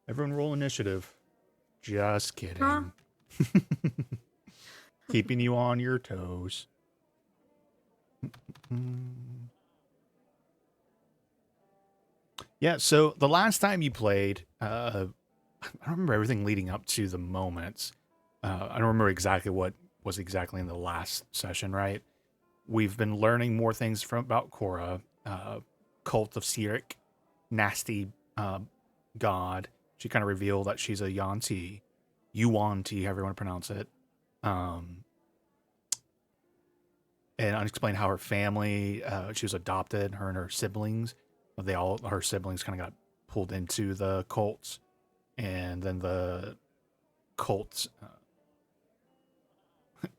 Everyone roll initiative. Just Huh? kidding. Keeping you on your toes. Yeah, so the last time you played, I don't remember everything leading up to the moments. I don't remember exactly what was exactly in the last session, right? We've been learning more things from about Korra, cult of Sirik, nasty god. She kind of revealed that she's a Yuan-Ti, Yuan-Ti, however you want to pronounce it. Um, and unexplained how her family, she was adopted, her and her siblings, her siblings kind of got pulled into the cults, and then the cults,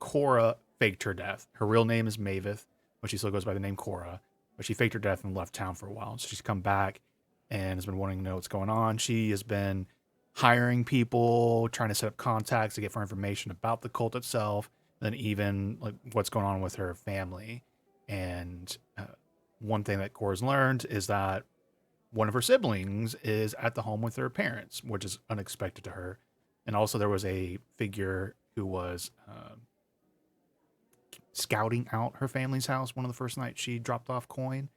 Korra faked her death. Her real name is Maveth, but she still goes by the name Korra. But she faked her death and left town for a while. So she's come back and has been wanting to know what's going on. She has been hiring people, trying to set up contacts to get more information about the cult itself, then even like what's going on with her family. And one thing that Korra's learned is that one of her siblings is at the home with her parents, which is unexpected to her. And also, there was a figure who was scouting out her family's house one of the first nights she dropped off coin,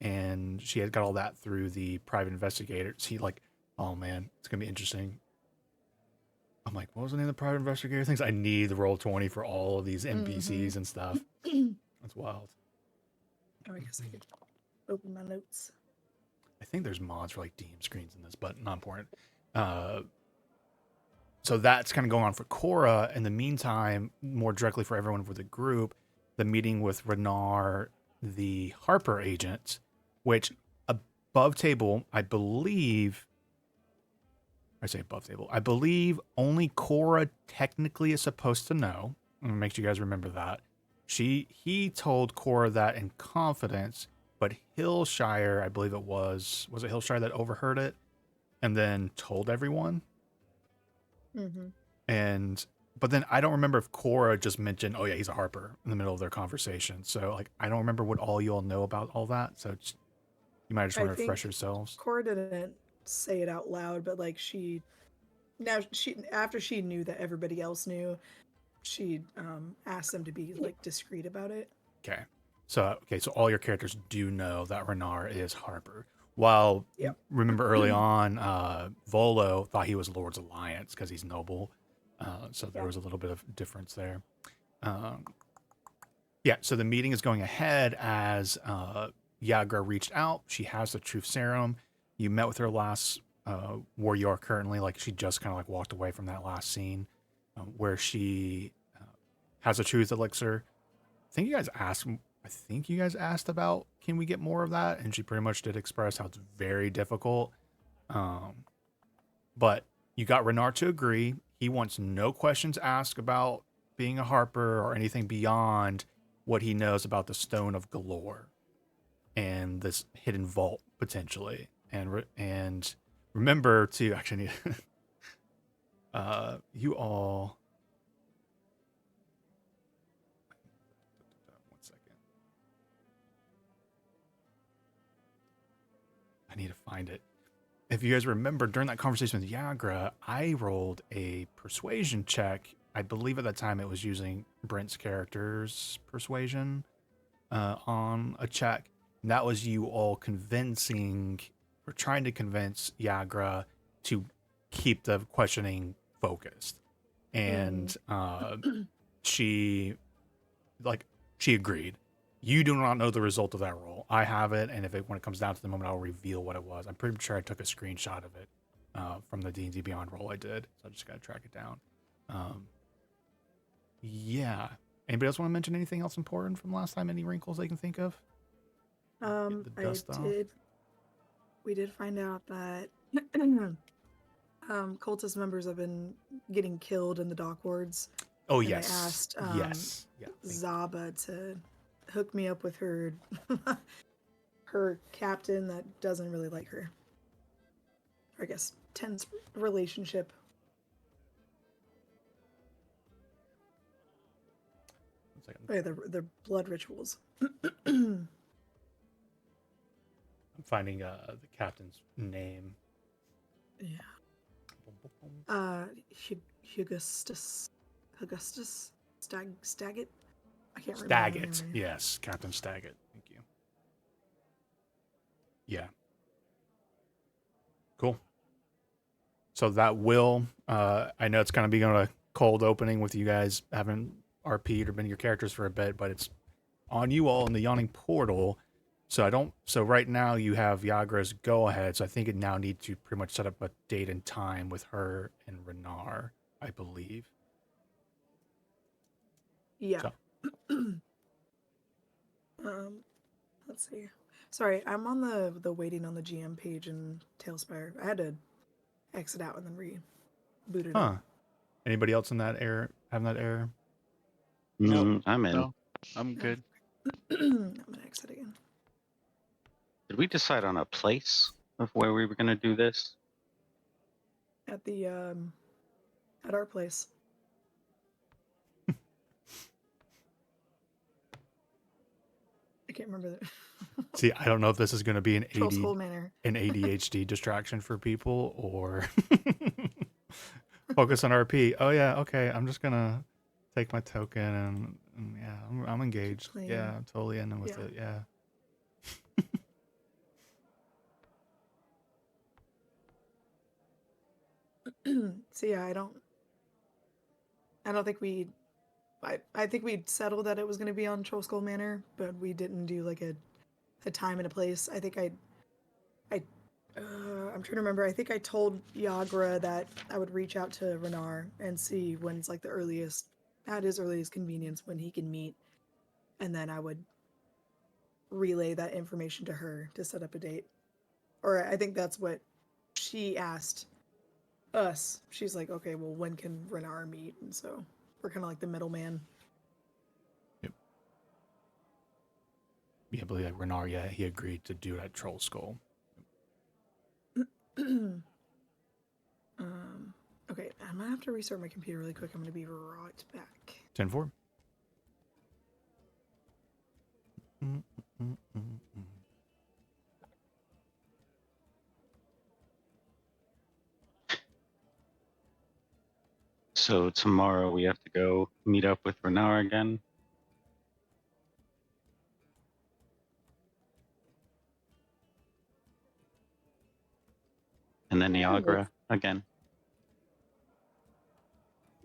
and she had got all that through the private investigators. He like, oh man, it's gonna be interesting. I'm like, what was the name of the private investigator things? I need the roll 20 for all of these Mm-hmm. NPCs and stuff. That's wild. Oh, I guess I could open my notes. I think there's mods for like DM screens in this, but not important. Uh, so that's kind of going on for Korra. In the meantime, more directly for everyone with the group, the meeting with Renar, the Harper agent, which above table, I say above table, I believe only Korra technically is supposed to know. I'm gonna make sure you guys remember that. He told Korra that in confidence, but Hillshire, I believe was it Hillshire that overheard it and then told everyone? Mm-hmm. And but then I don't remember if Korra just mentioned, "Oh yeah, he's a Harper" in the middle of their conversation. So like, I don't remember what all you all know about all that. So you might just want I to refresh think yourselves. Cora didn't say it out loud, but like she after she knew that everybody else knew, she asked them to be like discreet about it. Okay, so all your characters do know that Renar is Harper. While Yep. remember early on, Volo thought he was Lord's Alliance because he's noble. So there Yeah. was a little bit of difference there. Um, Yeah, so the meeting is going ahead as Yagra reached out. She has the truth serum. You met with her last where you are currently. Like she just kind of like walked away from that last scene where she has a truth elixir. I think you guys asked about can we get more of that, and she pretty much did express how it's very difficult. Um, but you got Renard to agree. He wants no questions asked about being a Harper or anything beyond what he knows about the Stone of Galore and this hidden vault potentially. And remember to actually need you all. One second. I need to find it. If you guys remember during that conversation with Yagra, I rolled a persuasion check. I believe at that time it was using Brent's character's persuasion on a check. And that was you all convincing or trying to convince Yagra to keep the questioning focused. Mm-hmm. And she like she agreed. You do not know the result of that roll. I have it, and when it comes down to the moment, I'll reveal what it was. I'm pretty sure I took a screenshot of it from the D&D Beyond roll I did, so I just got to track it down. Um, yeah. Anybody else want to mention anything else important from last time? Any wrinkles they can think of? Get the I dust off. did. We did find out that cultist members have been getting killed in the dock wards, Oh and I yes, asked yes, yeah. Zaba to hook me up with her her captain that doesn't really like her. Or I guess tense relationship. One second. Oh, yeah, the blood rituals. I'm finding the captain's name. Yeah. Hugustus, Staggett. I can't remember her name Staggett. right now. Yes, Captain Staggett. Thank you. Yeah. Cool. So that will, I know it's going to be going to cold opening with you guys having RP'd or been your characters for a bit, but it's on you all in the Yawning Portal. So right now you have Yagra's go ahead. So I think it now needs to pretty much set up a date and time with her and Renar, I believe. Yeah. So Let's see. Sorry, I'm on the waiting on the GM page in Tailspire. I had to exit out and then reboot it up. huh. Anybody else in that error having that error? Nope. I'm in. No, I'm No. good. I'm gonna exit again. Did we decide on a place of where we were going to do this? At the at our place. I can't remember the See, I don't know if this is going to be an Troll Skull Manor. an ADHD distraction for people or focus on RP. Oh yeah, okay. I'm just gonna take my token and yeah, I'm engaged. playing. Yeah, I'm totally in with Yeah. it. Yeah. So yeah, I don't think I think we'd settled that it was gonna be on Troll Skull Manor, but we didn't do like a time and a place. I think I'm trying to remember. I think I told Yagra that I would reach out to Renar and see when's like the earliest, at his earliest convenience, when he can meet, and then I would relay that information to her to set up a date. Or I think that's what she asked us. She's like, okay, well, when can Renar meet? And so we're kind of like the middleman. Yeah, I believe like Renar, yeah, he agreed to do that Troll Skull. Okay, I'm gonna have to restart my computer really quick. I'm gonna be right back. 10-4. So tomorrow we have to go meet up with Renar again. And then Niagara again.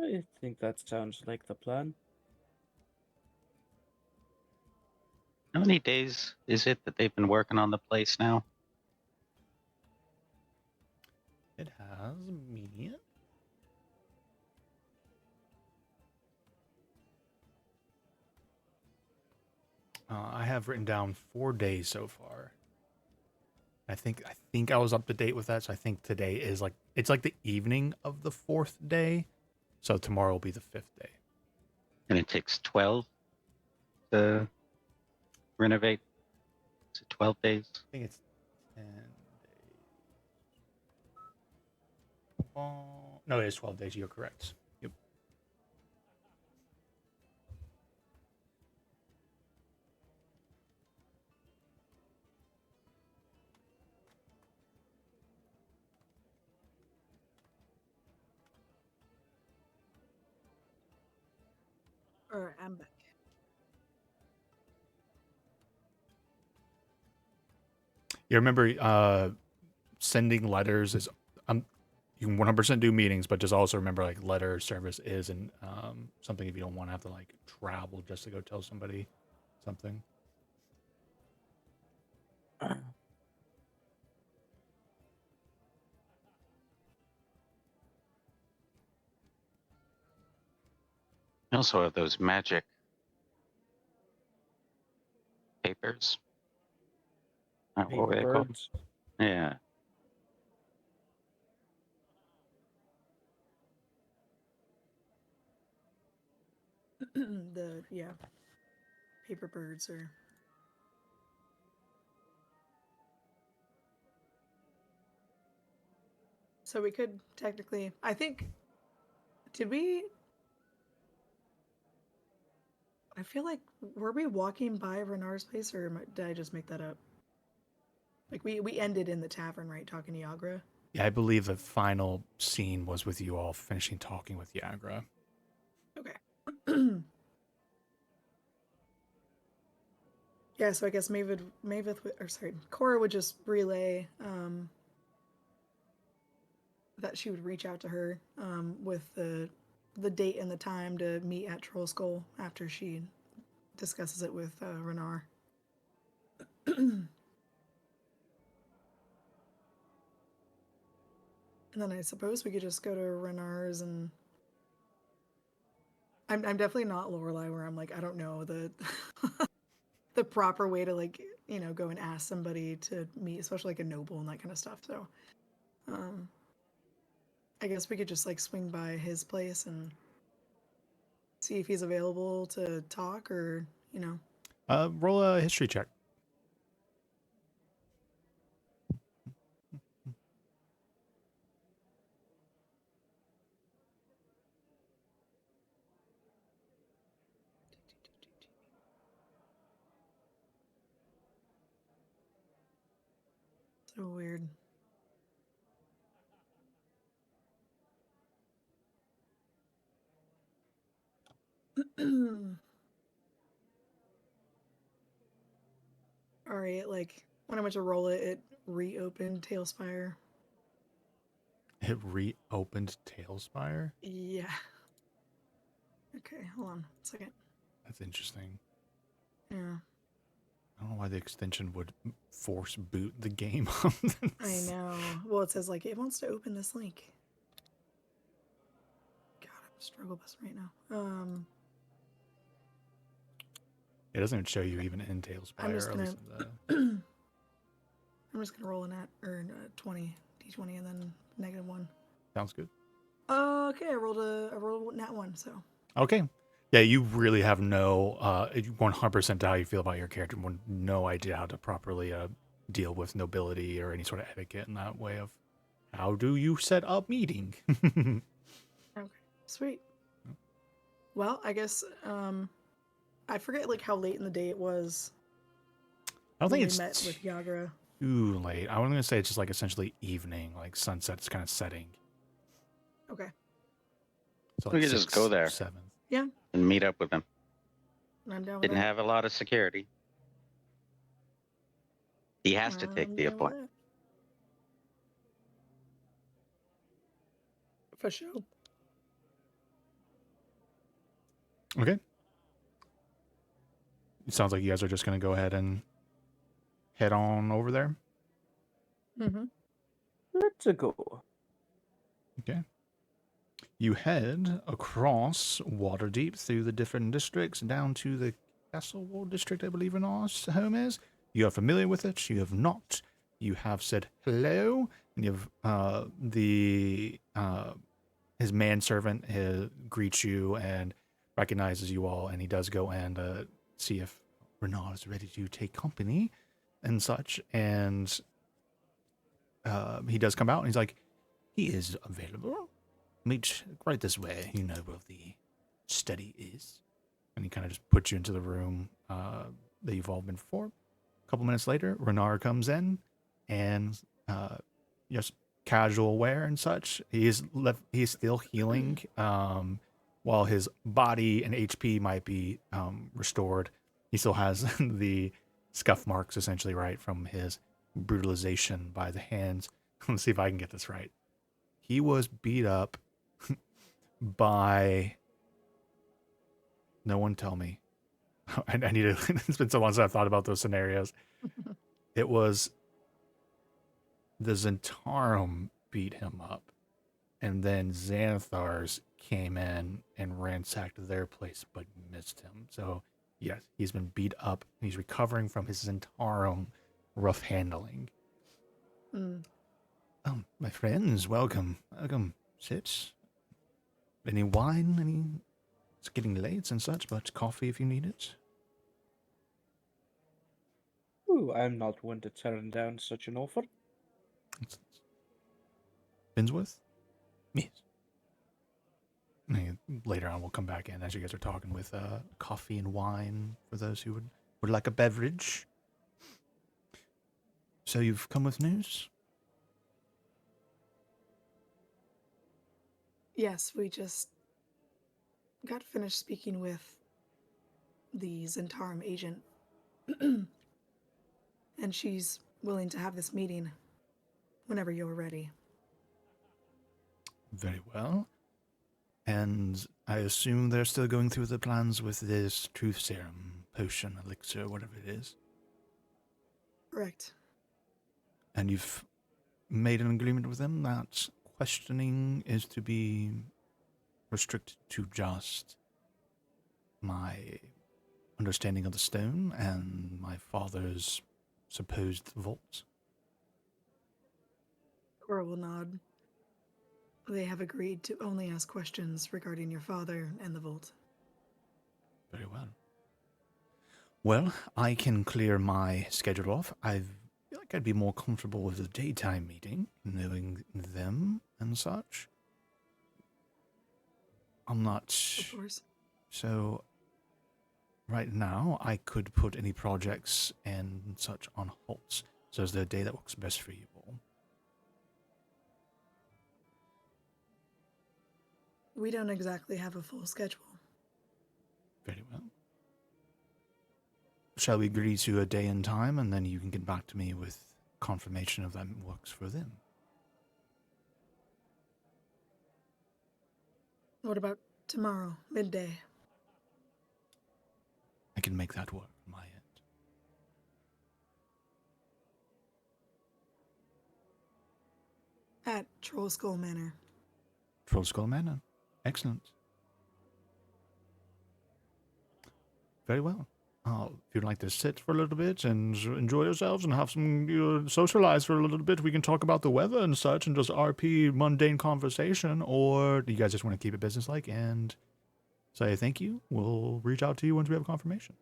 I think that sounds like the plan. How many days is it that they've been working on the place now? It has me. I have written down 4 days so far. I think I was up to date with that, so I think today is like it's like the evening of the 4th day, so tomorrow will be the 5th day. And it takes 12 to renovate. Is it 12 days? I think it's 10 days. No, it is 12 days. You're correct. Yep. All right, I'm back. You remember sending letters is you can 100% do meetings, but just also remember like letter service is and something if you don't want to have to like travel just to go tell somebody something. I also have those magic papers. What were they called? Birds. Yeah. The paper birds or so we could technically. I think did we? I feel like were we walking by Renar's place or did I just make that up? Like we ended in the tavern, right? Talking to Yagra. Yeah, I believe the final scene was with you all finishing talking with Yagra. Okay. Yeah, so I guess Cora would just relay that she would reach out to her with the date and the time to meet at Troll Skull after she discusses it with Renar. And then I suppose we could just go to Renar's, and I'm definitely not Lorelai where I'm like, I don't know the the proper way to, like, go and ask somebody to meet, especially like a noble and that kind of stuff. So I guess we could just like swing by his place and see if he's available to talk, or Roll a history check. so weird. All right, like when I went to roll it, it reopened Tailspire. It reopened Tailspire. Yeah. Okay, hold on a second. That's interesting. Yeah, I don't know why the extension would force boot the game on this. I know. Well, it says like it wants to open this link. God, I'm a struggle bus right now. It doesn't even show you even in Tailspire. I'm just or at gonna. least in the... I'm just gonna roll an 20 d20 and then -1. Sounds good. Okay, I rolled a nat 1. So Okay. Yeah, you really have no 100% how you feel about your character. No idea how to properly deal with nobility or any sort of etiquette in that way of how do you set up meeting. okay, sweet. Well, I guess I forget like how late in the day it was I don't when think we it's met with Yagra. too late. I was going to say it's just like essentially evening, like sunset's kind of setting. Okay. So We like could just 6, go there. 7. And meet up with them. I'm down with Didn't that. have a lot of security. He has to I'm take the down with appointment. that. For sure. Okay. It sounds like you guys are just going to go ahead and head on over there. Mm-hmm. Let's go. Okay. You head across Waterdeep through the different districts down to the Castle Wall district, I believe Renar's home is. You are familiar with it. You have not. You have said hello, and you have his manservant greets you and recognizes you all, and he does go and see if Renar is ready to take company and such. And he does come out, and he's like, he is available. Meet right this way. You know where the study is. And he kind of just puts you into the room that you've all been for. A couple minutes later, Renar comes in and just casual wear and such. He's still healing while his body and HP might be restored. He still has the scuff marks, essentially, right, from his brutalization by the hands. Let's see if I can get this right. He was beat up by... No one tell me. I need to... It's been so long since I've thought about those scenarios. It was the Zentarum beat him up, and then Xanathars came in and ransacked their place, but missed him. So, yes, he's been beat up, and he's recovering from his Zentarum rough handling. Mm. Oh, my friends, welcome. Welcome. Sit. Any wine? It's getting late and such, but coffee if you need it. Ooh, I'm not one to turn down such an offer. Finsworth? Yes. Later on, we'll come back in as you guys are talking with coffee and wine for those who would like a beverage. So you've come with news? Yes, we just got finished speaking with the Zentarum agent, and she's willing to have this meeting whenever you're ready. Very well. And I assume they're still going through the plans with this truth serum, potion, elixir, whatever it is. Correct. And you've made an agreement with them that questioning is to be restricted to just my understanding of the stone and my father's supposed vault. Cora will nod. They have agreed to only ask questions regarding your father and the vault. Very well. Well, I can clear my schedule off. I feel like I'd be more comfortable with a daytime meeting, knowing them and such. I'm not... Of course. So, right now, I could put any projects and such on halt. So is there a day that works best for you all? We don't exactly have a full schedule. Very well. Shall we agree to a day and time, and then you can get back to me with confirmation of that works for them? What about tomorrow, midday? I can make that work on my end. At Troll Skull Manor. Troll Skull Manor. Excellent. Very well. If you'd like to sit for a little bit and enjoy yourselves and have some socialize for a little bit, we can talk about the weather and such and just RP mundane conversation. Or do you guys just want to keep it businesslike and say thank you? We'll reach out to you once we have confirmation.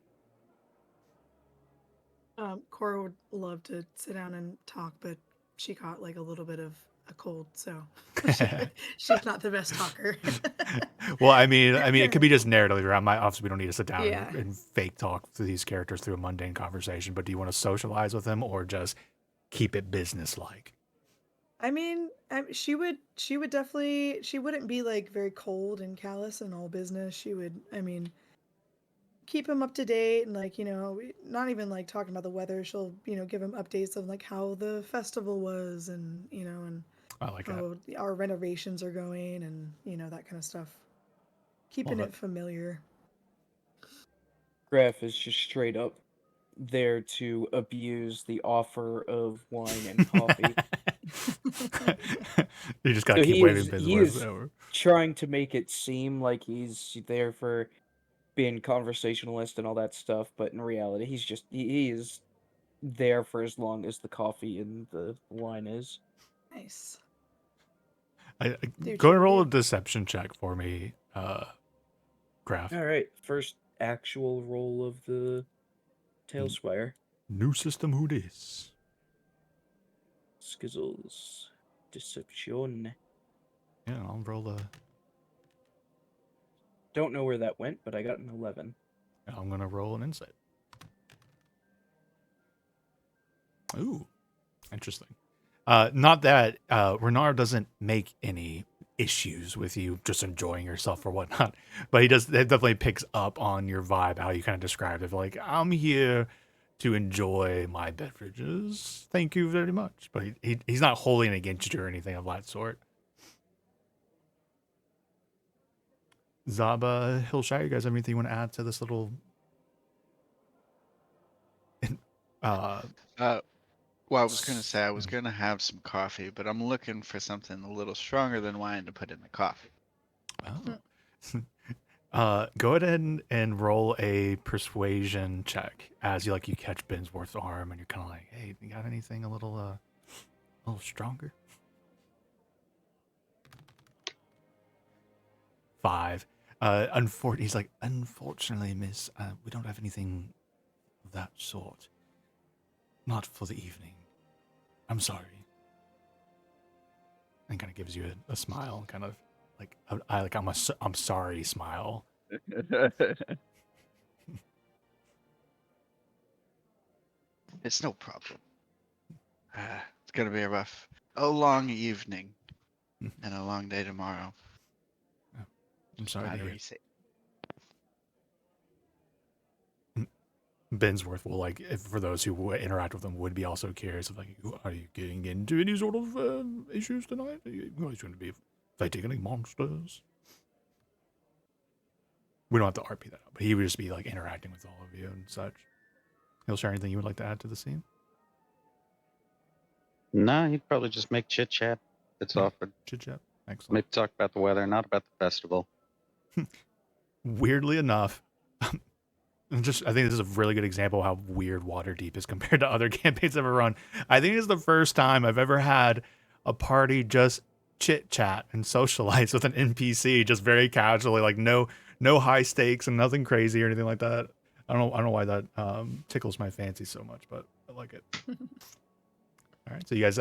Cora would love to sit down and talk, but she caught like a little bit of a cold, so she's not the best talker. Well, I mean, it could be just narratively around. Obviously, we don't need to sit down Yeah. and fake talk to these characters through a mundane conversation. But do you want to socialize with them or just keep it business-like? I mean, she would definitely, she wouldn't be like very cold and callous and all business. She would, I mean, keep him up to date and like, not even like talking about the weather. She'll, give him updates of like how the festival was and, and I like that. how our renovations are going and, that kind of stuff. Keeping Well, it familiar. Graf is just straight up there to abuse the offer of wine and coffee, You just gotta So keep he waving is- business he words is- over. trying to make it seem like he's there for being conversationalist and all that stuff, but in reality, he is there for as long as the coffee and the wine is. Nice. Go Dude, and should roll we a do- deception check for me, Graf. All right, first actual roll of the Tailspire. New system, who dis? Skizzles. Deception. Yeah, I'll roll a. Don't know where that went, but I got an 11. I'm gonna roll an insight. Ooh, interesting. Not that Renard doesn't make any issues with you just enjoying yourself or whatnot, but it definitely picks up on your vibe, how you kind of described it. Like, I'm here to enjoy my beverages. Thank you very much. But he's not holding it against you or anything of that sort. Zaba, Hillshire, you guys have anything you want to add to this little Well, I was gonna say I was gonna have some coffee, but I'm looking for something a little stronger than wine to put in the coffee. Go ahead and roll a persuasion check as you catch Binsworth's arm and you're kind of like, hey, you got anything a little stronger? 5. He's like, unfortunately, miss, we don't have anything of that sort. Not for the evening. I'm sorry. And kind of gives you a smile, kind of like I'm sorry smile. It's no problem. It's gonna be a long evening and a long day tomorrow. I'm sorry to hear. Battery safe. Bensworth will like, if, for those who would interact with him, would be also curious of like, are you getting into any sort of issues tonight? Are you guys going to be fighting any monsters? We don't have to RP that out, but he would just be like interacting with all of you and such. He'll share anything you would like to add to the scene? No, he'd probably just make chit chat. It's Yeah. offered. Chit chat. Excellent. Maybe talk about the weather, not about the festival. Weirdly enough, I think this is a really good example of how weird Waterdeep is compared to other campaigns I've ever run. I think it's the first time I've ever had a party just chit chat and socialize with an NPC, just very casually, like no high stakes and nothing crazy or anything like that. I don't know why that tickles my fancy so much, but I like it. All right, so you guys,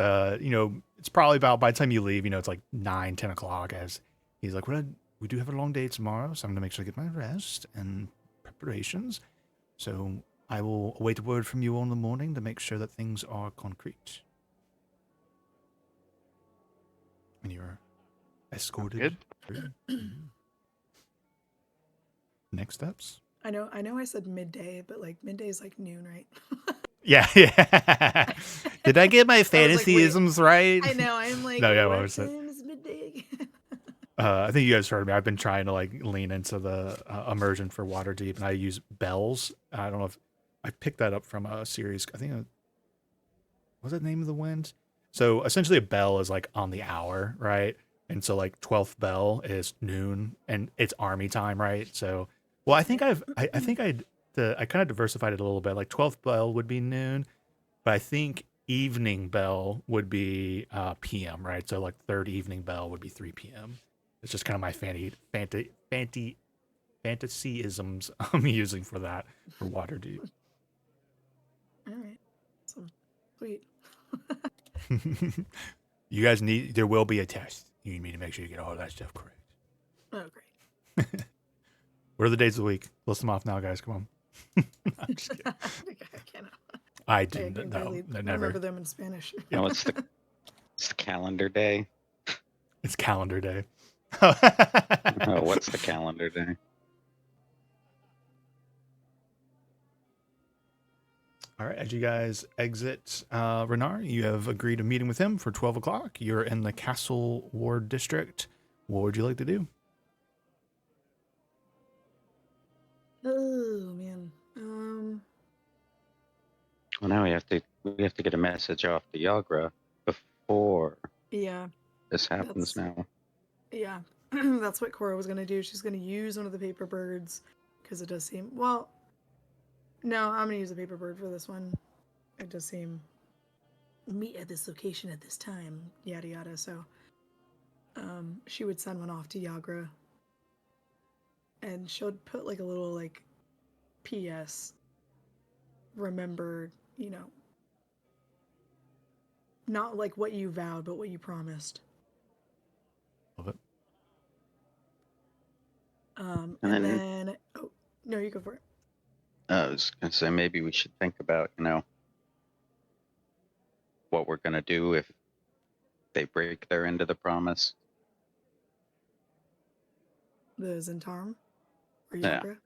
it's probably about, by the time you leave, it's like 9-10 o'clock. As he's like, we do have a long day tomorrow, so I'm gonna make sure I get my rest and preparations. So I will await a word from you all in the morning to make sure that things are concrete. And you're escorted Good. through. Next steps? I know I said midday, but like midday is like noon, right? Yeah. Did I get my like, fantasyisms right? I know. I'm like, No, yeah, what what was it? time is midday again? I think you guys heard me. I've been trying to like lean into the immersion for Waterdeep, and I use bells. I don't know if I picked that up from a series. I think was that Name of the Wind? So essentially, a bell is like on the hour, right? And so like 12th bell is noon, and it's army time, right? So, well, I think I kind of diversified it a little bit. Like 12th bell would be noon, but I think evening bell would be PM, right? So like third evening bell would be 3 p.m. It's just kind of my fantasyisms I'm using for that for Waterdeep. All right. So sweet. You guys there will be a test. You need me to make sure you get all that stuff correct. Oh, great. What are the days of the week? List them off now, guys. Come on. I'm just kidding. I cannot. I I didn't. can No, barely never. remember them in Spanish. No, it's the calendar day. It's calendar day. Oh, what's the calendar day? All right, as you guys exit Renar, you have agreed a meeting with him for 12 o'clock. You're in the Castle Ward District. What would you like to do? Oh man. Well, now we have to get a message off to Yagra before Yeah. this happens. That's- Now, Yeah. That's what Cora was gonna do. She's gonna use one of the paper birds because it does seem well. No, I'm gonna use a paper bird for this one. It does seem meet at this location at this time. Yada yada. So, she would send one off to Yagra, and she'll put like a little like P.S. Remember, not like what you vowed, but what you promised. Love it. And And then oh no, you go for it. I was gonna say maybe we should think about what we're gonna do if they break their end of the promise. The Zentarm or Yeah. Yagra. I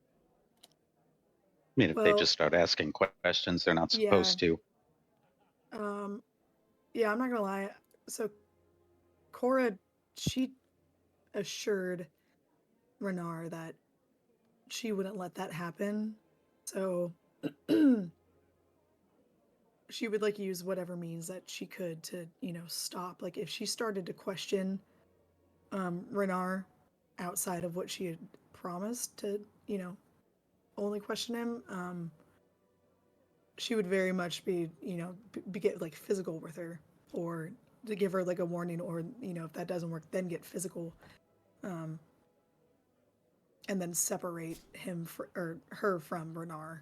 mean, if they Well, just start asking questions they're not yeah. supposed to. Yeah, I'm not gonna lie. So Cora, she assured Renar that she wouldn't let that happen. So she would like use whatever means that she could to, stop. Like if she started to question Renar outside of what she had promised to, only question him, she would very much be, get like physical with her, or to give her like a warning, or if that doesn't work, then get physical, and then separate him or her from Renar.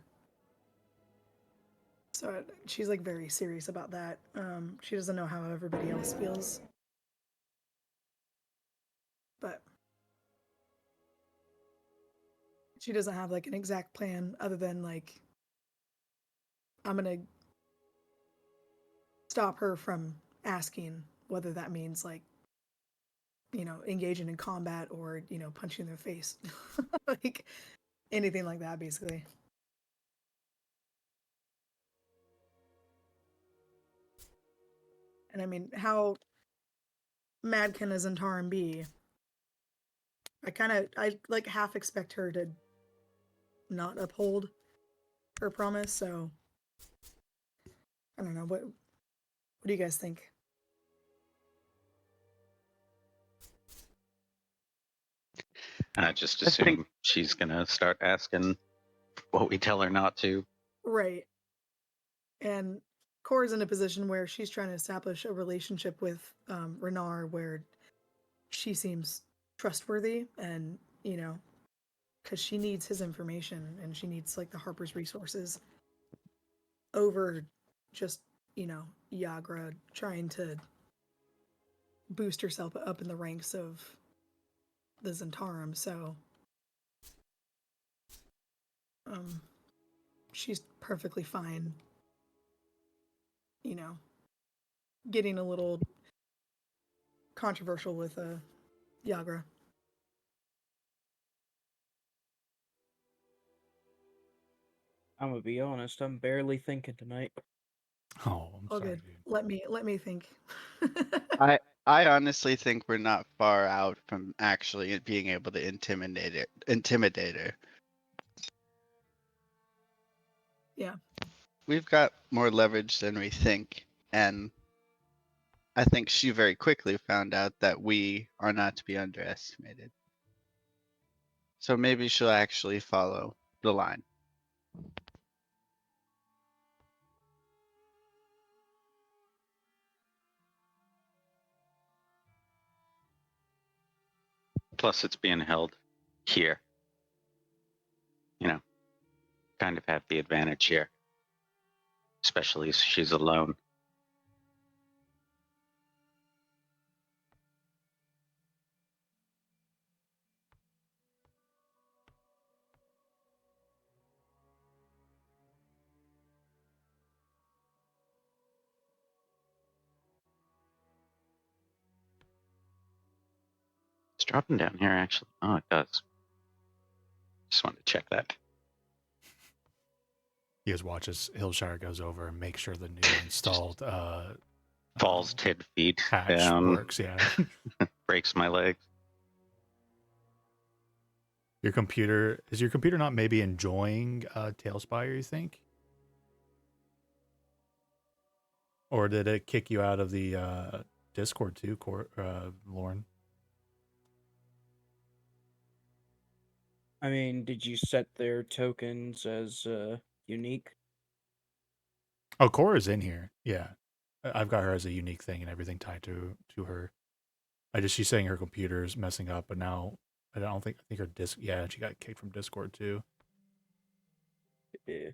So she's like very serious about that. She doesn't know how everybody else feels, but she doesn't have like an exact plan other than like, I'm gonna stop her from asking, whether that means like, engaging in combat or, punching their face. Like anything like that, basically. And I mean, how mad can a Zentarum be? I like half expect her to not uphold her promise, so I don't know. What do you guys think? I just I think- assume she's gonna start asking what we tell her not to. Right. And Cora's in a position where she's trying to establish a relationship with Renard where she seems trustworthy and, because she needs his information and she needs like the Harper's resources over just, Yagra trying to boost herself up in the ranks of the Zentarum. So she's perfectly fine, getting a little controversial with Yagra. I'm gonna be honest. I'm barely thinking tonight. Oh, I'm All sorry, good. dude. Let me think. I honestly think we're not far out from actually being able to intimidate her. Yeah. We've got more leverage than we think, and I think she very quickly found out that we are not to be underestimated. So maybe she'll actually follow the line. Plus, it's being held here. Kind of have the advantage here, especially as she's alone. It's dropping down here, actually. Oh, it does. Just wanted to check that. You guys watch as Hillshire goes over and make sure the new installed Falls 10 feet patch down, works. Yeah. breaks my legs. Your computer not maybe enjoying Tailspire, you think? Or did it kick you out of the Discord too, Lauren? I mean, did you set their tokens as unique? Oh, Cora's in here. Yeah. I've got her as a unique thing and everything tied to her. She's saying her computer is messing up, but now I think her disc. Yeah, she got kicked from Discord too. Yeah.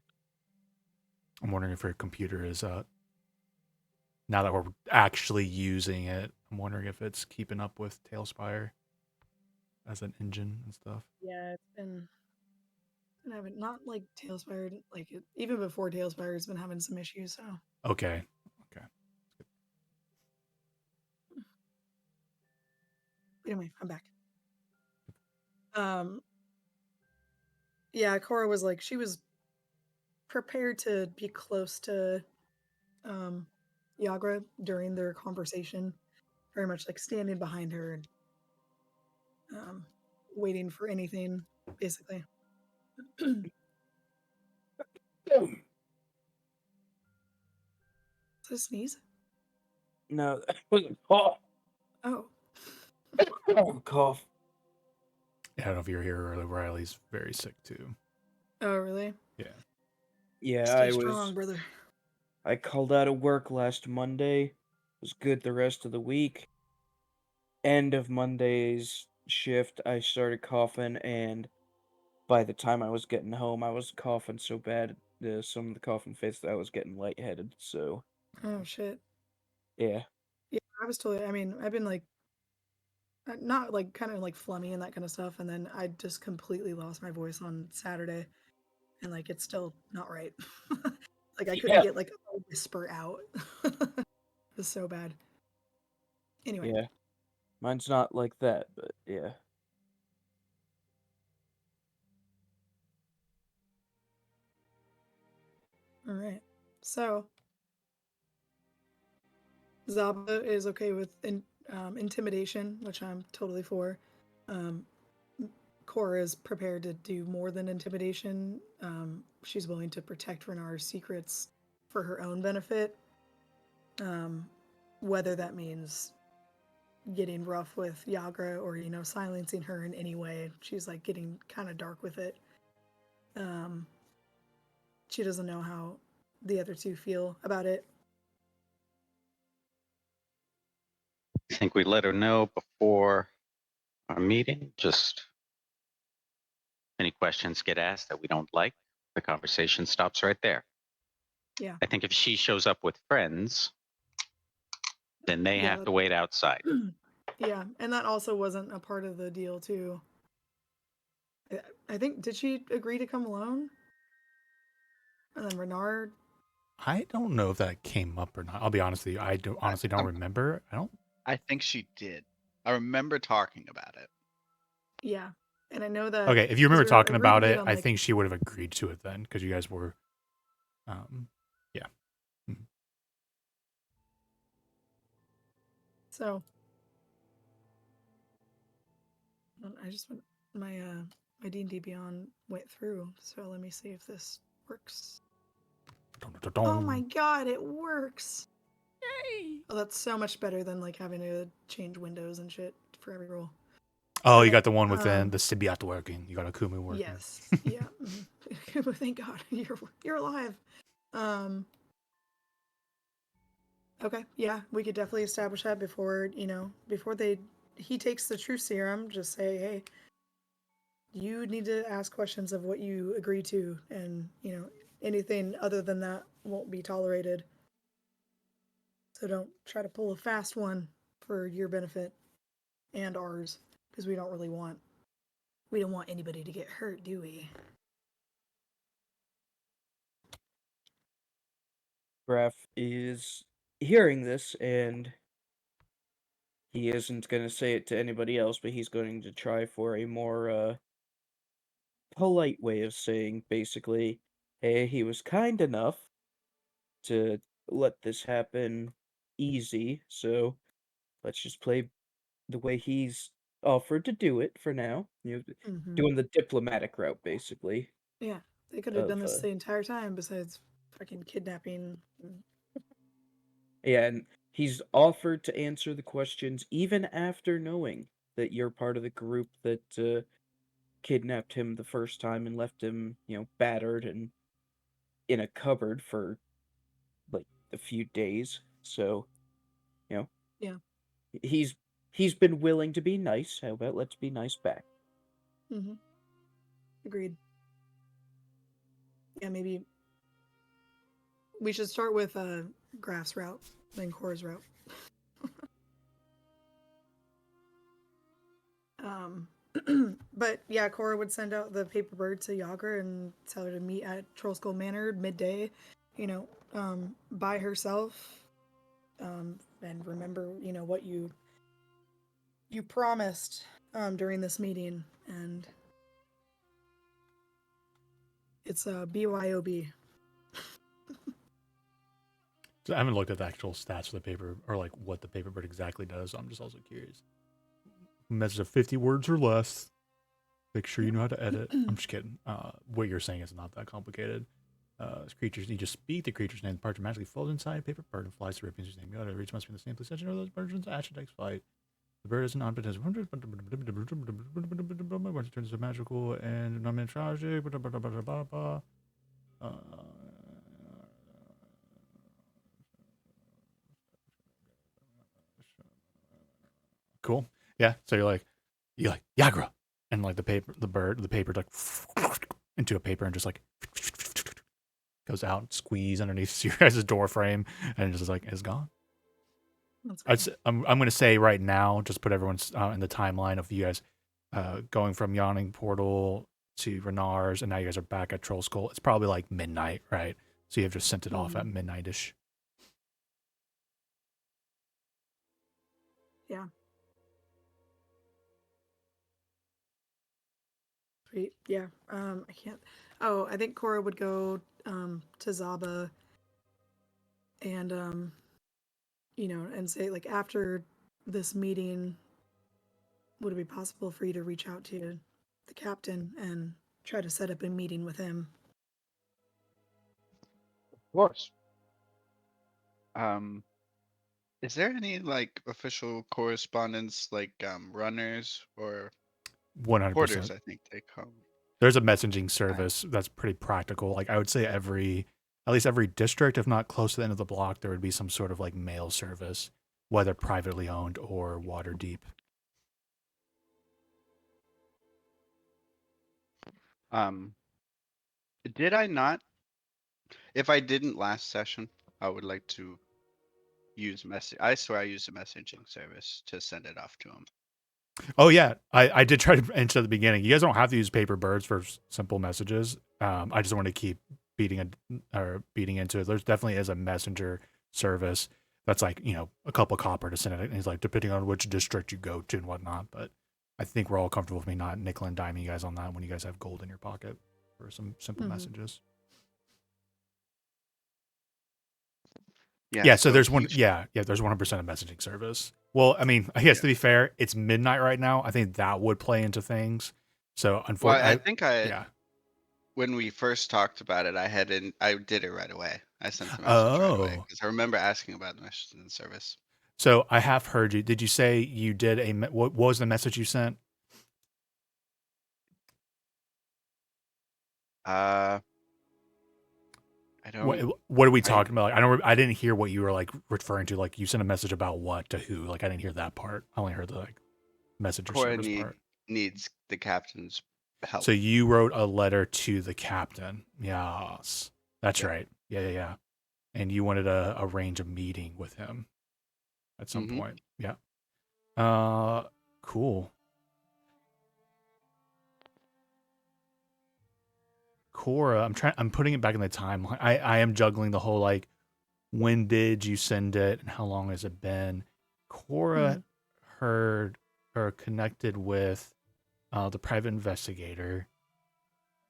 I'm wondering if her computer is now that we're actually using it. I'm wondering if it's keeping up with Tailspire as an engine and stuff. Yeah, it's been having not like Tailspire, like even before Tailspire, it's been having some issues. So Okay. anyway, I'm back. Yeah, Cora was like she was prepared to be close to Yagra during their conversation, very much like standing behind her and waiting for anything, basically. Is that a sneeze? No, that was a cough. Oh, Oh, cough. Yeah, I don't know if you're here earlier. Riley's very sick too. oh, really? Yeah. Yeah, Stay strong, brother. I called out of work last Monday. Was good the rest of the week. End of Monday's shift, I started coughing, and by the time I was getting home, I was coughing so bad, some of the coughing fits that I was getting lightheaded. So Oh shit. yeah, Yeah, I was totally. I mean, I've been like not like kind of like flummy and that kind of stuff, and then I just completely lost my voice on Saturday, and like it's still not right. Like I couldn't Yeah. get like a whisper out. It was so bad. Anyway, yeah. Mine's not like that, but yeah. All right. So Zaba is okay with intimidation, which I'm totally for. Um, Cora is prepared to do more than intimidation. She's willing to protect Renar's secrets for her own benefit. Whether that means getting rough with Yagra or, silencing her in any way. She's like getting kind of dark with it. She doesn't know how the other two feel about it. I think we let her know before our meeting. Just any questions get asked that we don't like, the conversation stops right there. Yeah. I think if she shows up with friends, then they Yeah, have to wait outside. Yeah, and that also wasn't a part of the deal too. I think, did she agree to come alone? And then Renard. I don't know if that came up or not. I'll be honest with you. I honestly don't remember. I think she did. I remember talking about it. Yeah, and I know that. Okay, if you 'cause remember we were talking agreed to about meet it, on, I like, think she would have agreed to it then because you guys were, yeah. so. I just went my D&D Beyond went through, so let me see if this works. Oh my god, it works! Yay! Oh, that's so much better than like having to change windows and shit for every roll. Oh, you Okay, got the one within the Sibiat working. You got Akumu working. Yes. Yeah. Thank God you're alive. Okay. Yeah, we could definitely establish that before he takes the truth serum. Just say, hey, you need to ask questions of what you agree to, and anything other than that won't be tolerated. So don't try to pull a fast one for your benefit and ours, because we don't want anybody to get hurt, do we? Graf is hearing this, and he isn't going to say it to anybody else, but he's going to try for a more polite way of saying, basically, hey, he was kind enough to let this happen easy, so let's just play the way he's offered to do it for now. Mm-hmm. Doing the diplomatic route, basically. Yeah, they could have Of done this the entire time besides fucking kidnapping. yeah, and he's offered to answer the questions even after knowing that you're part of the group that kidnapped him the first time and left him, battered and in a cupboard for like a few days. So, you know, Yeah. he's he's been willing to be nice. How about let's be nice back? Mm-hmm. Agreed. Yeah, maybe we should start with Graf's route, then Cora's route. But yeah, Cora would send out the paper bird to Yagra and tell her to meet at Troll Skull Manor midday, by herself. And remember, what you promised during this meeting, and it's BYOB. So I haven't looked at the actual stats for the paper or like what the paper bird exactly does. So I'm just also curious. Message of 50 words or less. Make sure you know how to edit. I'm just kidding. What you're saying is not that complicated. Creatures, you just speak the creature's name. The partridge magically falls inside a paper bird and flies to Ripion's name. God, it reach must be in the same position or those birds into action takes flight. The bird is an omnipotent. Once it turns into magical and non-tragic. Cool. Yeah. So you're like Yagra, and like the paper like into a paper and just like goes out, squeeze underneath your guys' door frame, and just like is gone. I'm gonna say right now, just put everyone's in the timeline of you guys going from Yawning Portal to Renar's, and now you guys are back at Troll Skull. It's probably like midnight, right? So you have just sent it off at midnight-ish. Yeah. Sweet. Yeah. I can't. Oh, I think Cora would go to Zaba and and say like after this meeting, would it be possible for you to reach out to the captain and try to set up a meeting with him? Of course. Um, is there any like official correspondence, like runners or porters? 100%. I think they call them. There's a messaging Nice. service that's pretty practical. Like I would say at least every district, if not close to the end of the block, there would be some sort of like mail service, whether privately owned or water deep. Did I not? If I didn't last session, I would like to use message. I swear I used a messaging service to send it off to him. Oh yeah, I did try to mention at the beginning. You guys don't have to use paper birds for simple messages. I just want to keep beating into it. There's definitely is a messenger service that's like a couple copper to send it. And he's like depending on which district you go to and whatnot. But I think we're all comfortable with me not nickel and diming you guys on that when you guys have gold in your pocket for some simple messages. Yeah, so there's one. Yeah, there's 100% of messaging service. Well, I mean, I guess to be fair, it's midnight right now. I think that would play into things. So Well, unfortunately, I think yeah. when we first talked about it, I did it right away. I sent the message right away Oh, because I remember asking about the messaging service. so I have heard you. Did you say you did what was the message you sent? I don't. What are we talking about? Like, I didn't hear what you were like referring to. Like you sent a message about what to who. Like I didn't hear that part. I only heard the like messenger Cora service part. needs the captain's help. So you wrote a letter to the captain. Yes, that's Yeah. right. Yeah. And you wanted to arrange a meeting with him at some Mhm. point. Yeah. Cool. Cora, I'm putting it back in the timeline. I am juggling the whole like when did you send it and how long has it been? Cora heard or connected with the private investigator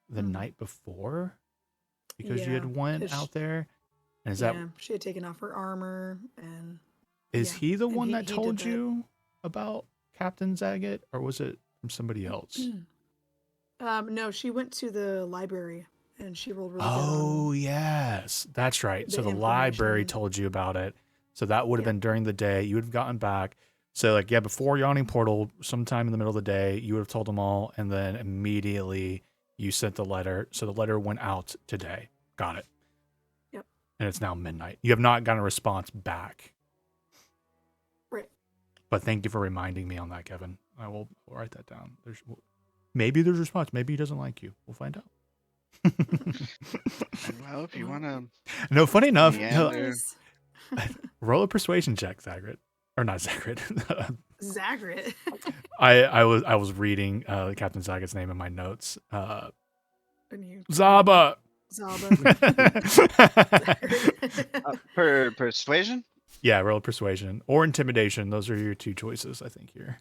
the night before because you Yeah, had went 'cause out there. And is yeah, she had taken off her armor and is yeah, he the and one he that did told that. you about Captain Zagat or was it from somebody else? No, she went to the library and she rolled really good Oh, on yes. That's right. So the the library information. told you about it. So that would have Yeah. been during the day. You would have gotten back. So, like, yeah, before Yawning Portal, sometime in the middle of the day, you would have told them all. And then immediately you sent the letter. So the letter went out today. Got it. Yep. And it's now midnight. You have not gotten a response back. Right. But thank you for reminding me on that, Kevin. I will write that down. Maybe there's a response. Maybe he doesn't like you. We'll find out. Well, if you want to. No, funny enough, Meander. roll a persuasion check, Zagrid. Or not Zagrid. Zagrit. I was reading Captain Zagat's name in my notes. And you Zaba. Zaba. For persuasion? Yeah, roll a persuasion or intimidation. Those are your two choices, I think, here.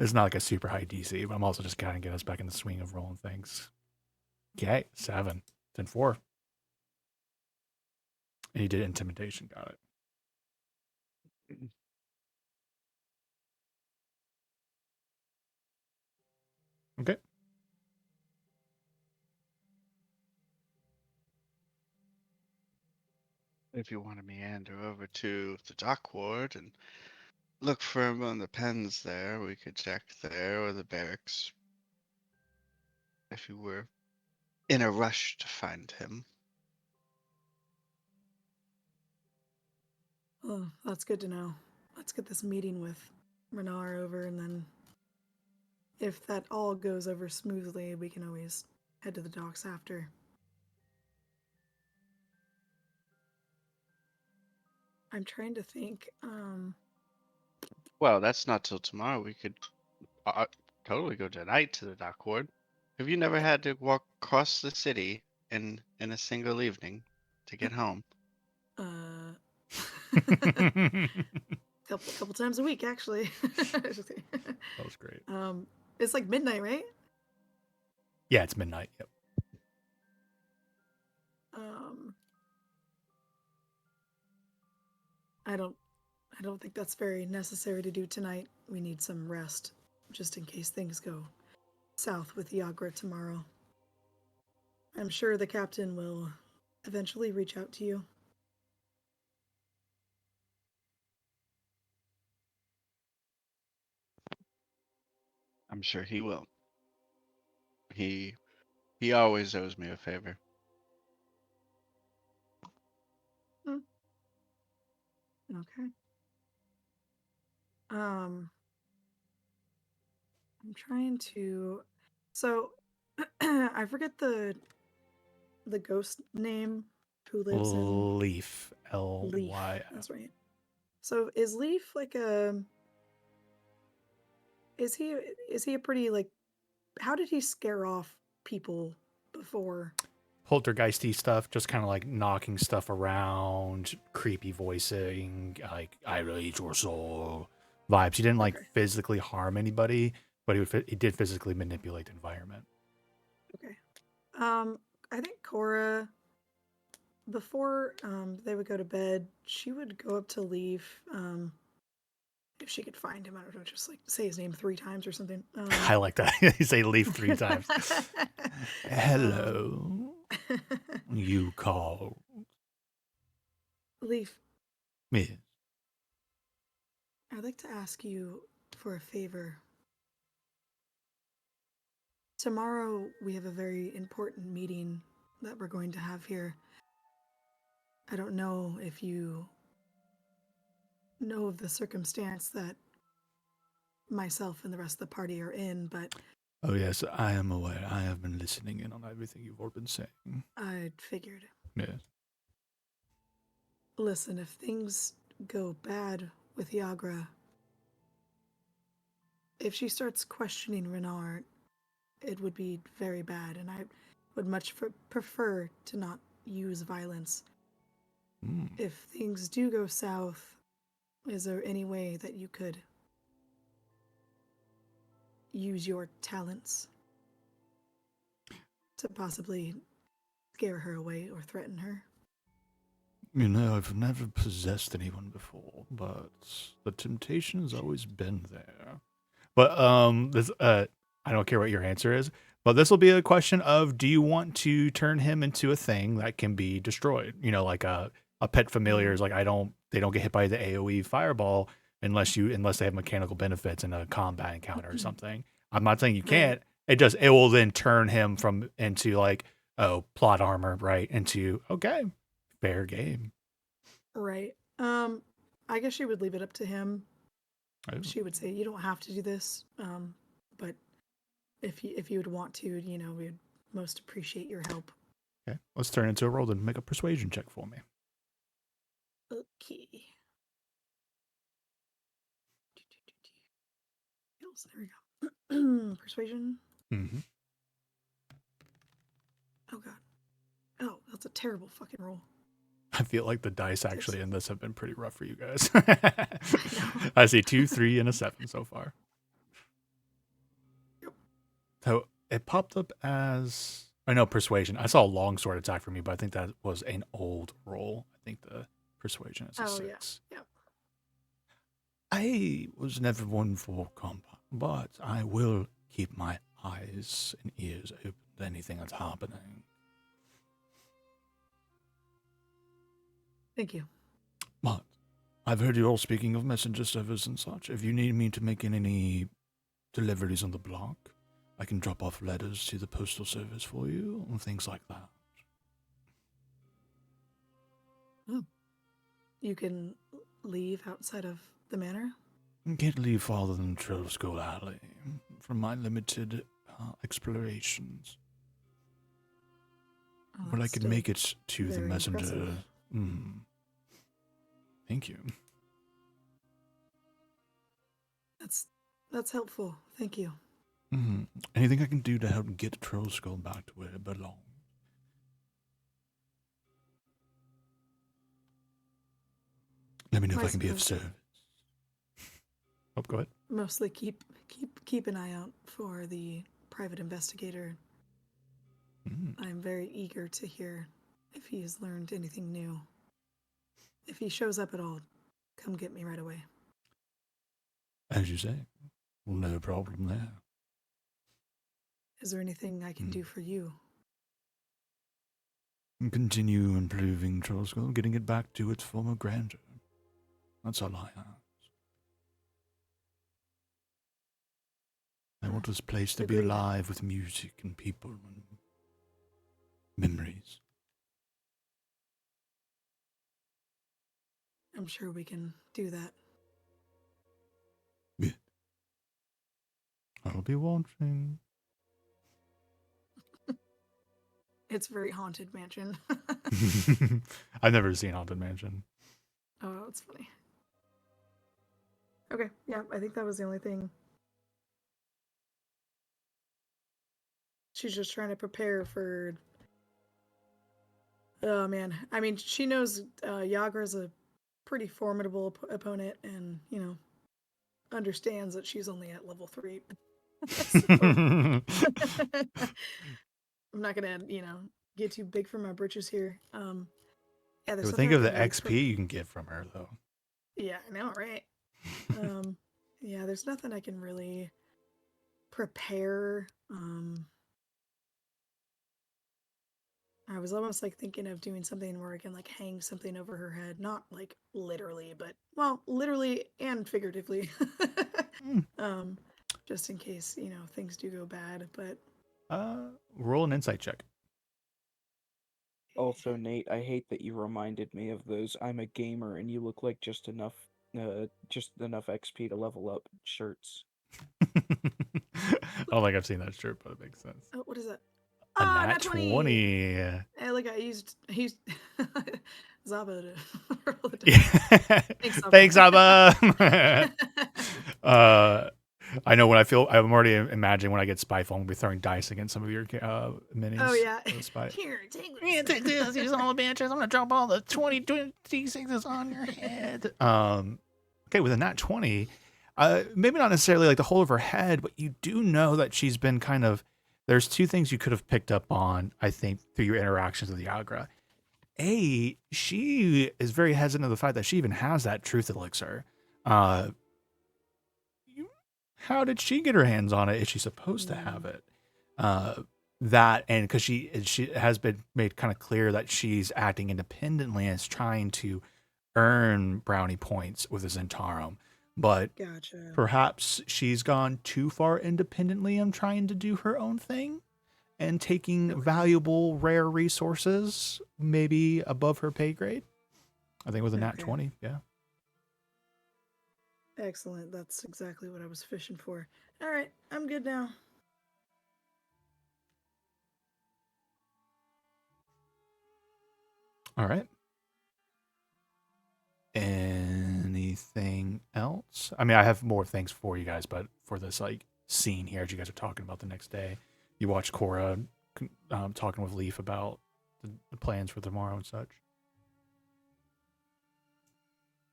It's not like a super high DC, but I'm also just kind of get us back in the swing of rolling things. Okay, 7, 10, 4. And you did intimidation. Got it. Okay. If you want to meander over to the dock ward and look for him on the pens there, we could check there or the barracks. If you were in a rush to find him. Oh, that's good to know. Let's get this meeting with Renar over, and then if that all goes over smoothly, we can always head to the docks after. I'm trying to think. Well, that's not till tomorrow. We could totally go tonight to the dock ward. Have you never had to walk across the city in a single evening to get home? Couple times a week, actually. That was great. It's like midnight, right? Yeah, it's midnight. Yep. Um, I don't think that's very necessary to do tonight. We need some rest, just in case things go south with Yagra tomorrow. I'm sure the captain will eventually reach out to you. I'm sure he will. He always owes me a favor. Okay. I'm trying to. So, I forget the ghost name who lives in Leaf. Leaf. L-Y-F. That's right. So is Leaf like a? Is he a pretty like? How did he scare off people before? Poltergeisty stuff, just kind of like knocking stuff around, creepy voicing, like "I will eat your soul" vibes. He didn't like Okay. physically harm anybody, but he did physically manipulate the environment. Okay. I think Cora, before they would go to bed, she would go up to Leaf. If she could find him, I don't know, just like say his name 3 times or something. I like that. You say "Leaf" 3 times. Hello, you call Leaf, me. I'd like to ask you for a favor. Tomorrow we have a very important meeting that we're going to have here. I don't know if you know of the circumstance that myself and the rest of the party are in, but Oh yes, I am aware. I have been listening in on everything you've all been saying. I figured. Yes. Listen, if things go bad with Yagra, if she starts questioning Renard, it would be very bad, and I would much prefer to not use violence. Mm. If things do go south, is there any way that you could use your talents to possibly scare her away or threaten her? You know, I've never possessed anyone before, but the temptation has always been there. But this I don't care what your answer is, but this will be a question of: do you want to turn him into a thing that can be destroyed? You know, like a pet familiar is like they don't get hit by the AOE fireball unless they have mechanical benefits in a combat encounter or something. I'm not saying you can't. It will then turn him from into like, oh, plot armor, right, into okay, fair game. Right. I guess she would leave it up to him. Oh, She would say, "You don't have to do this, but if you would want to, you know, we'd most appreciate your help." okay, let's turn into a roll and make a persuasion check for me. Okay. There we go. Persuasion. Mm-hmm. Oh god. Oh, that's a terrible fucking roll. I feel like the dice actually in this have been pretty rough for you guys. know. I see 2, 3, and a 7 so far. Yep. So it popped up as I know persuasion. I saw a longsword attack for me, but I think that was an old roll. I think the persuasion is a 6. Yeah. I was never one for combat, but I will keep my eyes and ears open to anything that's happening. Thank you. But I've heard you all speaking of messenger service and such. If you need me to make any deliveries on the block, I can drop off letters to the postal service for you and things like that. Oh. You can leave outside of the manor? Can't leave farther than Troll Skull Alley from my limited explorations. Oh, But I that's can still make it to the very messenger. impressive. Thank you. That's helpful. Thank you. Anything I can do to help get Troll Skull back to where it belongs? Let me know if I can be of service. Oh, go ahead. Mostly keep an eye out for the private investigator. Mm. I'm very eager to hear if he has learned anything new. If he shows up at all, come get me right away. As you say, well, no problem there. Is there anything I can do for you? And continue improving Trollskull, getting it back to its former grandeur. That's all I ask. I want this place to be Agreed. alive with music and people and memories. I'm sure we can do that. Yeah. I'll be watching. It's a very haunted mansion. I've never seen Haunted Mansion. Oh, it's funny. Okay, yeah, I think that was the only thing. She's just trying to prepare for. Oh man, I mean, she knows Yagra's a pretty formidable opponent, and understands that she's only at level 3. So, I'm not gonna, get too big for my britches here. Yeah, there's So something think I of the can really XP you can get from her, though. Yeah, I know, right? Yeah, there's nothing I can really prepare. I was almost like thinking of doing something where I can like hang something over her head, not like literally, but well, literally and figuratively. Mm. Just in case, things do go bad, but Roll an insight check. Also, Nate, I hate that you reminded me of those "I'm a gamer and you look like just enough XP to level up" shirts. I don't think I've seen that shirt, but it makes sense. Oh, what is that? A Ah, nat 20. Hey, look, I used Zaba to roll the Yeah. dice. Thanks, Abba. I know when I'm already imagining when I get spy phone, we'll be throwing dice against some of your minis. Oh yeah. Spy. Here, take this. Yeah, take this. Use all the bitches. I'm gonna drop all the 26s on your head. Okay, with a nat 20, maybe not necessarily like the whole of her head, but you do know that she's been kind of. There's two things you could have picked up on, I think, through your interactions with Yagra. A, she is very hesitant of the fact that she even has that truth elixir. How did she get her hands on it? Is she supposed to have it? That, and because she has been made kind of clear that she's acting independently and is trying to earn brownie points with the Zentarum. But Gotcha. perhaps she's gone too far independently and trying to do her own thing and taking valuable, rare resources maybe above her pay grade. I think with a nat Okay. 20, yeah. Excellent. That's exactly what I was fishing for. All right, I'm good now. All right. Anything else? I mean, I have more things for you guys, but for this like scene here, as you guys are talking about the next day, you watch Cora talking with Leaf about the plans for tomorrow and such.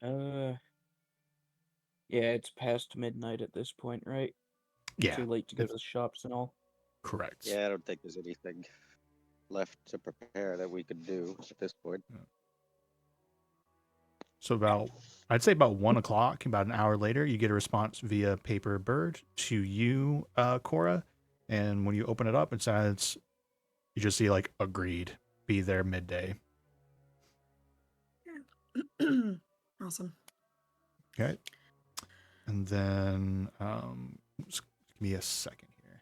Yeah, it's past midnight at this point, right? Yeah, Too late to go to the shops and all. correct. Yeah, I don't think there's anything left to prepare that we could do at this point. So I'd say about 1 o'clock, about an hour later, you get a response via paper bird to you, Cora. And when you open it up, it says, you just see like agreed, be there midday. Awesome. Okay. And then, just give me a second here.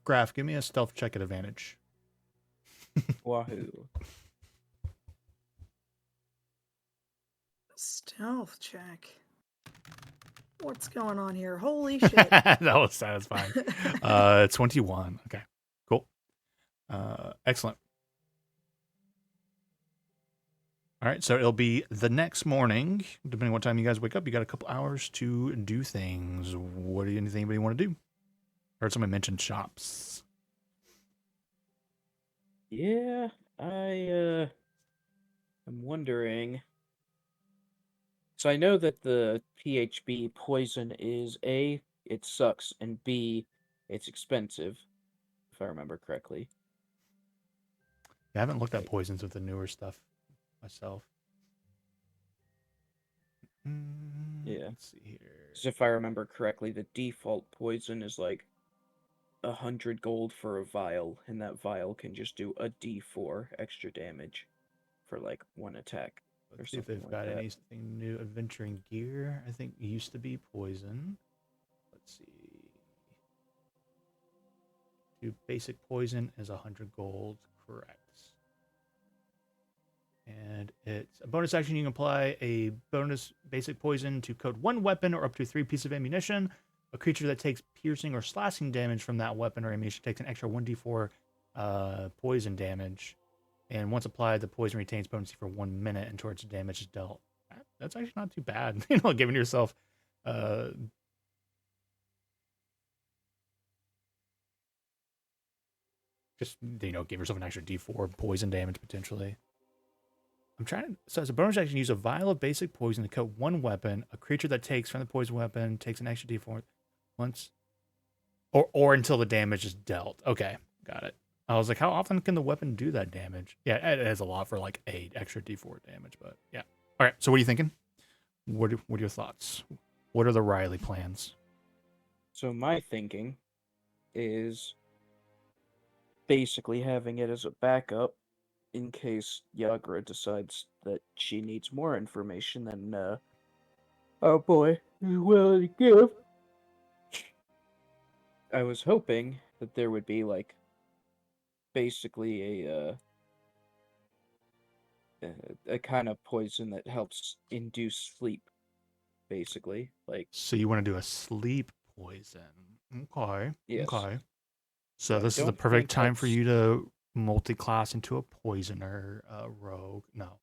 Graph, give me a stealth check at advantage. Wahoo. Stealth check. What's going on here? Holy shit. That was satisfying. 21. Okay, cool. Excellent. All right, so it'll be the next morning, depending on what time you guys wake up. You got a couple hours to do things. What do anybody want to do? Heard somebody mention shops. Yeah, I'm wondering. So I know that the PHB poison is A, it sucks, and B, it's expensive, if I remember correctly. I haven't looked at Like, poisons with the newer stuff myself. Yeah. Let's see here. because if I remember correctly, the default poison is like 100 gold for a vial, and that vial can just do a D4 extra damage for like one attack or Let's see if something they've like got that. anything new. Adventuring gear, I think used to be poison. Let's see. Do basic poison is 100 gold, correct? And it's a bonus action. You can apply a bonus basic poison to coat one weapon or up to 3 pieces of ammunition. A creature that takes piercing or slashing damage from that weapon or ammunition takes an extra 1d4 poison damage. And once applied, the poison retains potency for 1 minute until its damage is dealt. That's actually not too bad. Giving yourself just give yourself an extra d4 poison damage potentially. I'm trying to. So as a bonus action, use a vial of basic poison to coat one weapon. A creature that takes from the poison weapon takes an extra d4 once, or until the damage is dealt. Okay, got it. I was like, how often can the weapon do that damage? Yeah, it has a lot for like 8 extra d4 damage, but yeah. All right, so what are you thinking? What are your thoughts? What are the Riley plans? So my thinking is basically having it as a backup in case Yagra decides that she needs more information than oh boy is willing to give. I was hoping that there would be like basically a kind of poison that helps induce sleep, basically. Like, So you want to do a sleep poison? Okay, yes. okay. So So I this is the don't perfect think time for that's you to multi-class into a poisoner, rogue. No,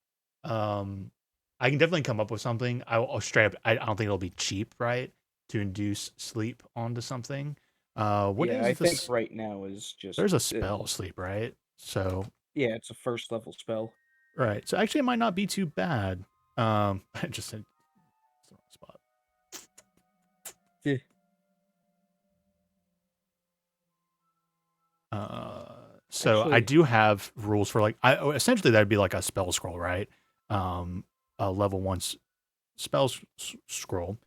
I can definitely come up with something. I'll straight up. I don't think it'll be cheap, right? To induce sleep onto something. What yeah, I is think this? right now is just There's a spell sleep, right? So yeah, it's a first level spell. right. So actually, it might not be too bad. I just said it's the wrong spot. Eh. So I Actually, do have rules for like essentially that'd be like a spell scroll, right? A level 1 spell scroll.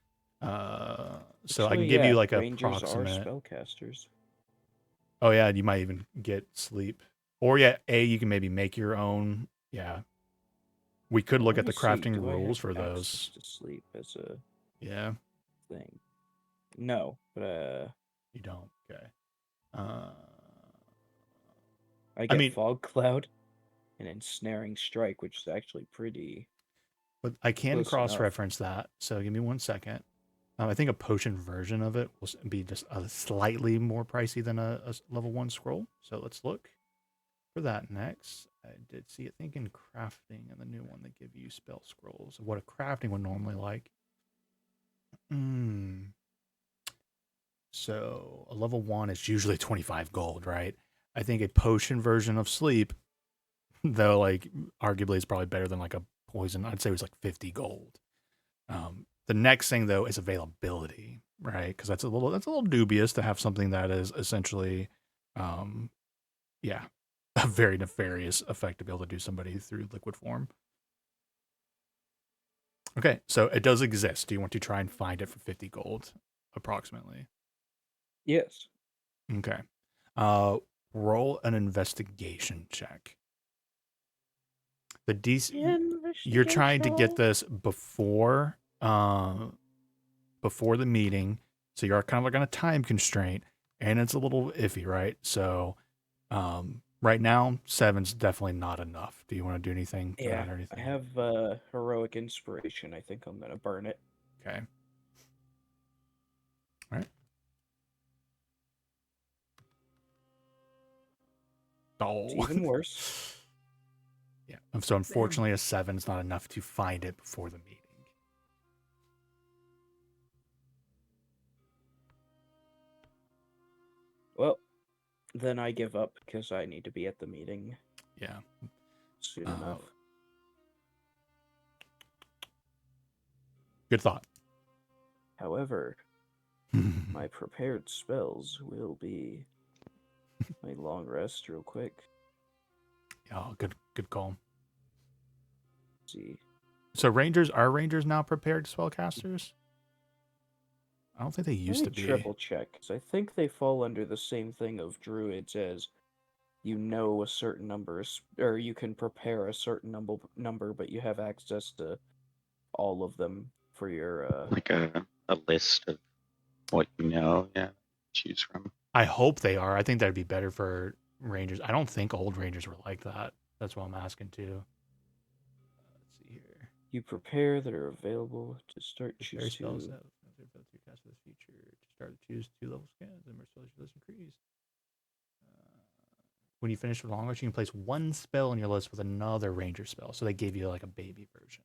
So I can give you yeah, like a rangers are approximate. spellcasters. Oh yeah, you might even get sleep. Or yeah, you can maybe make your own. Yeah, we could look Let at me the see, crafting do I have rules for access those. to sleep as a Yeah, thing? No, but you don't. Okay. Uh, I I get mean, fog cloud and ensnaring strike, which is actually pretty but I can close enough. cross-reference that. So give me 1 second. I think a potion version of it will be just a slightly more pricey than a level 1 scroll. So let's look for that next. I did see it. Think in crafting and the new one they give you spell scrolls. What a crafting would normally like. So a level 1 is usually 25 gold, right? I think a potion version of sleep, though, like arguably is probably better than like a poison. I'd say it was like 50 gold. The next thing though is availability, right? Because that's a little dubious to have something that is essentially, um, yeah, a very nefarious effect to be able to do somebody through liquid form. Okay, so it does exist. Do you want to try and find it for 50 gold, approximately? Yes. Okay. Roll an investigation check. You're trying to get this before the meeting, so you're kind of like on a time constraint, and it's a little iffy, right? So, right now, 7's definitely not enough. Do you want to do anything for Yeah, that or I anything? have heroic inspiration. I think I'm gonna burn it. Okay. All right. It's Oh. even worse. Yeah. So unfortunately, a 7 is not enough to find it before the meeting. Well, then I give up because I need to be at the meeting. Yeah. Soon Uh, enough. Good thought. However, my prepared spells will be my long rest real quick. Oh, good call. See. So are rangers now prepared spellcasters? I don't think they used to Let me be. triple check, because I think they fall under the same thing of druids as you know a certain number, or you can prepare a certain number, but you have access to all of them for your Like a list of what you know, yeah, choose from. I hope they are. I think that'd be better for rangers. I don't think old rangers were like that. That's what I'm asking too. Let's see here. you prepare that are available to start Prepare choose spells two. that cast for the future to start to choose 2 level scans and more spells your list increase. When you finish with long rest, you can place 1 spell on your list with another ranger spell. So they gave you like a baby version.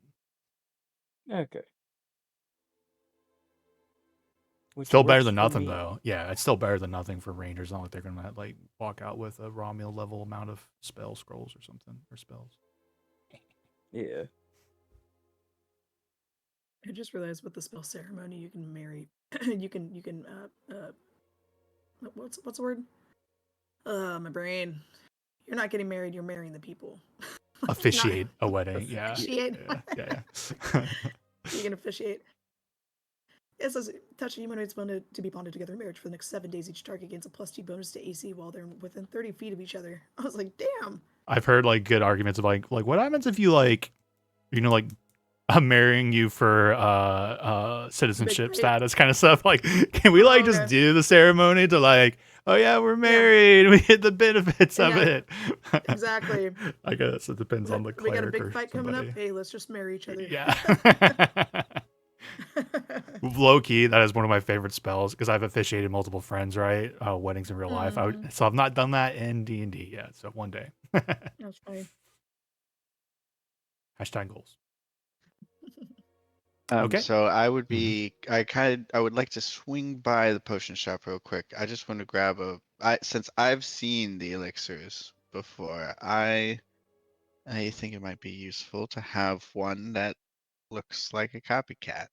Okay. Which Still better works than for nothing me. though. Yeah, it's still better than nothing for rangers. Not like they're gonna like walk out with a Romulan level amount of spell scrolls or something or spells. Yeah. I just realized with the spell ceremony, you can marry. you can what's the word? My brain. You're not getting married. You're marrying the people. Like, Officiate not a wedding. Yeah. officiate. Yeah. You can officiate. It says touching humanoids bonded to be bonded together in marriage for the next 7 days. Each target gains a +2 bonus to AC while they're within 30 feet of each other. I was like, damn. I've heard like good arguments of like what happens if you like, you know, like I'm marrying you for citizenship break. status kind of stuff. Like, can we like just okay. do the ceremony to like, oh yeah, we're married, we get the benefits of Yeah, it. exactly. I guess it depends on the We got a cleric big or fight somebody. coming up. Hey, let's just marry each other. Yeah. Low key, that is one of my favorite spells because I've officiated multiple friends, right? Weddings in real life. So I've not done that in D&D yet. So one day. That's funny. Hashtag goals. Okay. So I would Mhm. I would like to swing by the potion shop real quick. I just want to grab since I've seen the elixirs before, I think it might be useful to have one that looks like a copycat.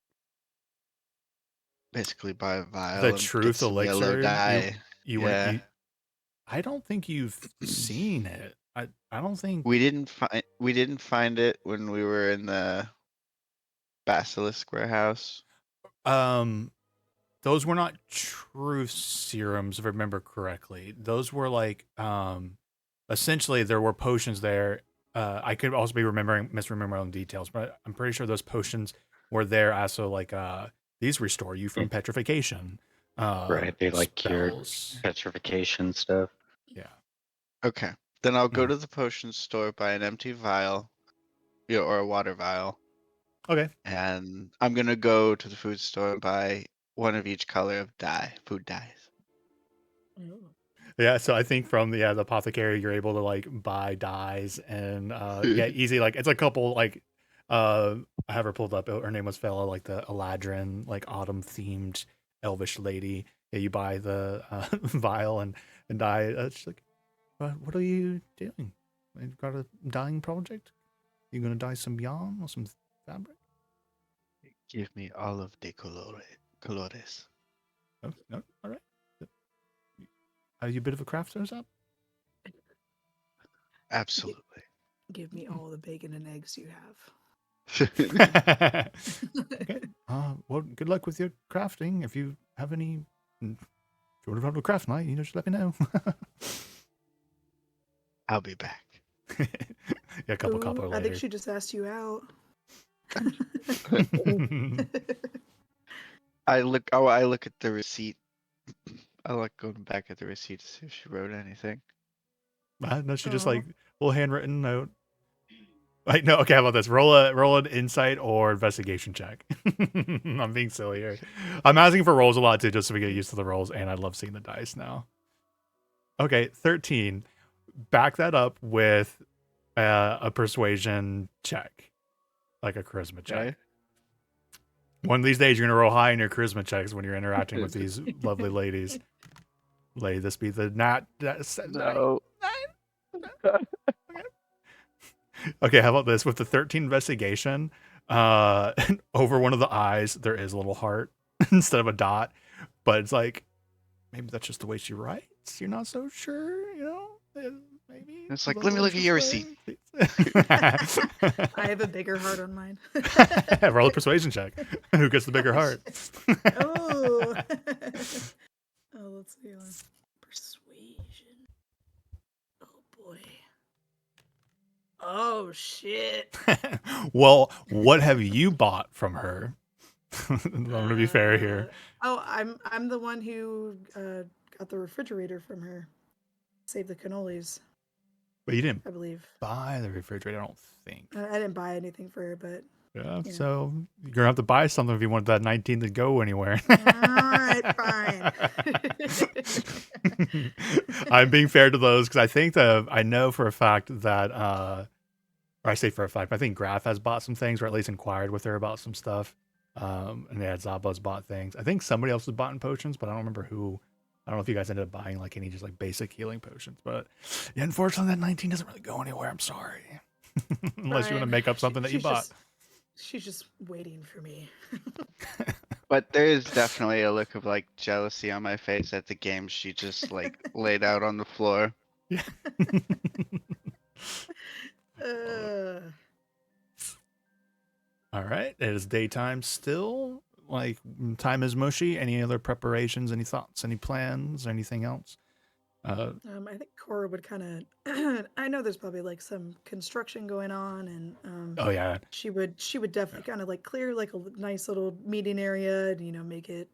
Basically buy a vial The and get truth some yellow elixir. dye. You want Yeah. you? I don't think you've seen it. I don't think. We didn't find it when we were in the Basilisk warehouse. Those were not truth serums, if I remember correctly. Those were like essentially there were potions there. I could also be misremembering my own details, but I'm pretty sure those potions were there also like these restore you from petrification. Right, they like cured Spells. petrification stuff. Yeah. Okay. Then I'll go Mhm. to the potion store, buy an empty vial, or a water vial, Okay. and I'm gonna go to the food store and buy one of each color of food dyes. Ooh. Yeah, so I think from the apothecary, you're able to like buy dyes and easy. Like it's a couple like I have her pulled up. Her name was Fella, like the Eladrin, like autumn themed elvish lady. Yeah, you buy the vial and dye. She's like, what are you doing? You've got a dyeing project? You gonna dye some yarn or some fabric? Give me all of de colores. Oh, no, all right. Are you a bit of a crafter, up? Absolutely. Give me all the bacon and eggs you have. Okay. Well, good luck with your crafting. If you have any, if you want to run to a craft night, just let me know. I'll be back. Yeah, a couple copper Ooh, later. I think she just asked you out. I look at the receipt. I like going back at the receipt to see if she wrote anything. No, she just Aw. like little handwritten note. Like, no, okay, how about this? Roll an insight or investigation check. I'm being silly here. I'm asking for rolls a lot too, just so we get used to the rolls, and I love seeing the dice now. Okay, 13. Back that up with a persuasion check, like a charisma check. Okay. One of these days, you're gonna roll high in your charisma checks when you're interacting with these lovely ladies. Lady, this be the No. Okay. Okay, how about this? With the 13 investigation, over one of the eyes, there is a little heart instead of a dot. But it's like, maybe that's just the way she writes. You're not so sure, you know? Maybe. It's a like, little let me look at this your way. receipt. I have a bigger heart on mine. Roll a persuasion check. Who gets the bigger heart? Oh. Oh, let's see. Persuasion. Oh boy. Oh shit. Well, what have you bought from her? I'm gonna be fair here. Oh, I'm the one who got the refrigerator from her. Saved the cannolis, But you didn't I believe. buy the refrigerator, I don't think. I didn't buy anything for her, but Yeah, you know. so you're gonna have to buy something if you want that 19 to go anywhere. All right, fine. I'm being fair to those because I think that I know for a fact that, or I say for a fact, I think Graf has bought some things, or at least inquired with her about some stuff. And yeah, Zaba's bought things. I think somebody else has bought in potions, but I don't remember who. I don't know if you guys ended up buying like any just like basic healing potions, but yeah, unfortunately that 19 doesn't really go anywhere. I'm sorry. Unless you want to Fine. make up something that you bought. She's just waiting for me. But there is definitely a look of like jealousy on my face at the game she just like laid out on the floor. Yeah. All right. It is daytime still. Like time is mushy. Any other preparations? Any thoughts? Any plans? Anything else? I think Cora would kind of. I know there's probably like some construction going on, and Oh yeah. she would definitely kind of like clear like a nice little meeting area, and make it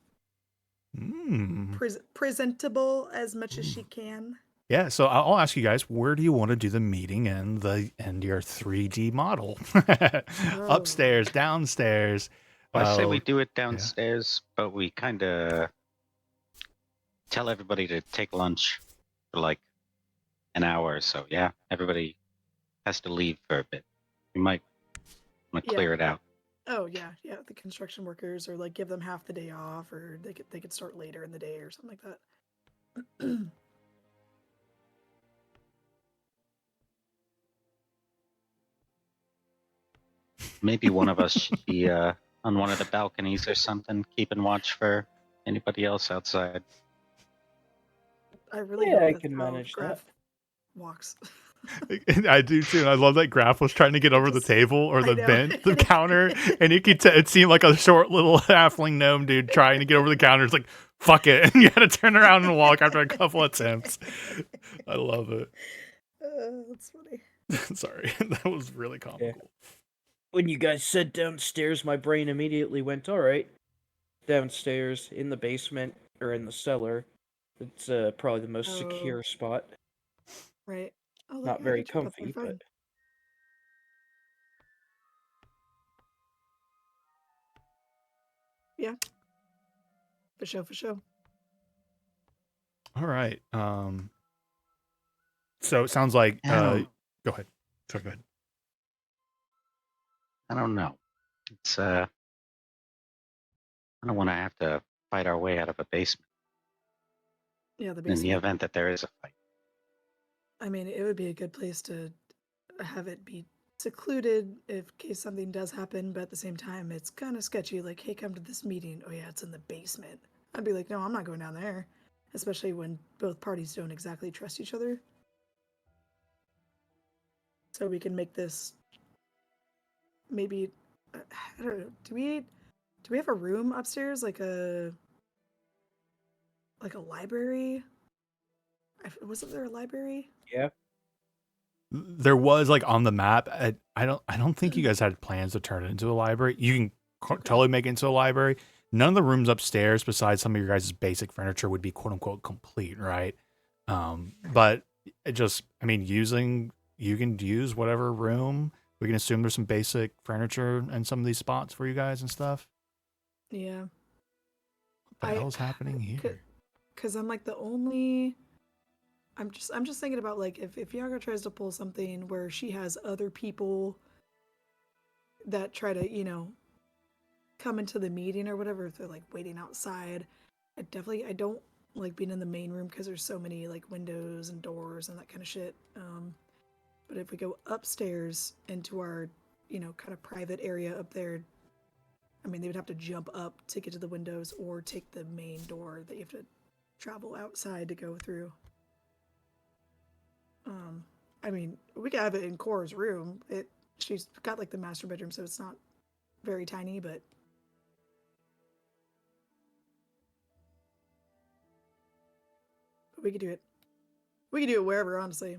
Mm. presentable as much as she can. Yeah. So I'll ask you guys, where do you want to do the meeting in your 3D model? Upstairs, downstairs. Well, I say Oh, we do it downstairs, but we kind of tell everybody to take lunch for like an hour or so. Yeah, everybody has to leave for a bit. We might want to Yeah. clear it out. Oh yeah. The construction workers, or like give them half the day off, or they could start later in the day or something like that. Maybe one of us should be on one of the balconies or something, keeping watch for anybody else outside. I really Yeah, hope I that's can how manage Graf walks. I do too. And I love that Graf was trying to get over the just- table or I the know. the counter, and you could it seemed like a short little halfling gnome dude trying to get over the counter. It's like, fuck it, and you had to turn around and walk after a couple attempts. I love it. That's funny. Sorry, that was really comical. When you guys said downstairs, my brain immediately went, all right, downstairs in the basement or in the cellar. It's probably the most secure spot. Right. Oh, look, Not I very can jump up there, comfy, but fine. Yeah. For sure. All right. So it sounds like. I don't, Go ahead. Sorry, go ahead. I don't know. It's I don't want to have to fight our way out of a basement Yeah, the in basement. the event that there is a fight. I mean, it would be a good place to have it be secluded in case something does happen, but at the same time, it's kind of sketchy. Like, hey, come to this meeting. Oh, yeah, it's in the basement. I'd be like, no, I'm not going down there. Especially when both parties don't exactly trust each other. So we can make this maybe. I don't know. Do we have a room upstairs, like a library? Wasn't there a library? yeah. There was like on the map. I don't think you guys had plans to turn it into a library. You can totally make it into a library. None of the rooms upstairs, besides some of your guys' basic furniture, would be quote unquote complete, right? But it just, I mean, you can use whatever room. We can assume there's some basic furniture in some of these spots for you guys and stuff. Yeah. What the hell's happening here? Because I'm like the only. I'm just thinking about like if Yaga tries to pull something where she has other people that try to come into the meeting or whatever, if they're like waiting outside. I don't like being in the main room because there's so many like windows and doors and that kind of shit. but if we go upstairs into our, kind of private area up there, I mean, they would have to jump up to get to the windows or take the main door that you have to travel outside to go through. I mean, we could have it in Cora's room. She's got like the master bedroom, so it's not very tiny, but we could do it. We could do it wherever, honestly.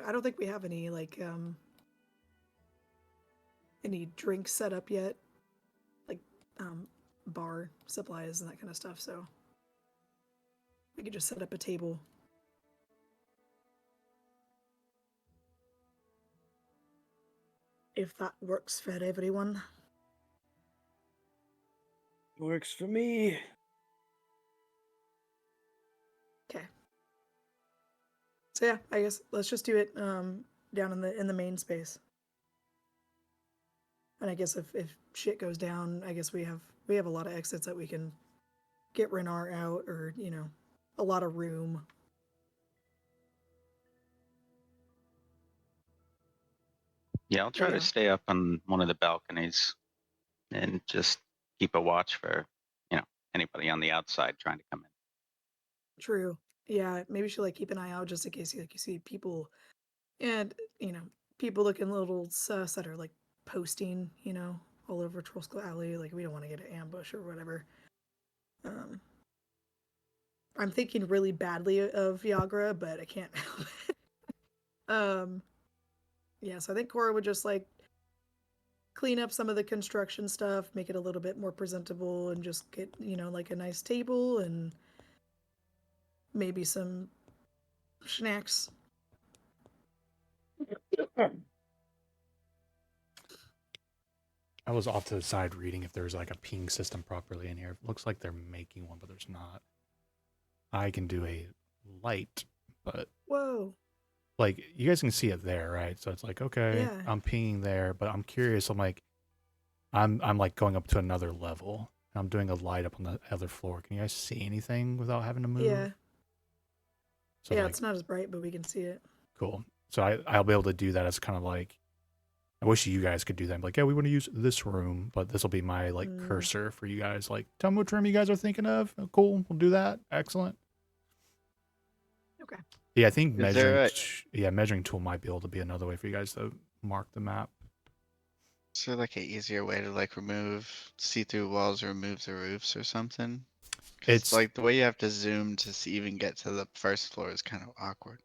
I don't think we have any like any drinks set up yet, like bar supplies and that kind of stuff. So we could just set up a table. If that works for everyone. Works for me. Okay. So yeah, I guess let's just do it down in the main space. And I guess if shit goes down, I guess we have a lot of exits that we can get Renar out, or a lot of room. Yeah, I'll try Yeah. to stay up on one of the balconies and just keep a watch for, anybody on the outside trying to come in. True. Yeah, maybe you should like keep an eye out just in case you see people, and people looking a little sus that are like posting, all over Trollskull Alley. Like we don't want to get an ambush or whatever. I'm thinking really badly of Yagra, but I can't help it. Yeah, so I think Cora would just like clean up some of the construction stuff, make it a little bit more presentable, and just get, like a nice table and maybe some snacks. I was off to the side reading if there's like a ping system properly in here. It looks like they're making one, but there's not. I can do a light, but Whoa. like you guys can see it there, right? So it's like, okay, Yeah. I'm pinging there, but I'm curious. I'm like, I'm like going up to another level. I'm doing a light up on the other floor. Can you guys see anything without having to move? Yeah. So Yeah, like, it's not as bright, but we can see it. cool. So I'll be able to do that as kind of like, I wish you guys could do that. I'm like, yeah, we want to use this room, but this will be my like cursor for you guys. Like, tell me which room you guys are thinking of. Oh, cool, we'll do that. Excellent. Okay. Yeah, I think Is there measuring tool might be able to be another way for you guys to mark the map. Is there like an easier way to like remove see-through walls or remove the roofs or something? 'Cause It's like the way you have to zoom to even get to the first floor is kind of awkward.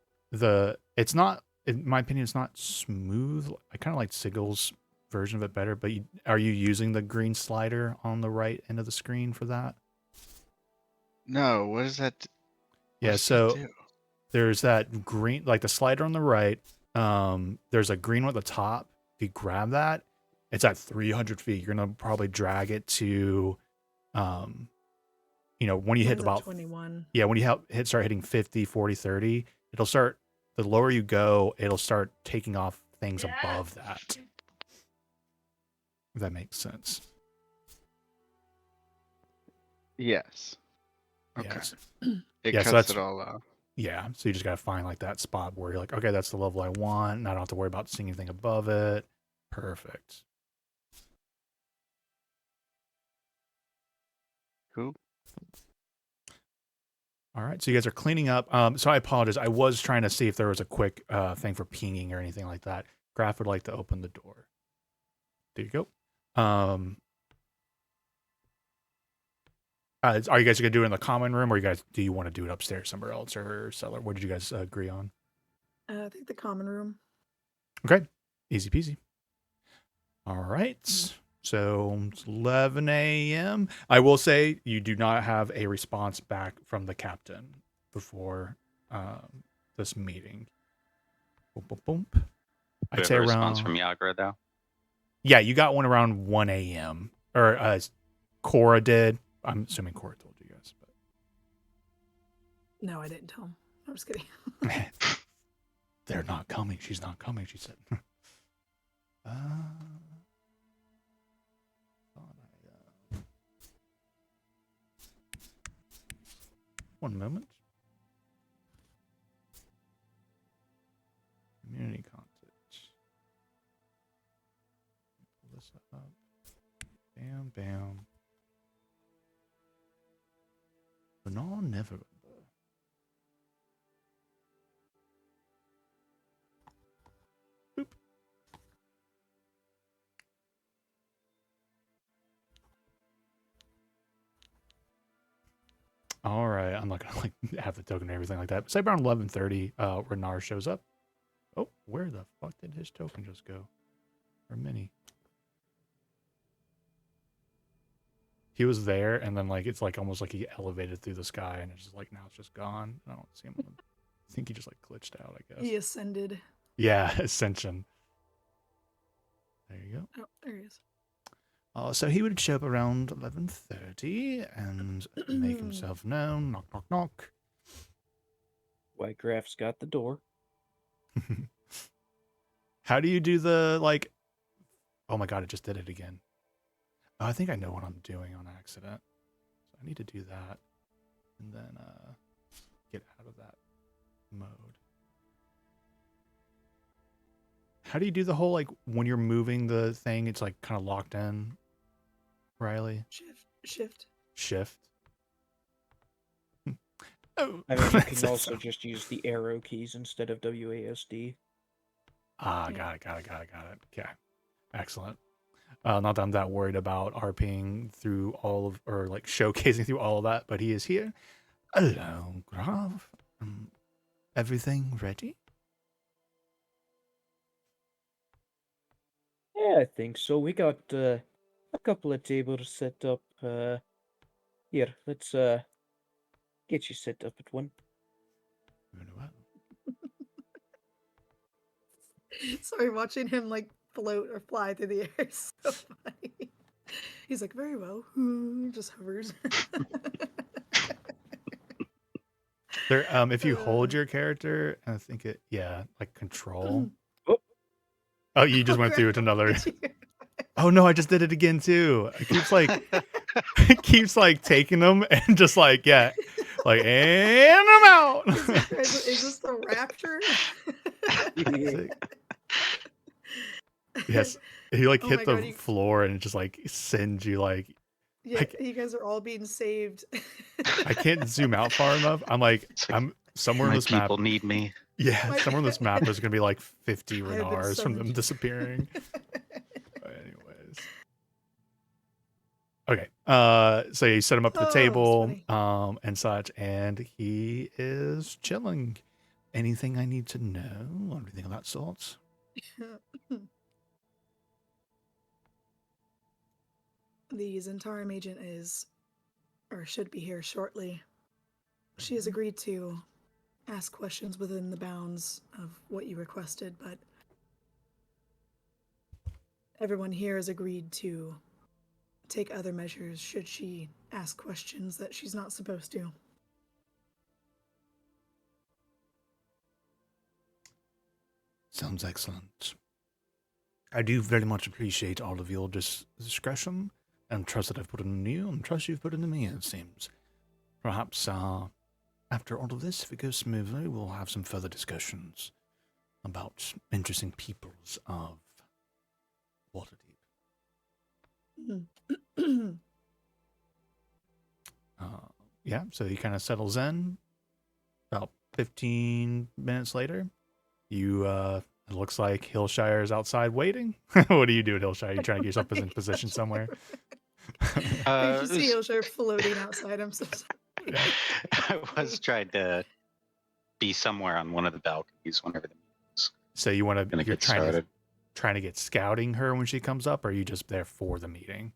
it's not, in my opinion, it's not smooth. I kind of like Sigel's version of it better. But are you using the green slider on the right end of the screen for that? No, what is that? Yeah, does that so do? there's that green, like the slider on the right. There's a green one at the top. If you grab that, it's at 300 feet. You're gonna probably drag it to, when you hit Mine's at about 21. yeah, when you start hitting 50, 40, 30, it'll start. The lower you go, it'll start taking off things above that. If that makes sense. Yes. Okay. Yes. It Yeah, so cuts that's- it all off. Yeah, so you just gotta find like that spot where you're like, okay, that's the level I want, and I don't have to worry about seeing anything above it. Perfect. Cool. All right, so you guys are cleaning up. So I apologize. I was trying to see if there was a quick thing for pinging or anything like that. Graph would like to open the door. There you go. Are you guys gonna do it in the common room, or do you want to do it upstairs somewhere else or cellar? What did you guys agree on? I think the common room. Okay, easy peasy. All right. So it's 11 a.m. I will say you do not have a response back from the captain before this meeting. Boom, boom, boom. Do I'd we say have a around. response from Yagra though. Yeah, you got one around 1 a.m. Or Cora did. I'm assuming Cora told you guys. No, I didn't tell him. I'm just kidding. But they're not coming. She's not coming, she said. One moment. Community content. this up. Bam, bam. Banal never. Boop. All right, I'm not gonna like have the token or everything like that. Say around 11:30, Renar shows up. Oh, where the fuck did his token just go? Or mini? He was there, and then like it's like almost like he elevated through the sky, and it's just like now it's just gone. I don't see him. I think he just like glitched out. I guess. He ascended. Yeah, ascension. There you go. Oh, there he is. So he would show up around 11:30 and make himself known. Knock, knock, knock. Whitegraph's got the door. How do you do the like? Oh my god! It just did it again. Oh, I think I know what I'm doing on accident. So I need to do that, and then get out of that mode. How do you do the whole like when you're moving the thing? It's like kind of locked in. Riley, Shift. shift. Oh, I mean, you can So- also just use the arrow keys instead of WASD. Ah, Yeah. got it. Okay, excellent. Not that I'm that worried about RPing through all of, or like showcasing through all of that, but he is here. Hello, Graf. Everything ready? Yeah, I think so. We got a couple of tables set up. Here, let's get you set up at one. Very well. Sorry, watching him like float or fly through the air is so funny. He's like, very well. Just hovers. There, if you hold your character, I think it, yeah, like control. Oh, you just went through it to another. Oh no, I just did it again too. It keeps like, it keeps like taking them and just like, yeah, like, and I'm out. Is this the rapture? Yes, he like Oh hit my the God, you- floor and it just like sends you like. Yeah, Like- you guys are all being saved. I can't zoom out far enough. I'm like, It's like, I'm somewhere in My this map. people need me. Yeah, My- somewhere in this map there's gonna be like 50 I have been Renars from them summoned. disappearing. But anyways. Okay. So you set him up at the Oh, that's table, funny. and such, and he is chilling. Anything I need to know or anything of that sort? The Zentarum agent is, or should be here shortly. She has agreed to ask questions within the bounds of what you requested, but everyone here has agreed to take other measures should she ask questions that she's not supposed to. Sounds excellent. I do very much appreciate all of your discretion and trust that I've put into you and trust you've put into me, it seems. Perhaps after all of this, if it goes smoothly, we'll have some further discussions about interesting peoples of Waterdeep. Yeah, so he kind of settles in. About 15 minutes later, you it looks like Hillshire is outside waiting. What are you doing, Hillshire? You trying to get yourself in position somewhere? I just see This- Hillshire floating outside. I'm so sorry. I was trying to be somewhere on one of the balconies whenever the meeting's So you want to gonna you're get started. trying to get scouting her when she comes up, or are you just there for the meeting?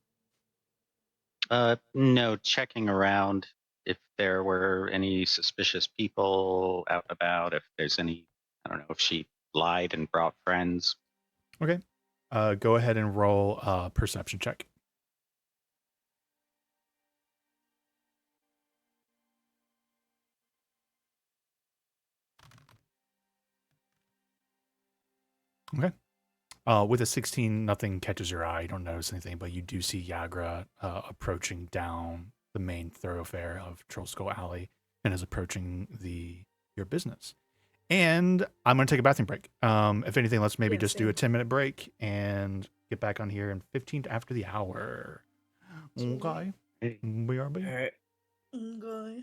No, checking around if there were any suspicious people out and about, if there's any, I don't know, if she lied and brought friends. Okay. Go ahead and roll a perception check. Okay. With a 16, nothing catches your eye. You don't notice anything, but you do see Yagra approaching down the main thoroughfare of Trollskull Alley and is approaching your business. And I'm going to take a bathroom break. If anything, let's maybe Yeah, just do a same. 10-minute break, and get back on here in 15 after the hour. Sweet. Okay. Hey. BRB. All right. Okay.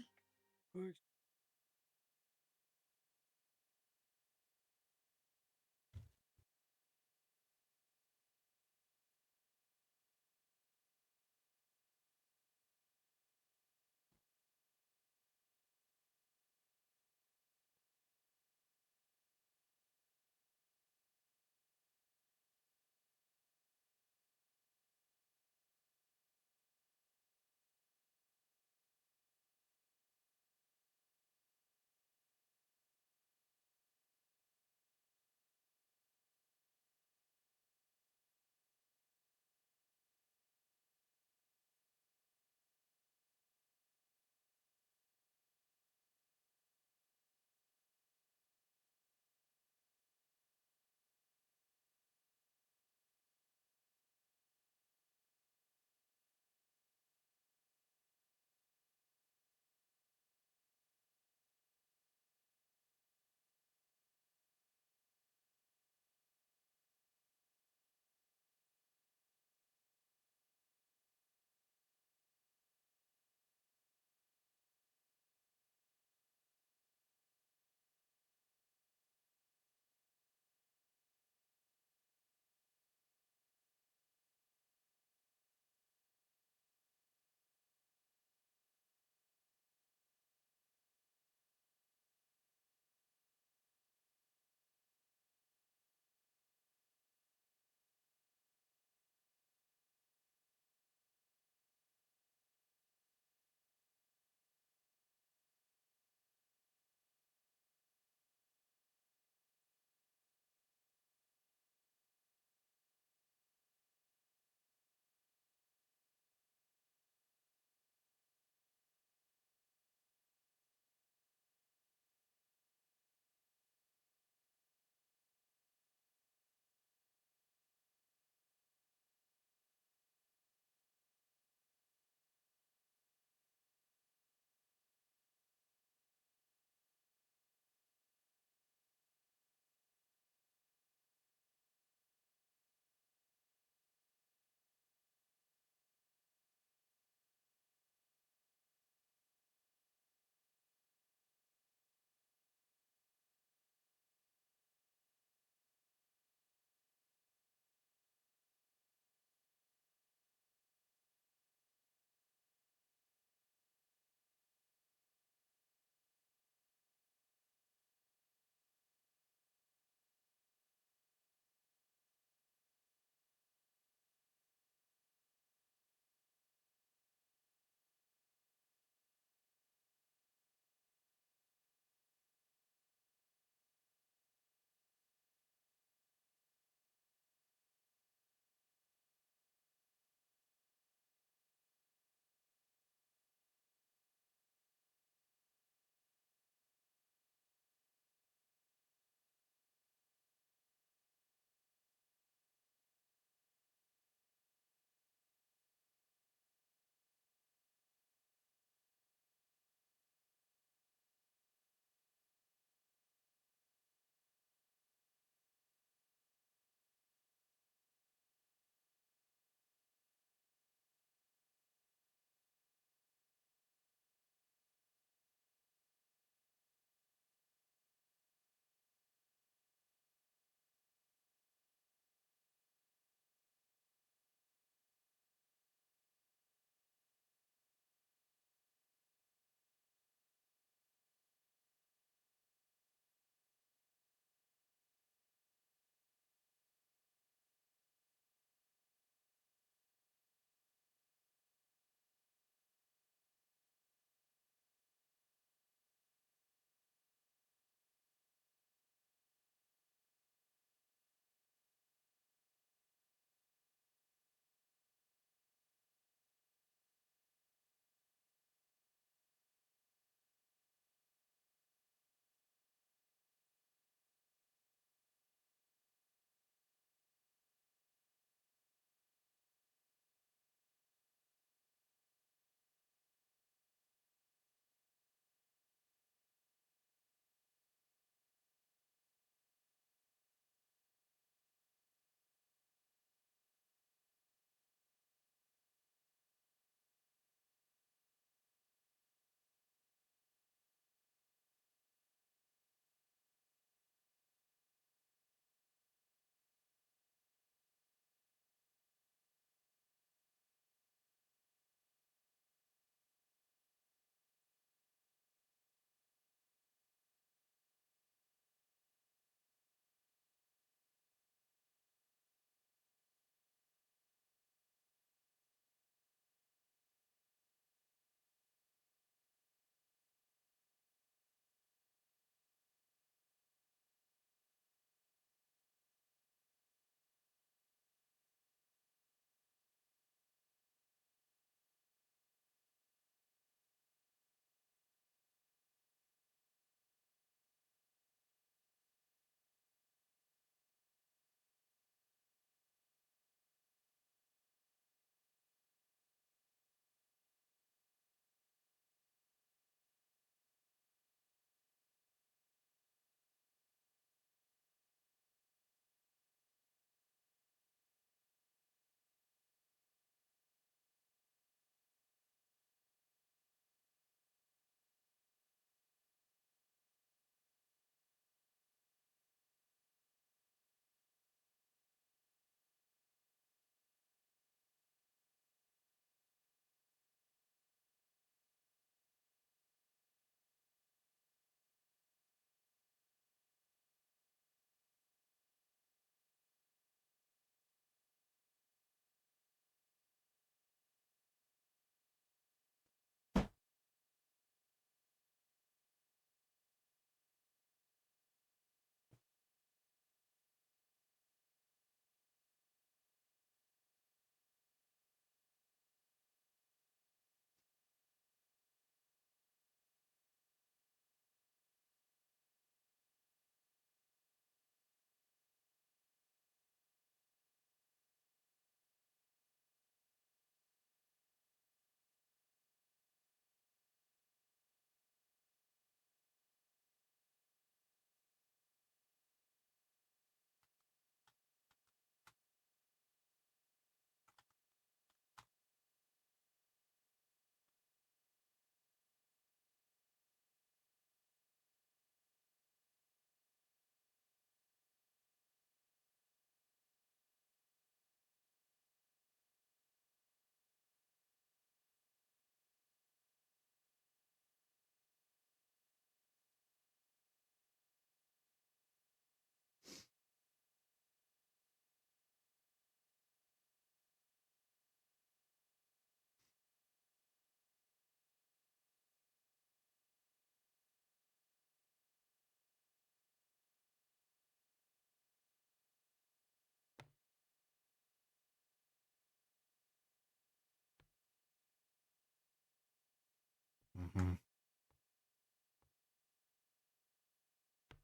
Mm-hmm.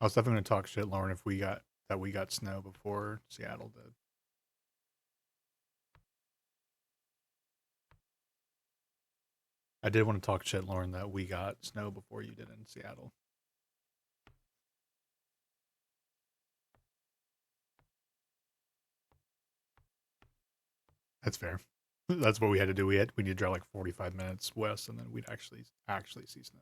I was definitely gonna talk shit, Lauren, if we got snow before Seattle did. I did want to talk shit, Lauren, that we got snow before you did in Seattle. That's fair. That's what we had to do. We need to drive like 45 minutes west, and then we'd actually see snow.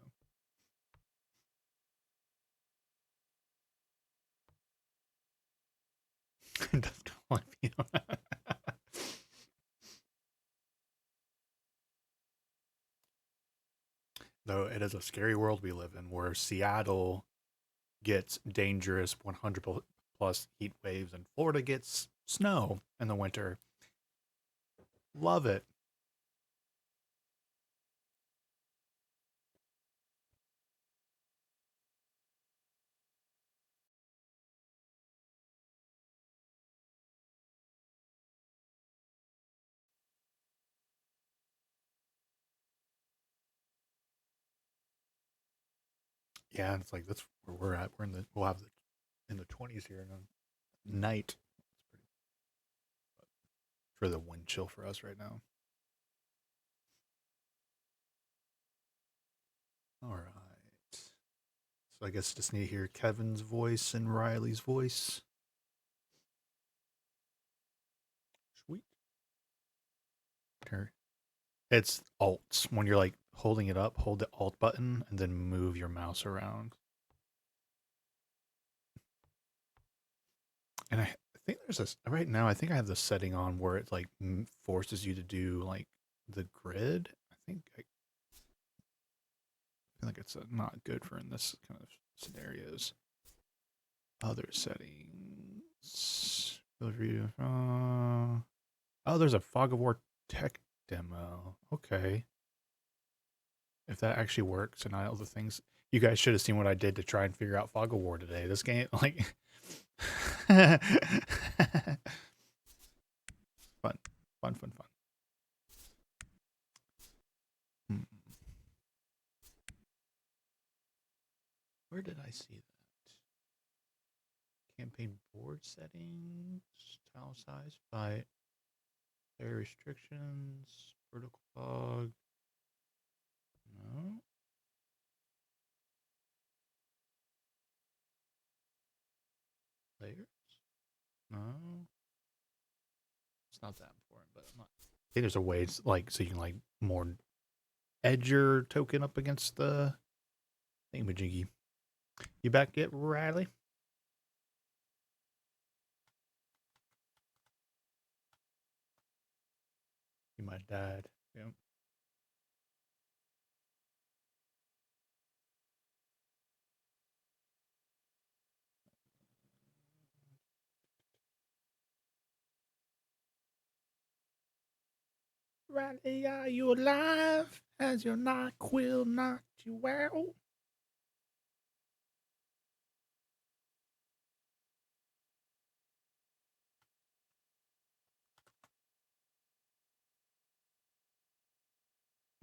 Though it is a scary world we live in, where Seattle gets dangerous 100 plus heat waves, and Florida gets snow in the winter. Love it. Yeah, it's like that's where we're at. We'll have in the 20s here in the night. For the wind chill for us right now. All right. So I guess just need to hear Kevin's voice and Riley's voice. Sweet. Here. It's Alts. When you're like holding it up, hold the Alt button and then move your mouse around. And I think there's this right now. I think I have this setting on where it like forces you to do like the grid. I feel like it's not good for in this kind of scenarios. Other settings. Oh, there's a Fog of War tech demo. Okay. If that actually works and all the things, you guys should have seen what I did to try and figure out Fog of War today. This game, like, fun. Hmm. Where did I see that? Campaign board settings, tile size, fight, player restrictions, vertical fog. No. Players? No. It's not that important, but I'm not. I think there's a way it's like so you can like more edge your token up against the thingamajiggy. You back yet, Riley? You might have died. Yeah. Riley, are you alive? Has your NyQuil knocked you out?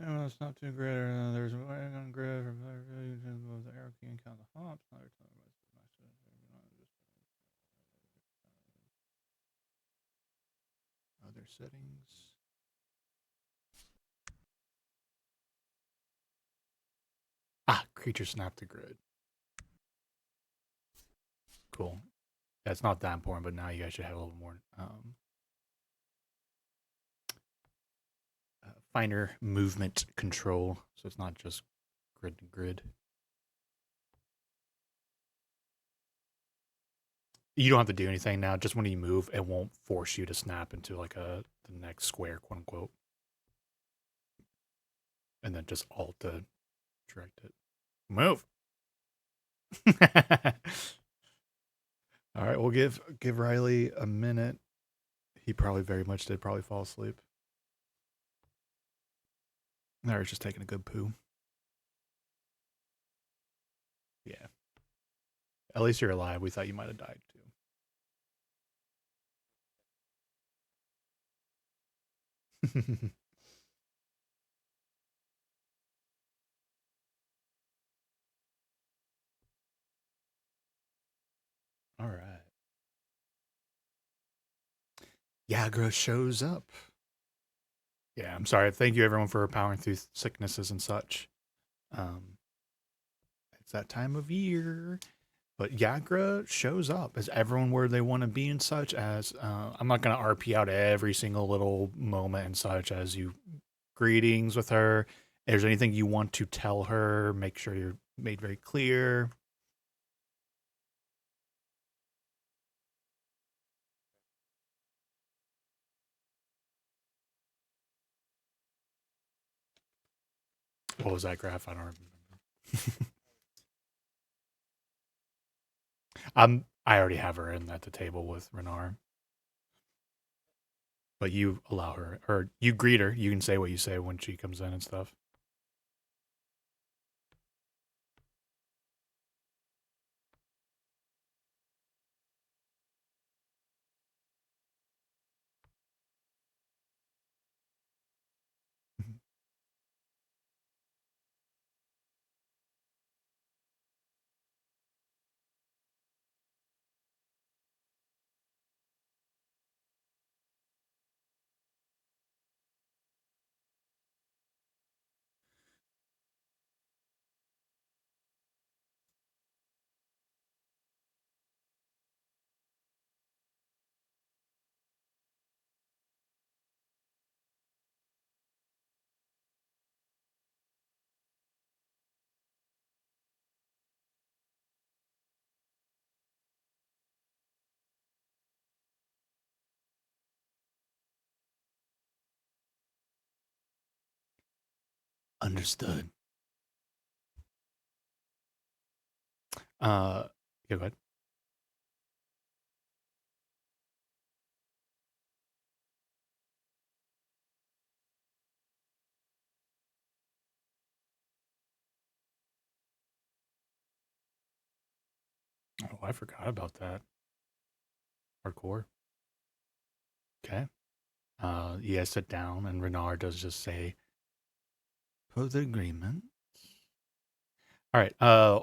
Oh, it's not too great. There's a way on grid for both the arrow key and count the hops. Other settings. Ah, creature snap the grid. Cool. That's not that important, but now you guys should have a little more finer movement control, so it's not just grid to grid. You don't have to do anything now. Just when you move, it won't force you to snap into like the next square, quote unquote, and then just Alt to direct it. Move. All right, we'll give Riley a minute. He probably very much did probably fall asleep. Or he's just taking a good poo. Yeah. At least you're alive. We thought you might have died too. All right. Yagra shows up. Yeah, I'm sorry. Thank you everyone for powering through sicknesses and such. It's that time of year. But Yagra shows up as everyone where they want to be and such as I'm not gonna RP out every single little moment and such as you greetings with her. If there's anything you want to tell her, make sure you're made very clear. What was that graph? I don't remember. I already have her in at the table with Renar. But you allow her, or you greet her. You can say what you say when she comes in and stuff. Understood. Yeah, go ahead. Oh, I forgot about that. Hardcore. Okay. You guys sit down, and Renard does just say, "For the agreement." All right.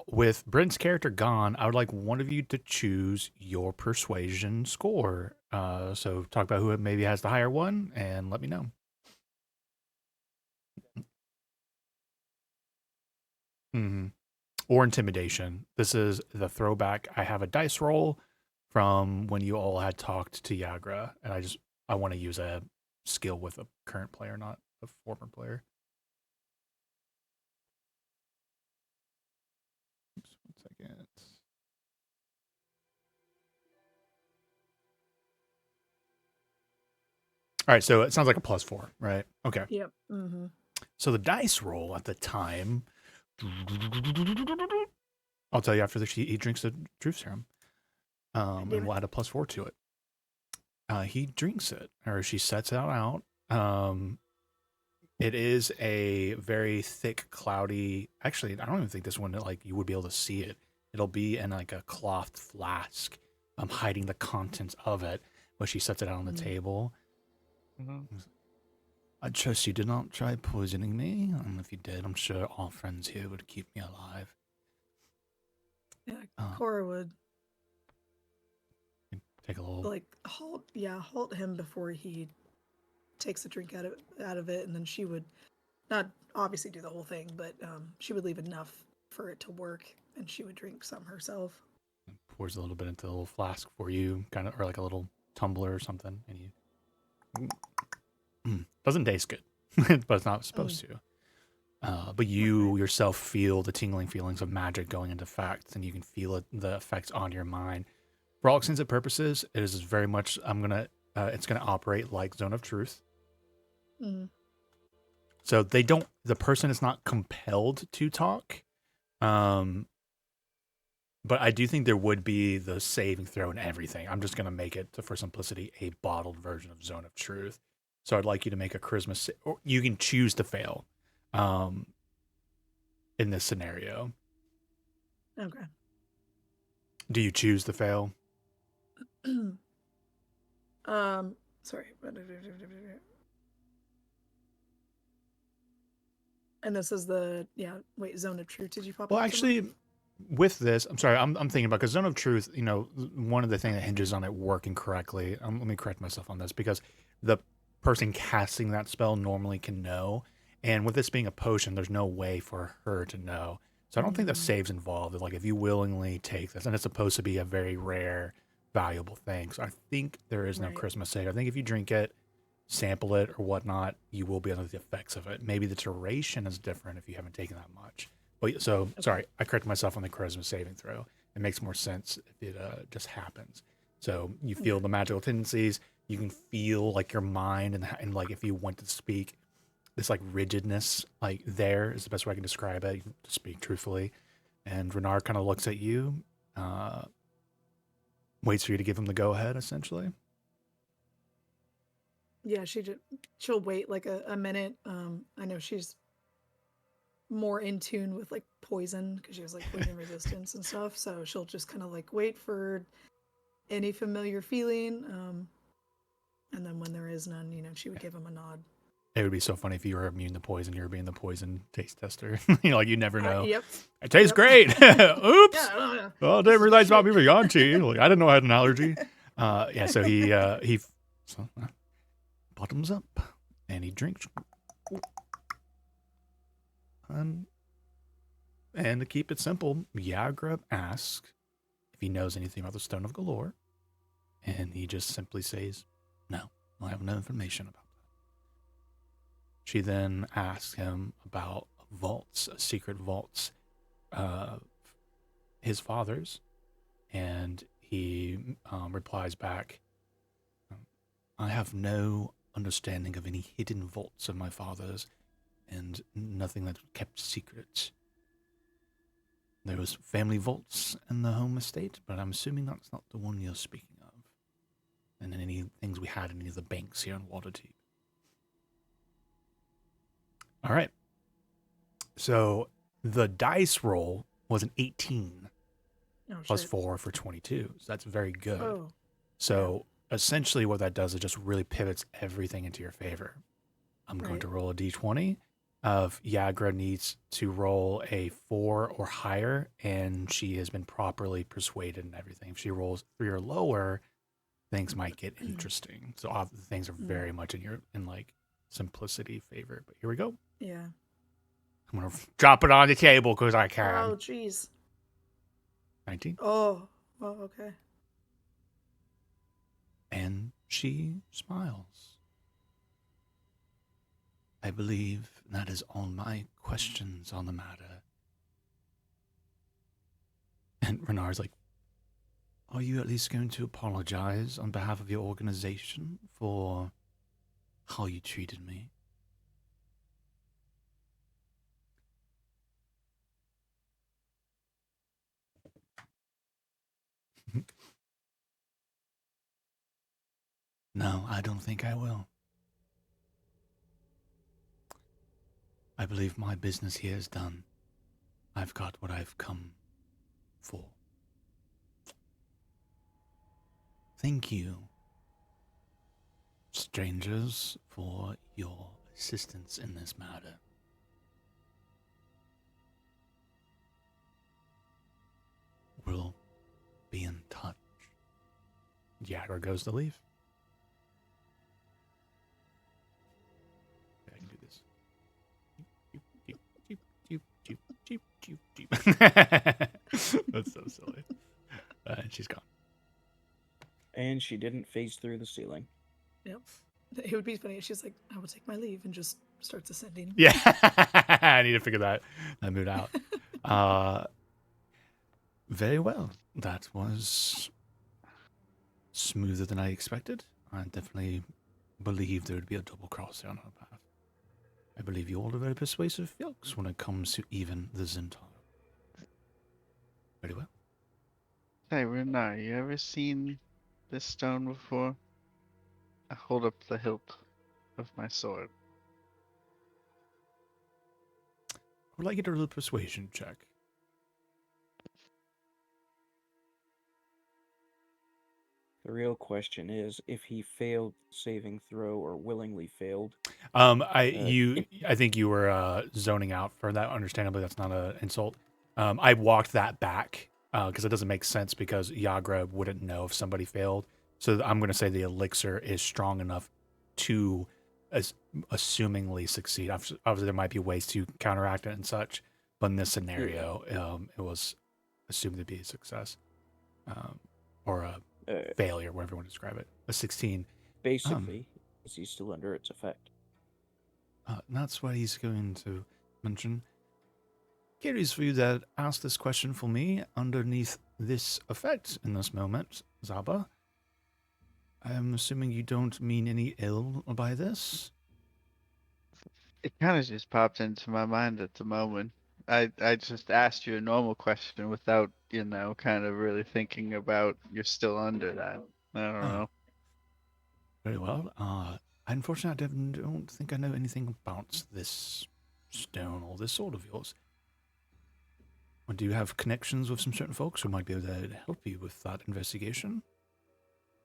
With Brent's character gone, I would like one of you to choose your persuasion score. So talk about who maybe has the higher one, and let me know. Mm-hmm. Or intimidation. This is the throwback. I have a dice roll from when you all had talked to Yagra, and I want to use a skill with a current player, not a former player. Oops, 1 second. All right, so it sounds like a +4, right? Okay. Yep. Mm-hmm. So the dice roll at the time, I'll tell you after he drinks the truth serum, Damn and we'll it. add a +4 to it. He drinks it, or she sets it out. It is a very thick, cloudy. Actually, I don't even think this one like you would be able to see it. It'll be in like a cloth flask, hiding the contents of it. But she sets it out on the table. I trust you did not try poisoning me. If you did, I'm sure all friends here would keep me alive. Yeah, Uh, Cora would Take a little. like halt him before he takes the drink out of it, and then she would not obviously do the whole thing, but she would leave enough for it to work, and she would drink some herself. Pours a little bit into a little flask for you, kind of, or like a little tumbler or something, and you doesn't taste good, but it's not supposed to. But you yourself feel the tingling feelings of magic going into effect, and you can feel it, the effects on your mind. For all intents and purposes, it is very much. It's gonna operate like Zone of Truth. Mm. So they don't. The person is not compelled to talk. But I do think there would be the saving throw and everything. I'm just gonna make it for simplicity a bottled version of Zone of Truth. So I'd like you to make a charisma. Or you can choose to fail. In this scenario. Okay. Do you choose to fail? Sorry. And this is the Zone of Truth. Did you pop? Well, up somewhere? actually, with this, I'm sorry, I'm thinking about, because Zone of Truth, one of the things that hinges on it working correctly, let me correct myself on this, because the person casting that spell normally can know, and with this being a potion, there's no way for her to know. So I don't think that saves involved. Like, if you willingly take this, and it's supposed to be a very rare, valuable thing, so I think there is no Right. Christmas save. I think if you drink it, sample it or whatnot, you will be under the effects of it. Maybe the duration is different if you haven't taken that much. But so sorry, I corrected myself on the charisma saving throw. It makes more sense if it just happens. So you feel the magical tendencies. You can feel like your mind and like if you want to speak, this like rigidness like there is the best way I can describe it. To speak truthfully, and Renard kind of looks at you, waits for you to give him the go ahead, essentially. Yeah, she'll wait like a minute. I know she's more in tune with like poison because she has like poison resistance and stuff. So she'll just kind of like wait for any familiar feeling. And then when there is none, she would give him a nod. It would be so funny if you were immune to poison. You were being the poison taste tester. Like you never know. Yep. It tastes Yep. great. Oops. Yeah. Oh, I didn't realize about me with Yanchi. Like, I didn't know I had an allergy. Yeah. So he bottoms up and he drinks. And to keep it simple, Yagra asks if he knows anything about the Stone of Galore, and he just simply says, "No, I have no information about." She then asks him about vaults, secret vaults, his father's, and he replies back, "I have no understanding of any hidden vaults of my father's, and nothing that kept secret. There was family vaults in the home estate, but I'm assuming that's not the one you're speaking of. And any things we had in any of the banks here in Waterdeep." All right. So the dice roll was an 18 Oh, plus shit. 4 for 22. So that's very good. Oh. So essentially what that does is just really pivots everything into your favor. I'm going Right. to roll a d20 of Yagra needs to roll a 4 or higher, and she has been properly persuaded and everything. If she rolls 3 or lower, things might get interesting. So things are very much in like simplicity favor. But here we go. Yeah. I'm going to drop it on the table because I can. Oh, jeez. 19. Oh. Oh, okay. And she smiles. "I believe that is all my questions on the matter." And Renard's like, "Are you at least going to apologize on behalf of your organization for how you treated me?" "No, I don't think I will. I believe my business here is done. I've got what I've come for. Thank you, strangers, for your assistance in this matter. We'll be in touch." Yagra goes to leave. I can do this. That's so silly. And she's gone. And she didn't phase through the ceiling. Yep. It would be funny if she's like, "I will take my leave," and just starts ascending. Yeah, I need to figure that mood out. Very well. That was smoother than I expected. I definitely believed there would be a double cross on her path. I believe you all are very persuasive folks when it comes to even the Zentaur. Very well. Hey, Renard, you ever seen this stone before? I hold up the hilt of my sword. I would like you to do a persuasion check. The real question is if he failed saving throw or willingly failed. I think you were zoning out for that. Understandably, that's not an insult. I walked that back because it doesn't make sense because Yagra wouldn't know if somebody failed. So I'm going to say the elixir is strong enough to assumingly succeed. Obviously, there might be ways to counteract it and such, but in this scenario, it was assumed to be a success or a failure, whatever you want to describe it. A 16. Basically, is he still under its effect? That's what he's going to mention. Curious for you that asked this question for me underneath this effect in this moment, Zaba. I'm assuming you don't mean any ill by this? It kind of just popped into my mind at the moment. I just asked you a normal question without, kind of really thinking about you're still under that. I don't know. Very well. Unfortunately, I don't think I know anything about this stone or this sword of yours. Or do you have connections with some certain folks who might be able to help you with that investigation?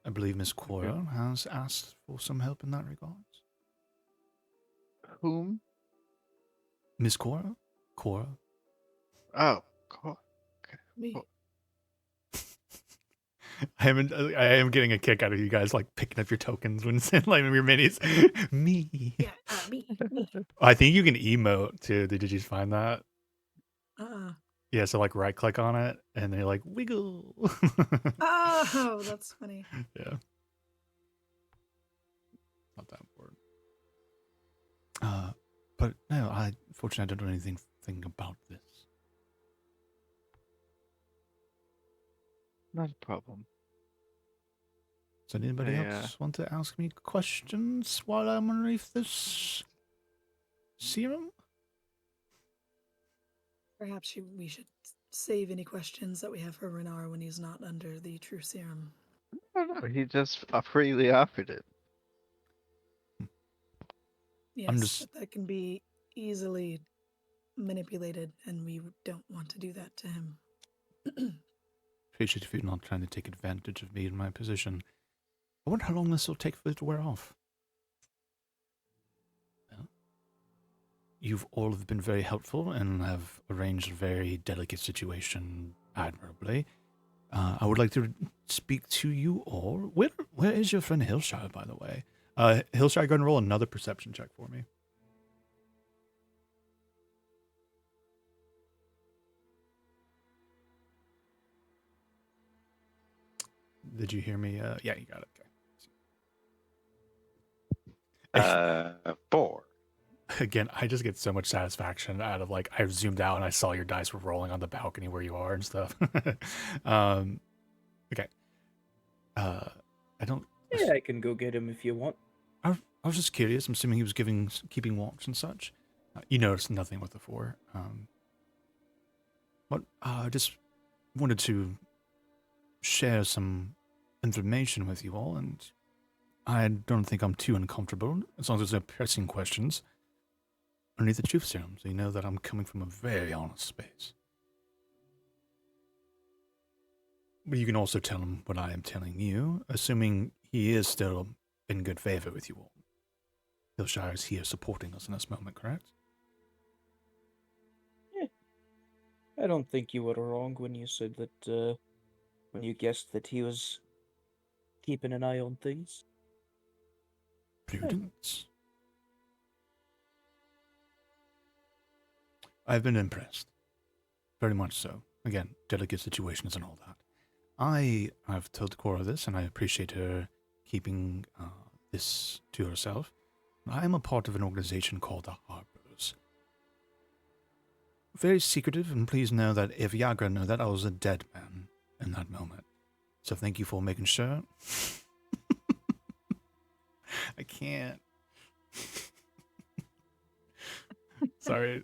I believe Miss Cora has asked for some help in that regard. Whom? Miss Cora? Cora? Oh, cool. Me. Well, I am getting a kick out of you guys like picking up your tokens when saying like your minis. Me. Yeah, me. I think you can emote too. Did you just find that? Yeah, so like right click on it and then you're like wiggle. Oh, that's funny. Yeah. Not that important. But no, fortunately I don't know anything about this. not a problem. Does anybody Yeah. else want to ask me questions while I'm underneath this serum? Perhaps we should save any questions that we have for Renar when he's not under the true serum. I don't know. He just freely offered it. Yes, just- but that can be easily manipulated, and we don't want to do that to him. Appreciate if you're not trying to take advantage of me in my position. I wonder how long this will take for it to wear off. Well, you've all have been very helpful and have arranged a very delicate situation admirably. I would like to speak to you all. Where is your friend Hillshire, by the way? Hillshire, go and roll another perception check for me. Did you hear me? Yeah, you got it. Okay. 4. Again, I just get so much satisfaction out of like I've zoomed out and I saw your dice were rolling on the balcony where you are and stuff. Okay. I don't. Yeah, I can go get him if you want. I was just curious. I'm assuming he was keeping watch and such. You noticed nothing with the 4. But I just wanted to share some information with you all, and I don't think I'm too uncomfortable as long as there's no pressing questions underneath the truth serum, so you know that I'm coming from a very honest space. But you can also tell him what I am telling you, assuming he is still in good favor with you all. Hillshire is here supporting us in this moment, correct? I don't think you were wrong when you said that, when you guessed that he was keeping an eye on things. Prudence. I've been impressed. Very much so. Again, delicate situations and all that. I have told Cora this, and I appreciate her keeping this to herself. I am a part of an organization called the Harpers. Very secretive, and please know that if Yagra knew that, I was a dead man in that moment. So thank you for making sure. I can't. Sorry,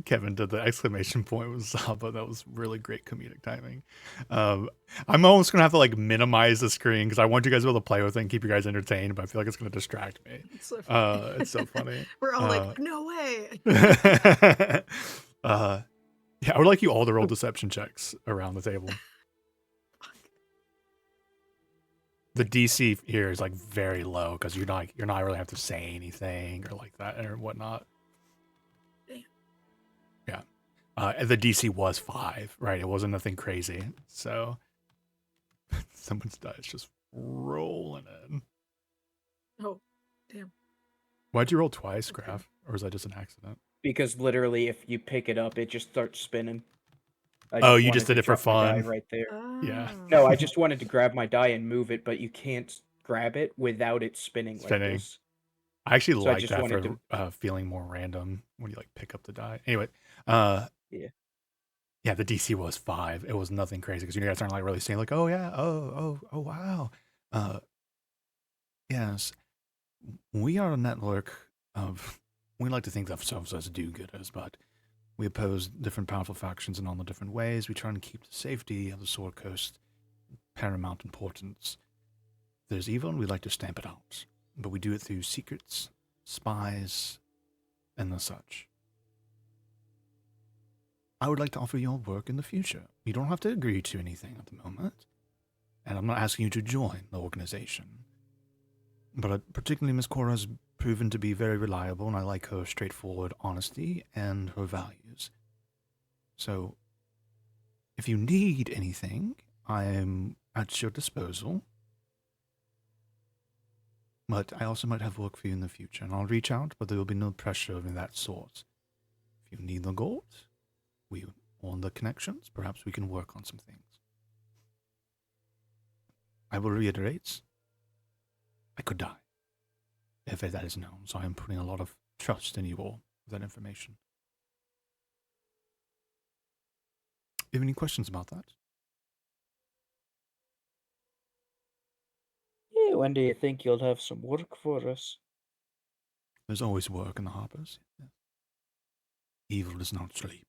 Kevin did the exclamation point with Zaba. That was really great comedic timing. I'm almost gonna have to like minimize the screen because I want you guys to be able to play with it and keep you guys entertained, but I feel like it's gonna distract me. It's so funny. It's so funny. We're all like, no way. Yeah, I would like you all to roll deception checks around the table. The DC here is like very low because you're not really have to say anything or like that or whatnot. Damn. Yeah. The DC was 5, right? It wasn't nothing crazy. So someone's die is just rolling in. Oh, damn. Why'd you roll twice, Okay. Graf? Or was that just an accident? Because literally, if you pick it up, it just starts spinning. I Oh, you wanted just did to it for drop my die fun? right there. Yeah. No, I Oh. just wanted to grab my die and move it, but you can't grab it without it spinning, Spinning. like this. I actually So I like just that wanted for feeling more random when you like pick up the die. Anyway, yeah, the DC was 5. It was nothing crazy because you guys aren't like really saying like, oh yeah, oh wow. Yes, we are a network of. We like to think of ourselves as do-gooders, but we oppose different powerful factions in all the different ways. We try and keep the safety of the Sword Coast paramount importance. If there's evil, we like to stamp it out, but we do it through secrets, spies, and the such. I would like to offer your work in the future. You don't have to agree to anything at the moment, and I'm not asking you to join the organization. But particularly Miss Cora has proven to be very reliable, and I like her straightforward honesty and her values. So, if you need anything, I am at your disposal. But I also might have work for you in the future, and I'll reach out, but there will be no pressure of that sort. If you need the gold, we on the connections, perhaps we can work on some things. I will reiterate, I could die if that is known, so I am putting a lot of trust in you all with that information. You have any questions about that? Yeah, when do you think you'll have some work for us? There's always work in the Harpers. Evil does not sleep.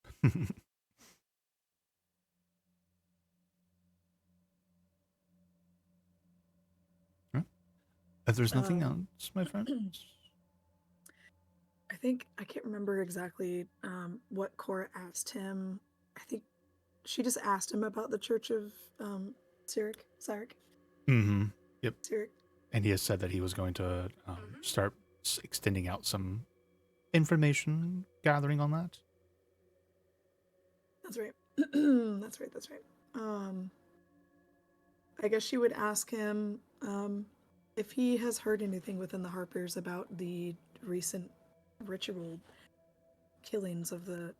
If there's nothing else, my friend. I think I can't remember exactly what Cora asked him. I think she just asked him about the Church of Cyric. Mm-hmm. Yep. Cyric. And he has said that he was going to start extending out some information gathering on that. That's right. That's right. I guess she would ask him if he has heard anything within the Harpers about the recent ritual killings of the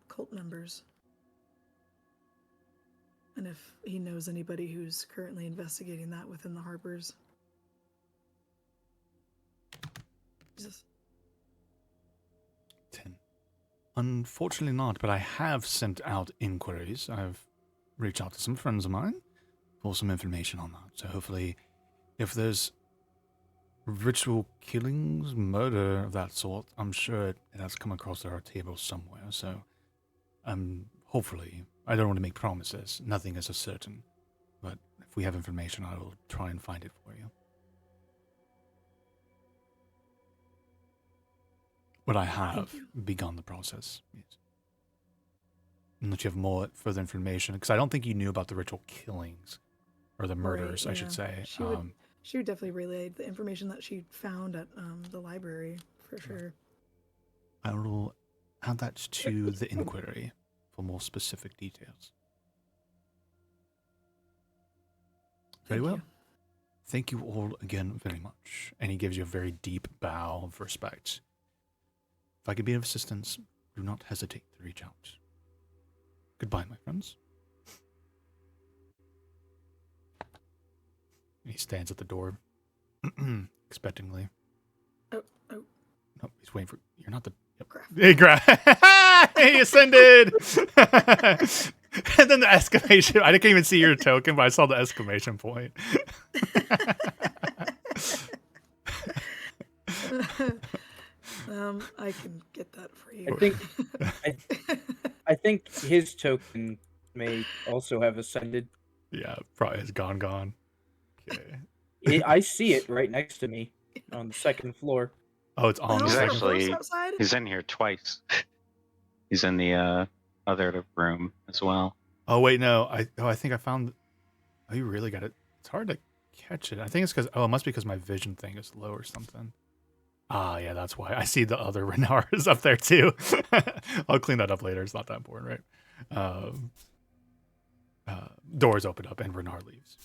cult members. And if he knows anybody who's currently investigating that within the Harpers. Jesus. 10. Unfortunately not, but I have sent out inquiries. I've reached out to some friends of mine for some information on that. So hopefully, if there's ritual killings, murder of that sort, I'm sure it has come across our table somewhere. So, hopefully, I don't want to make promises. Nothing is a certain. But if we have information, I will try and find it for you. But I have begun the process. Yes. Unless you have more further information, because I don't think you knew about the ritual killings or the murders, Right, I should yeah. say. She would definitely relay the information that she found at the library for sure. I will add that to the inquiry for more specific details. Very well. Thank you all again very much. And he gives you a very deep bow of respect. If I could be of assistance, do not hesitate to reach out. Goodbye, my friends. He stands at the door, expectingly. Oh. No, he's waiting for... You're not the... Yep. Graf. Hey, Graf! He ascended! And then the exclamation... I didn't even see your token, but I saw the exclamation point. I can get that for you. I think his token may also have ascended. Yeah, probably has gone. Okay. I see it right next to me on the second floor. Oh, it's on the He's second actually- floor. outside? He's in here twice. He's in the other room as well. Oh, wait, no. I think I found... Oh, you really got it. It's hard to catch it. I think it's because... Oh, it must be because my vision thing is low or something. Ah, yeah, that's why. I see the other Renar is up there too. I'll clean that up later. It's not that important, right? Doors open up and Renar leaves.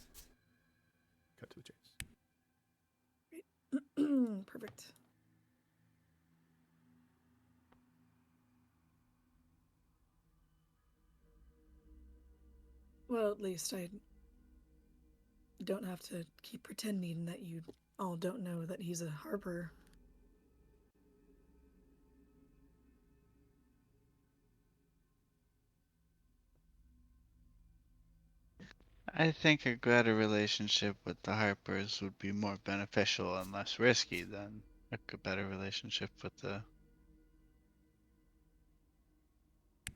Cut to the chase. Perfect. Well, at least I don't have to keep pretending that you all don't know that he's a Harper. I think a better relationship with the Harpers would be more beneficial and less risky than a better relationship with the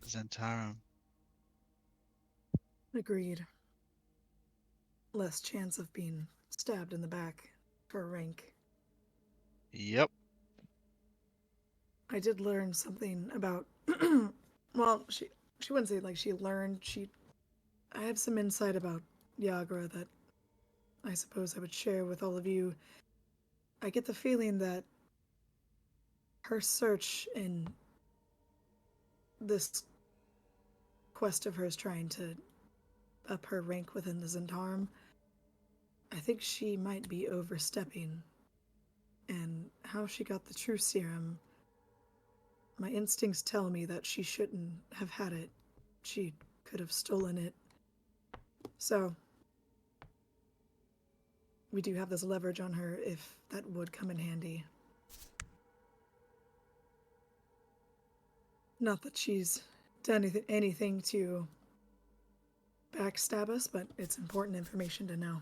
Zentarum. Agreed. Less chance of being stabbed in the back for rank. Yep. I did learn something about. Well, she wouldn't say like she learned. I have some insight about Yagra that I suppose I would share with all of you. I get the feeling that her search in this quest of hers trying to up her rank within the Zentarum, I think she might be overstepping. And how she got the true serum, my instincts tell me that she shouldn't have had it. She could have stolen it. So, we do have this leverage on her if that would come in handy. Not that she's done anything to backstab us, but it's important information to know.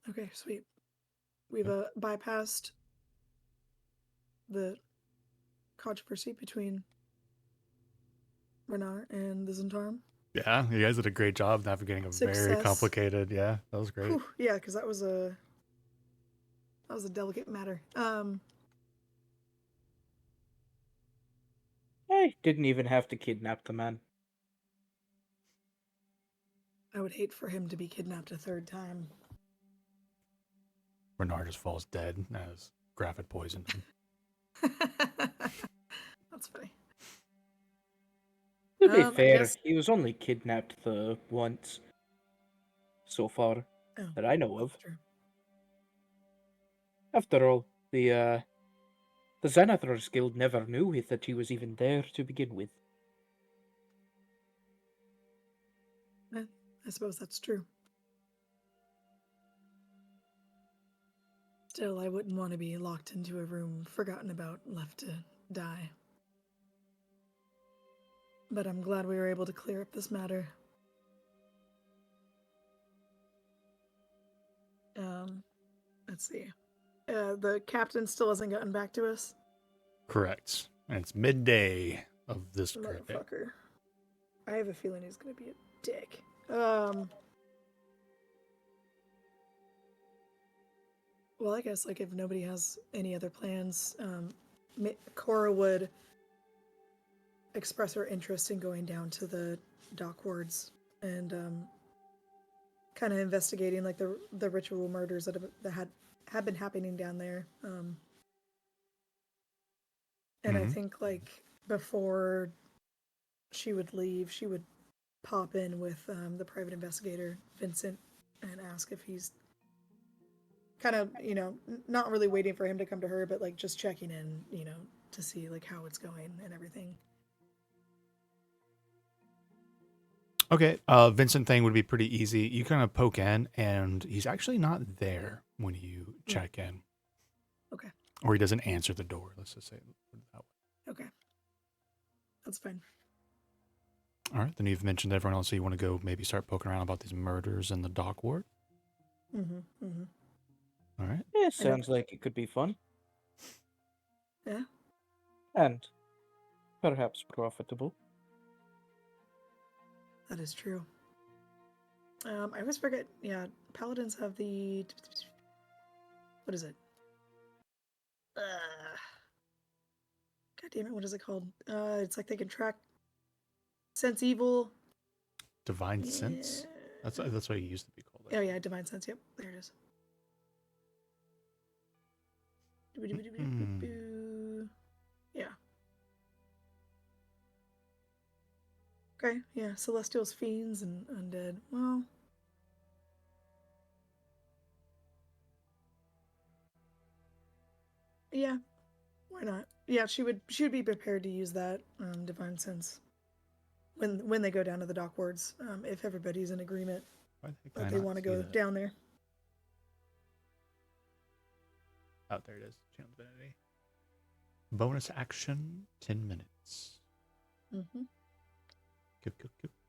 Okay, sweet. We've bypassed the controversy between Renar and the Zentarum. Yeah, you guys did a great job navigating a very Success. complicated. Yeah, that was great. Whew, yeah, because that was a delicate matter. I didn't even have to kidnap the man. I would hate for him to be kidnapped a third time. Renar just falls dead as Graffit poisoned him. That's funny. To be I fair, guess- he was only kidnapped the once so far Oh, that I know of. that's true. After all, the Xanathars Guild never knew that he was even there to begin with. I suppose that's true. Still, I wouldn't want to be locked into a room, forgotten about, left to die. But I'm glad we were able to clear up this matter. Let's see. The captain still hasn't gotten back to us. Correct. And it's midday of this very day. Motherfucker. I have a feeling he's gonna be a dick. Well, I guess like if nobody has any other plans, Cora would express her interest in going down to the dock wards and kind of investigating like the ritual murders that had been happening down there. And I Mhm. think like before she would leave, she would pop in with the private investigator Vincent and ask if he's kind of not really waiting for him to come to her, but like just checking in, to see like how it's going and everything. Okay, Vincent thing would be pretty easy. You kind of poke in, and he's actually not there when you check in. Okay. Or he doesn't answer the door. Let's just say it that way. Okay, that's fine. All right, then you've mentioned everyone else, so you want to go maybe start poking around about these murders in the dock ward. Mm-hmm. All right. Yeah, sounds like it could be fun. Yeah. And perhaps profitable. That is true. I always forget. Yeah, paladins have the what is it? God damn it, what is it called? It's like they can track sense evil. Divine sense. Yeah. That's what it used to be called. Oh yeah, divine sense. Yep, there it is. Yeah. Okay, yeah, celestials, fiends, and undead. Well, yeah, why not? Yeah, she would be prepared to use that divine sense when they go down to the dock wards, if everybody's in agreement Why can I that they not want to see go that? down there. Oh, there it is. Channel Divinity. Bonus action, 10 minutes. Mm-hmm.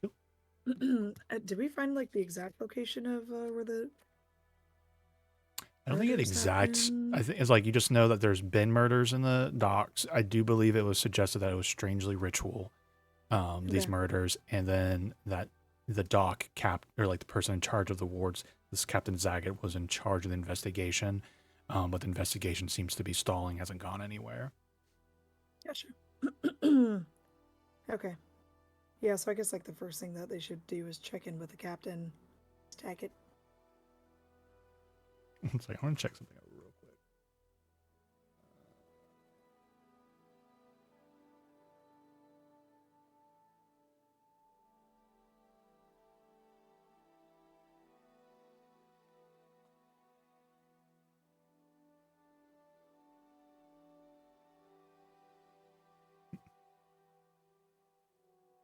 Go. Did we find like the exact location of where the I don't think it murders exact. I happened? think it's like you just know that there's been murders in the docks. I do believe it was suggested that it was strangely ritual, these Okay. murders, and then that the dock cap or like the person in charge of the wards, this Captain Zagat, was in charge of the investigation, but the investigation seems to be stalling, hasn't gone anywhere. Gotcha. Okay. Yeah, so I guess like the first thing that they should do is check in with the captain, stack it. It's like I want to check something out real quick.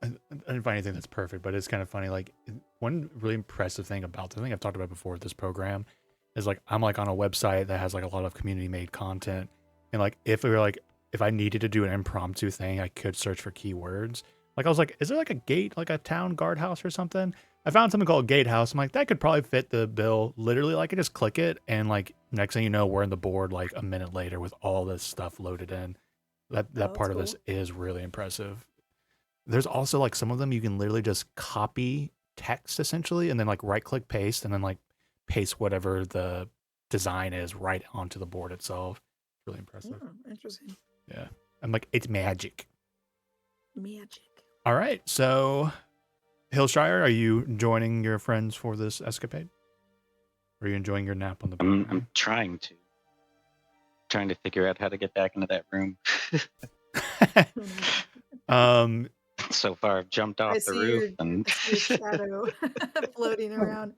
I didn't find anything that's perfect, but it's kind of funny. Like one really impressive thing about the thing I've talked about before with this program is like I'm like on a website that has like a lot of community made content, and like if we were like if I needed to do an impromptu thing, I could search for keywords. Like I was like, is there like a gate, like a town guardhouse or something? I found something called Gatehouse. I'm like, that could probably fit the bill. Literally, like I just click it, and like next thing you know, we're in the board like a minute later with all this stuff loaded in. That that's part of this is really impressive. There's also like some of them you can literally just copy text essentially and then like right click paste and then like paste whatever the design is right onto the board itself. Really impressive. Oh, interesting. Yeah. I'm like, it's magic. Magic. All right. So Hillshire, are you joining your friends for this escapade? Or are you enjoying your nap on the boat? I'm trying to figure out how to get back into that room. um So far, I've jumped off the roof and I see your shadow floating around.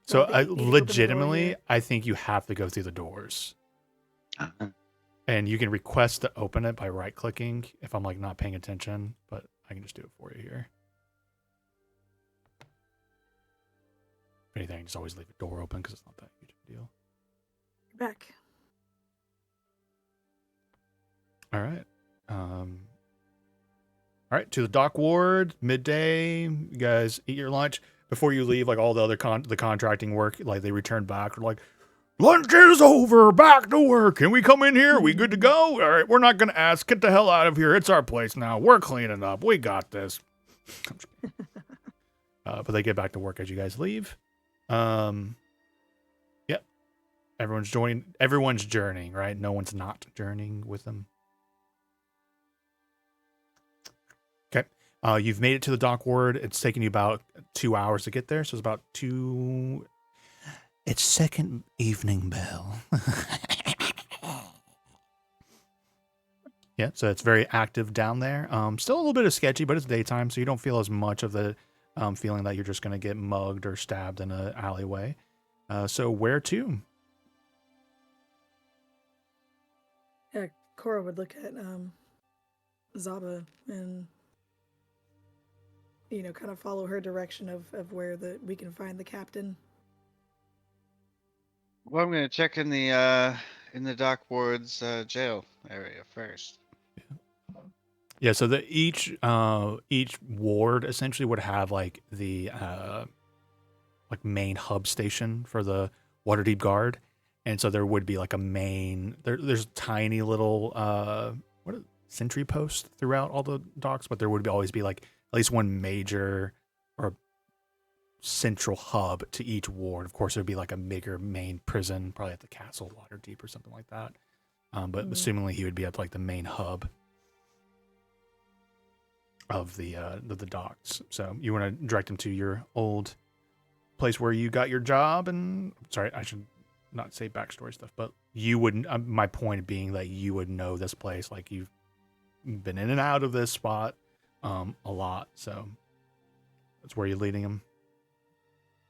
so Like, they need to open the door legitimately here. I think you have to go through the doors. Uh, And you can request to open it by right clicking if I'm like not paying attention, but I can just do it for you here. If anything, just always leave a door open because it's not that huge of a deal. You're back. All right. All right, to the dock ward, midday. You guys eat your lunch. Before you leave, like all the other the contracting work, like they return back. They're like, lunch is over. Back to work. Can we come in here? We good to go? All right, we're not going to ask. Get the hell out of here. It's our place now. We're cleaning up. We got this. I'm just kidding. But they get back to work as you guys leave. Yep. Everyone's journeying, right? No one's not journeying with them. Okay. You've made it to the dock ward. It's taken you about 2 hours to get there. So it's about 2. It's second evening bell. Yeah, so it's very active down there. Still a little bit of sketchy, but it's daytime, so you don't feel as much of the feeling that you're just going to get mugged or stabbed in an alleyway. So where to? Yeah, Cora would look at Zaba and kind of follow her direction of where we can find the captain. Well, I'm gonna check in the dock ward's jail area first. Yeah, so each ward essentially would have like the like main hub station for the Waterdeep Guard, and so there would be like a main. There's tiny little sentry posts throughout all the docks, but there would always be like at least one major or central hub to each ward. Of course, there'd be like a bigger main prison, probably at the Castle Waterdeep or something like that. But Mhm. assumingly he would be at like the main hub of the docks. So you want to direct him to your old place where you got your job, and sorry, I should not say backstory stuff, but you wouldn't. My point being that you would know this place, like you've been in and out of this spot a lot. So that's where you're leading him.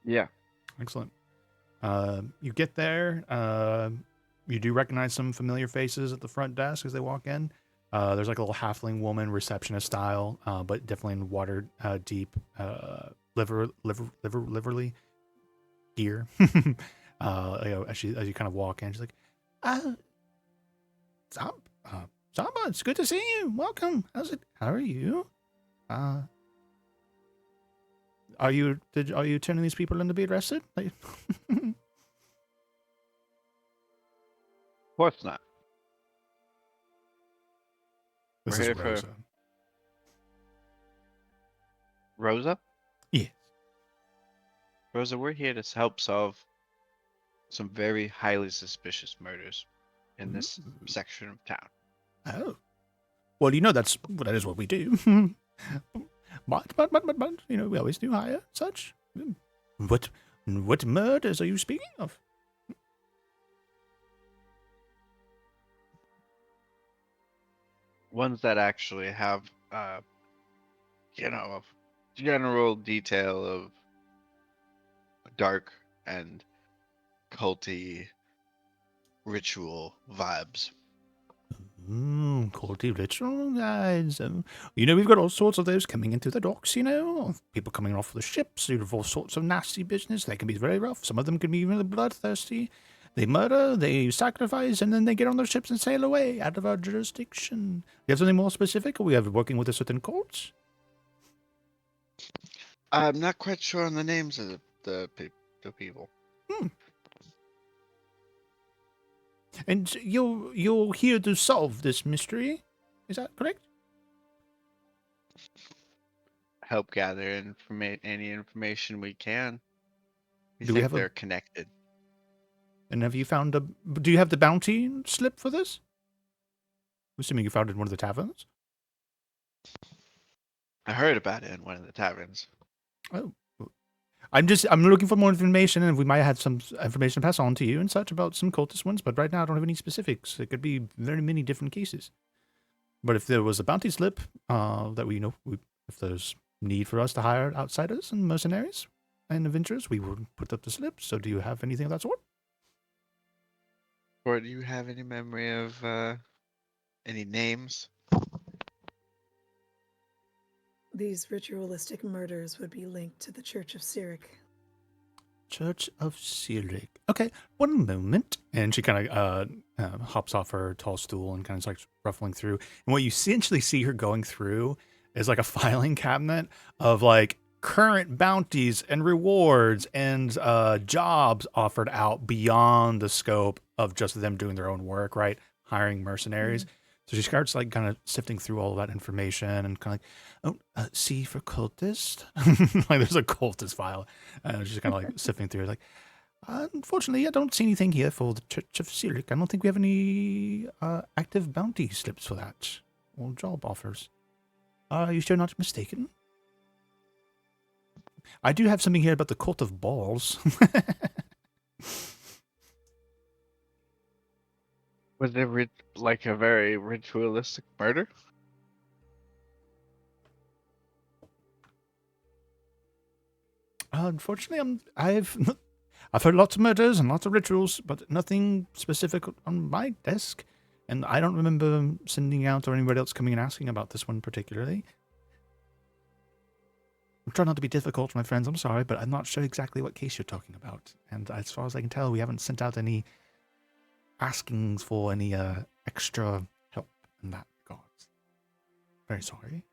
Yeah. Excellent. You get there. You do recognize some familiar faces at the front desk as they walk in. There's like a little halfling woman, receptionist style, but definitely in water deep livery gear. As you kind of walk in, she's like, Samba, it's good to see you. Welcome. How are you? Are you turning these people in to be arrested? Like, Of course not. this We're is here for- Rosa. Rosa? Yes. Rosa, we're here to help solve some very highly suspicious murders in this section of town. Oh. Well, that is what we do. but, we always do hire such. What murders are you speaking of? Ones that actually have, a general detail of dark and culty ritual vibes. Culty ritual guys. We've got all sorts of those coming into the docks, people coming off the ships, all sorts of nasty business. They can be very rough. Some of them can be really bloodthirsty. They murder, they sacrifice, and then they get on their ships and sail away out of our jurisdiction. Do you have something more specific? Are we working with a certain cult? I'm not quite sure on the names of the people. And you're here to solve this mystery, is that correct? Help gather any information we can. We Do we think have they're connected. And have you found do you have the bounty slip for this? I'm assuming you found it in one of the taverns. I heard about it in one of the taverns. Oh. I'm looking for more information, and we might have some information to pass on to you and such about some cultist ones, but right now I don't have any specifics. It could be very many different cases. But if there was a bounty slip, that if there's need for us to hire outsiders and mercenaries and adventurers, we would put up the slip. So do you have anything of that sort? Or do you have any memory of any names? These ritualistic murders would be linked to the Church of Cyric. Church of Cyric. Okay, one moment. And she kind of hops off her tall stool and kind of starts ruffling through. And what you essentially see her going through is like a filing cabinet of like current bounties and rewards and jobs offered out beyond the scope of just them doing their own work, right? Hiring mercenaries. So she starts like kind of sifting through all of that information and kind of like, C for cultist. Like there's a cultist file. She's kind of like sifting through it, like, unfortunately, I don't see anything here for the Church of Cyric. I don't think we have any active bounty slips for that or job offers. Are you sure not mistaken? I do have something here about the Cult of Balls. Was it like a very ritualistic murder? Unfortunately, I've heard lots of murders and lots of rituals, but nothing specific on my desk. And I don't remember sending out or anybody else coming and asking about this one particularly. I'm trying not to be difficult, my friends. I'm sorry, but I'm not sure exactly what case you're talking about. And as far as I can tell, we haven't sent out any askings for any extra help in that regard. Very sorry.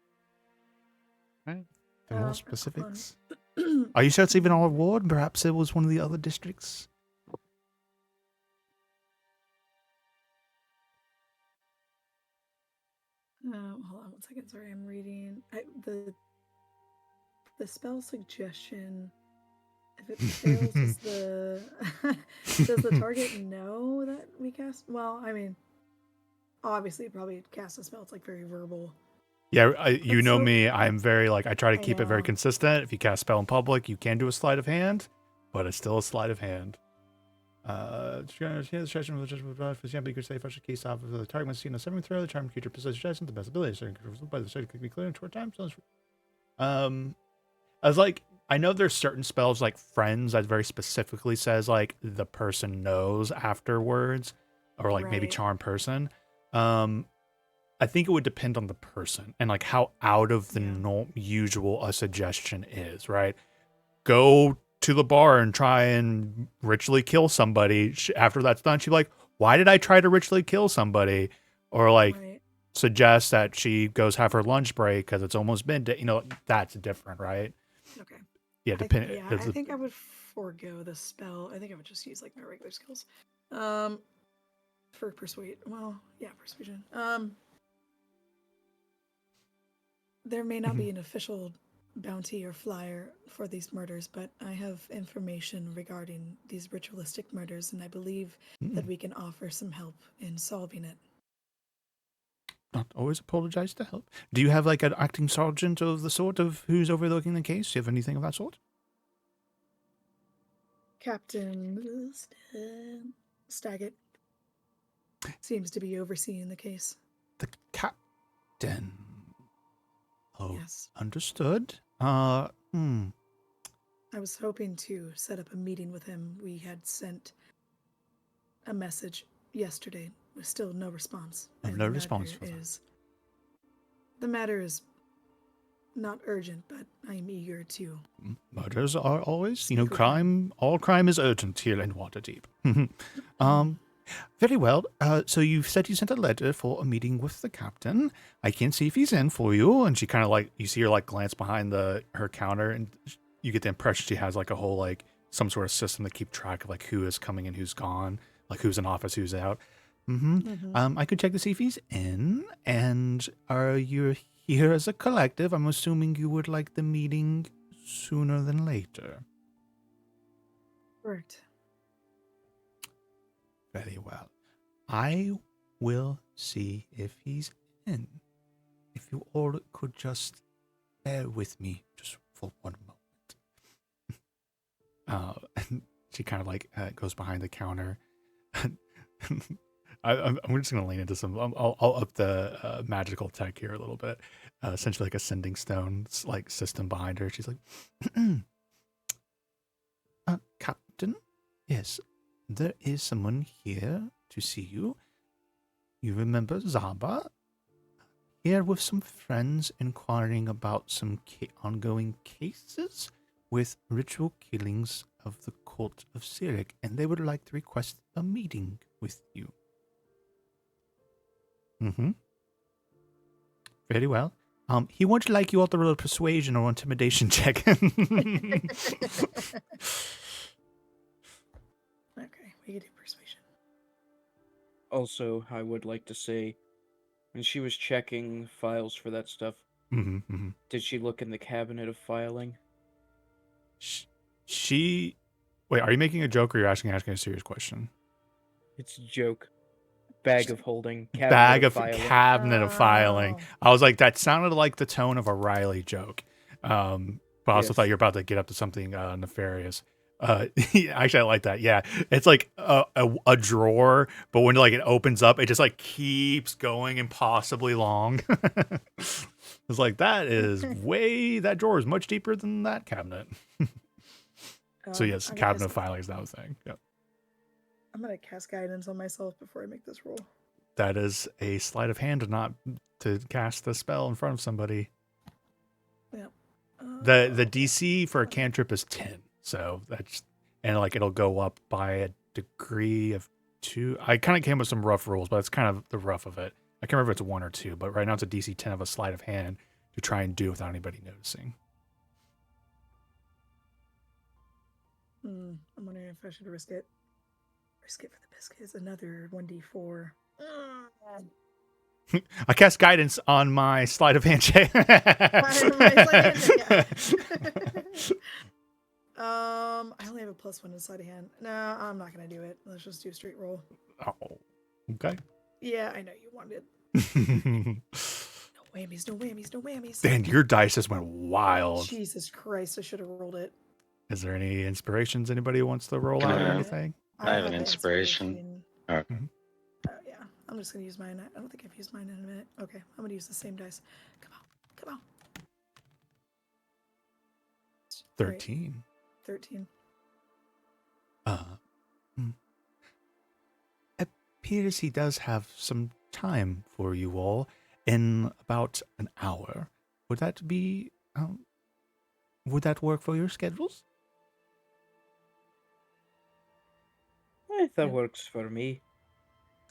Right. Any more That's specifics? Are you sure it's even our ward? Perhaps it was one of the other districts? Hold on one second. Sorry, I'm reading. The spell suggestion. If it fails, does the target know that we cast? Well, I mean, Obviously, probably cast a spell. It's like very verbal. Yeah, you But know so- me. I'm very like I try to I keep it very know. consistent. If you cast spell in public, you can do a sleight of hand, but it's still a sleight of hand. Yeah, the suggestion of the judgment for example, you could say fresh case off of the target must see in a 7th throw, the charmed creature possesses suggestion, the best ability, certain controls by the side could be clear in short time. So I was like, I know there's certain spells like friends that very specifically says like the person knows afterwards, or like maybe Right. charm person. I think it would depend on the person and like how out of the Yeah. usual a suggestion is, right? Go to the bar and try and ritually kill somebody. After that's done, she'd be like, why did I try to ritually kill somebody? Or like Right. suggest that she goes have her lunch break because it's almost midday. You know, that's different, right? Okay. Yeah, depend. Yeah, I think I would forego the spell. I think I would just use like my regular skills. For persuade. Well, yeah, persuasion. There may not be an official bounty or flyer for these murders, but I have information regarding these ritualistic murders, and I believe that we can offer some help in solving it. Not always apologize to help. Do you have like an acting sergeant of the sort of who's overlooking the case? Do you have anything of that sort? Captain Staggett seems to be overseeing the case. The captain. Oh, Yes. understood. I was hoping to set up a meeting with him. We had sent a message yesterday with still no response. Oh, and no the response matter for that. The matter is not urgent, but I'm eager to. Murders are always, Speak with crime. All crime is urgent here in Waterdeep. Very well. So you said you sent a letter for a meeting with the captain. I can see if he's in for you. And she kind of like, you see her like glance behind her counter, and you get the impression she has like a whole like some sort of system to keep track of like who is coming and who's gone, like who's in office, who's out. I could check to see if he's in. And are you here as a collective? I'm assuming you would like the meeting sooner than later. Correct. Very well. I will see if he's in. If you all could just bear with me just for one moment. And she kind of like goes behind the counter. I'm just going to lean into some. I'll up the magical tech here a little bit. Essentially like a sending stone like system behind her. She's like, Captain, yes, there is someone here to see you. You remember Zaba? Here with some friends inquiring about some ongoing cases with ritual killings of the cult of Sirik, and they would like to request a meeting with you. Very well. He won't like you all to roll a persuasion or intimidation check. Okay, we can do persuasion. Also, I would like to say, when she was checking files for that stuff, did she look in the cabinet of filing? She... Wait, are you making a joke or you're asking a serious question? It's a joke. Bag of holding. Bag of filing. cabinet of filing. I was like, that sounded like the tone of a Riley joke. But I also thought you were about to get up to something nefarious. Actually, I like that. Yeah, it's like a drawer, but when like it opens up, it just like keeps going impossibly long. It's like that drawer is much deeper than that cabinet. So yes, I'm gonna cabinet cast- filing is now a thing. Yep. I'm gonna cast guidance on myself before I make this roll. That is a sleight of hand to cast the spell in front of somebody. Yeah. The DC for a cantrip is 10, so that's, and like it'll go up by a degree of 2. I kind of came up with some rough rules, but it's kind of the rough of it. I can't remember if it's 1 or 2, but right now it's a DC 10 of a sleight of hand to try and do without anybody noticing. I'm wondering if I should risk it. Risk it for the biscuits. Another 1d4. I cast guidance on my sleight of hand check. I only have a +1 inside of hand. No, I'm not gonna do it. Let's just do a straight roll. Oh, okay. Yeah, I know you wanted. No whammies, no whammies, no whammies. Dan, your dice just went wild. Jesus Christ, I should have rolled it. Is there any inspirations anybody wants to roll Can out or I- anything? I have an inspiration. Okay. Yeah, I'm just gonna use mine. I don't think I've used mine in a minute. Okay, I'm gonna use the same dice. Come on, come on. All right, 13. 13. Appears he does have some time for you all in about an hour. Would that be, would that work for your schedules? That Yeah. works for me.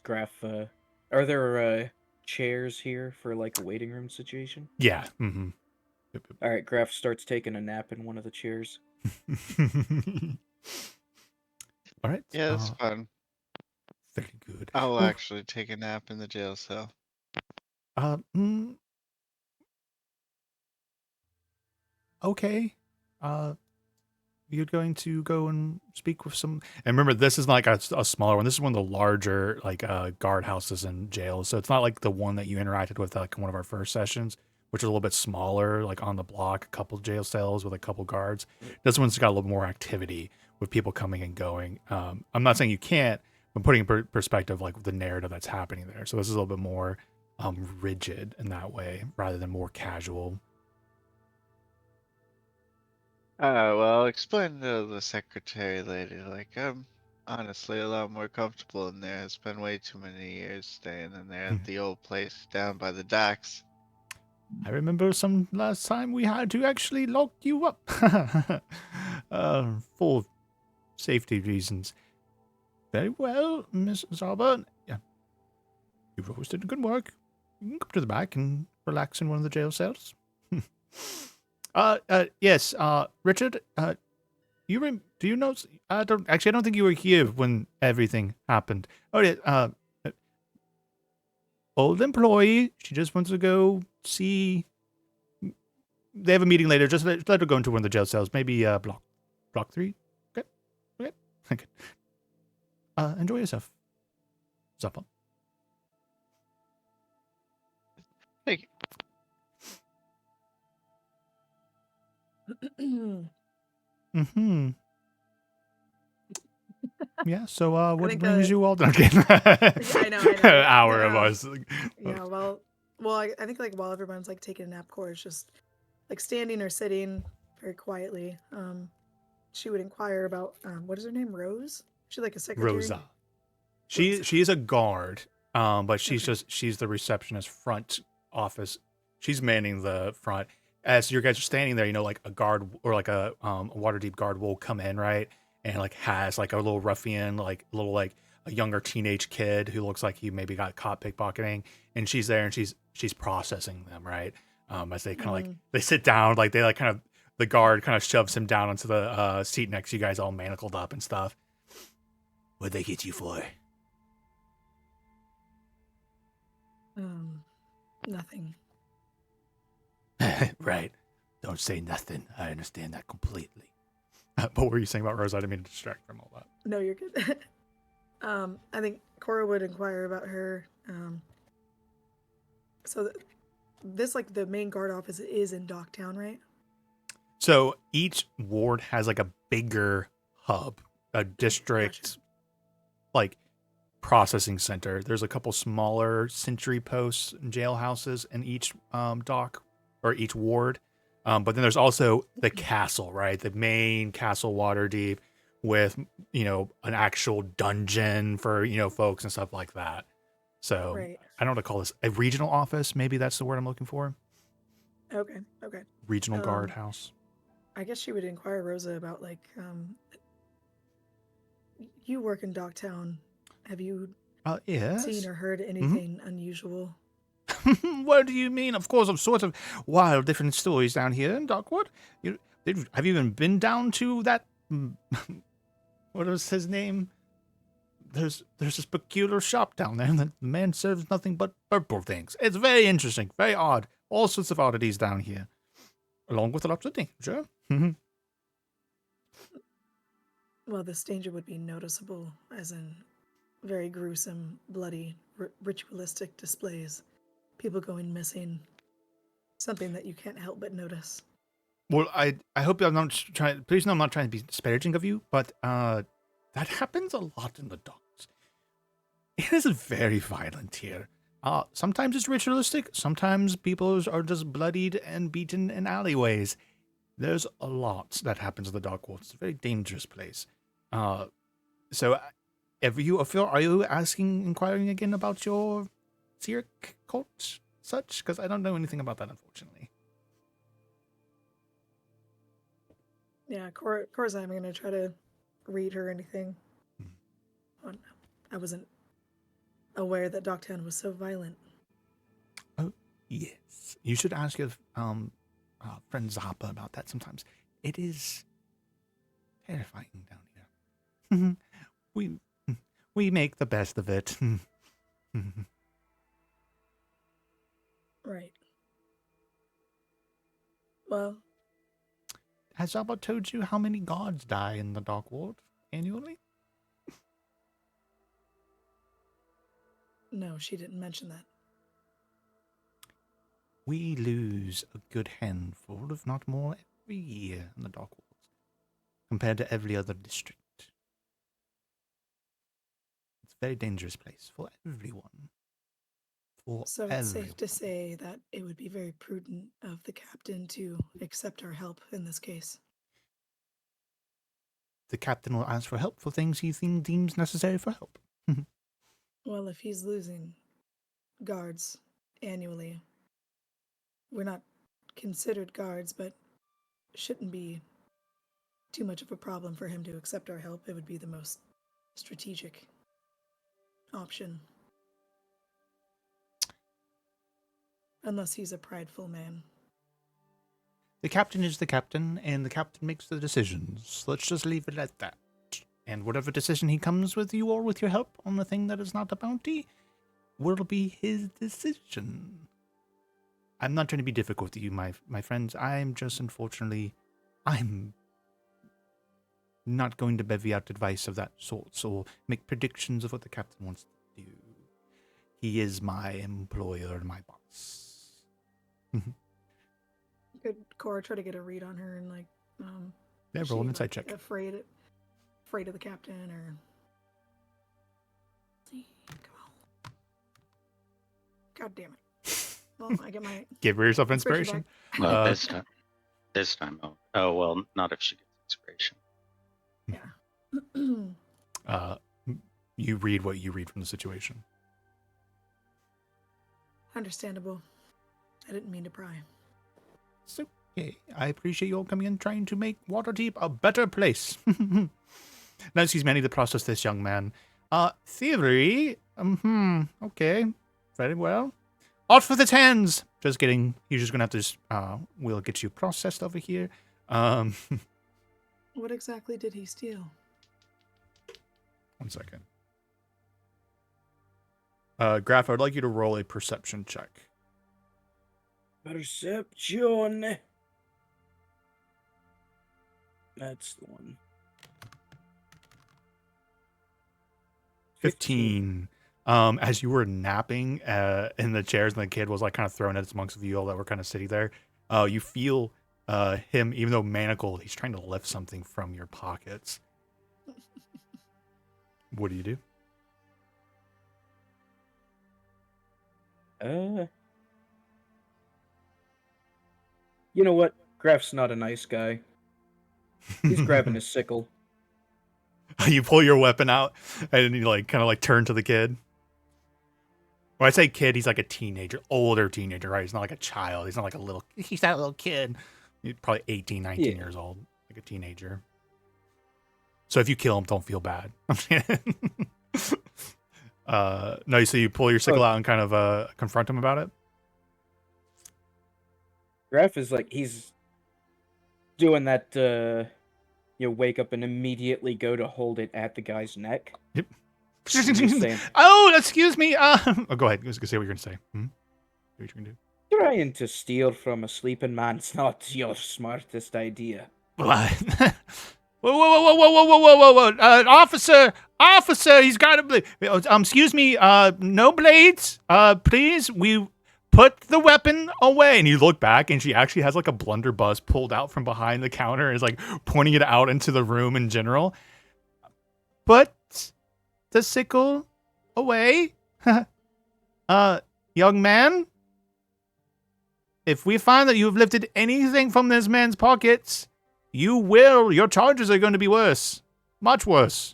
Graph, are there chairs here for like a waiting room situation? Yeah. Mm-hmm. All right, Graph starts taking a nap in one of the chairs. All right. Yeah, that's fun. Very good. I'll Well, actually take a nap in the jail cell. Okay. You're going to go and speak with some. And remember, this is not like a smaller one. This is one of the larger like guard houses and jails. So it's not like the one that you interacted with like one of our first sessions, which is a little bit smaller, like on the block, a couple jail cells with a couple guards. This one's got a little more activity with people coming and going. I'm not saying you can't. I'm putting in perspective like the narrative that's happening there. So this is a little bit more rigid in that way rather than more casual. Well, I'll explain to the secretary later. Like, I'm honestly a lot more comfortable in there. I spent way too many years staying in there at the old place down by the docks. I remember some last time we had to actually lock you up for safety reasons. Very well, Miss Zarba. Yeah, you've always done good work. You can come to the back and relax in one of the jail cells. Yes, Richard, do you know? I don't think you were here when everything happened. Oh yeah, old employee. She just wants to go see. They have a meeting later. Just let her go into one of the jail cells. Maybe block 3. Okay. Okay. Enjoy yourself. Zappa. Thank you. Mm-hmm. Yeah. So, what think, brings you all down? I know. Hour of Yeah. us. Yeah, well, I think like while everyone's like taking a nap, Cora's just like standing or sitting very quietly. She would inquire about what is her name? Rose? She like a secretary? Rosa. Rosa. She's a guard. But she's Okay. she's the receptionist front office. She's manning the front. As you guys are standing there, you know, like a guard or like a Waterdeep guard will come in, right? And like has like a little ruffian, like a little like a younger teenage kid who looks like he maybe got caught pickpocketing, and she's there and she's processing them, right? As they kind of like they sit down, like they like kind of the guard kind of shoves him down onto the seat next to you guys, all manacled up and stuff. What'd they get you for? Nothing. Right. Don't say nothing. I understand that completely. But what were you saying about Rose? I didn't mean to distract from all that. No, you're good. I think Cora would inquire about her. So this like the main guard office is in Docktown, right? So each ward has like a bigger hub, a district, Gotcha. like processing center. There's a couple smaller sentry posts and jailhouses in each dock or each ward. But then there's also the castle, right? The main castle Waterdeep with, you know, an actual dungeon for, you know, folks and stuff like that. So Right. I don't know what to call this. A regional office, maybe that's the word I'm looking for. Okay. Regional guard house. I guess she would inquire Rosa about like you work in Docktown. Have you Yes. seen or heard anything unusual? What do you mean? Of course, of sorts of wild, different stories down here in Dockwood. Have you even been down to that? What was his name? There's this peculiar shop down there, and the man serves nothing but purple things. It's very interesting, very odd. All sorts of oddities down here, along with lots of danger. Well, this danger would be noticeable, as in very gruesome, bloody, ritualistic displays, people going missing, something that you can't help but notice. Well, I hope I'm not trying. Please know I'm not trying to be disparaging of you, but that happens a lot in the docks. It is very violent here. Sometimes it's ritualistic. Sometimes people are just bloodied and beaten in alleyways. There's a lot that happens in the Dark World. It's a very dangerous place. So, are you inquiring again about your Cyric cult, such? Because I don't know anything about that, unfortunately. Yeah, Cora's I'm gonna try to read her anything. Oh, no. I wasn't aware that Dogtown was so violent. Oh, yes. You should ask your friend Zappa about that sometimes. It is terrifying down here. we make the best of it. Right. Well, Has Zappa told you how many gods die in the Dark World annually? no, she didn't mention that. We lose a good handful, if not more, every year in the Dark World, compared to every other district. It's a very dangerous place for everyone. So it's safe to say that it would be very prudent of the captain to accept our help in this case. The captain will ask for help for things he deems necessary for help. Well, if he's losing guards annually, we're not considered guards, but shouldn't be too much of a problem for him to accept our help. It would be the most strategic option. Unless he's a prideful man. The captain is the captain, and the captain makes the decisions. Let's just leave it at that. And whatever decision he comes with you or with your help on the thing that is not a bounty will be his decision. I'm not trying to be difficult with you, my friends. I'm just, unfortunately, I'm not going to bevy out advice of that sort or make predictions of what the captain wants to do. He is my employer, my boss. Could Cora try to get a read on her and Yeah, is roll she, an insight check. Afraid of the captain or see, come on. God damn it. Well, I get my Give yourself inspiration inspiration. Well, Uh, this time. Oh, well, not if she gets inspiration. back. You read what you read from the situation. Understandable. I didn't mean to pry. It's okay. I appreciate you all coming and trying to make Waterdeep a better place. Now, excuse me, I need to process this, young man. Thievery? Okay. Very well. Off with its hands! Just kidding. You're just gonna have to we'll get you processed over here. What exactly did he steal? 1 second. Graph, I'd like you to roll a perception check. Perception. That's the one. 15. As you were napping in the chairs and the kid was like kind of throwing it amongst you all that were kind of sitting there, you feel him, even though manacled, he's trying to lift something from your pockets. What do you do? You know what? Graph's not a nice guy. He's grabbing his sickle. You pull your weapon out and you like kind of like turn to the kid. When I say kid, he's like a teenager, older teenager, right? He's not like a child. He's not like a little, he's that little kid. He's probably 18, 19 Yeah. years old, like a teenager. So if you kill him, don't feel bad. No, so you pull your sickle out and kind of confront him about it? Graph is like, he's doing that, wake up and immediately go to hold it at the guy's neck. Yep. I'm just saying, Oh, excuse me. Oh, go ahead. I was gonna say what you're gonna say. What you're gonna do? trying to steal from a sleeping man's not your smartest idea. What? Whoa, whoa, whoa, whoa, whoa, whoa, whoa, whoa, whoa! Officer, he's got a blade. Excuse me, no blades. Please, we put the weapon away. And you look back, and she actually has like a blunderbuss pulled out from behind the counter, and is like pointing it out into the room in general. Put the sickle away, young man. If we find that you have lifted anything from this man's pockets, your charges are going to be worse. Much worse.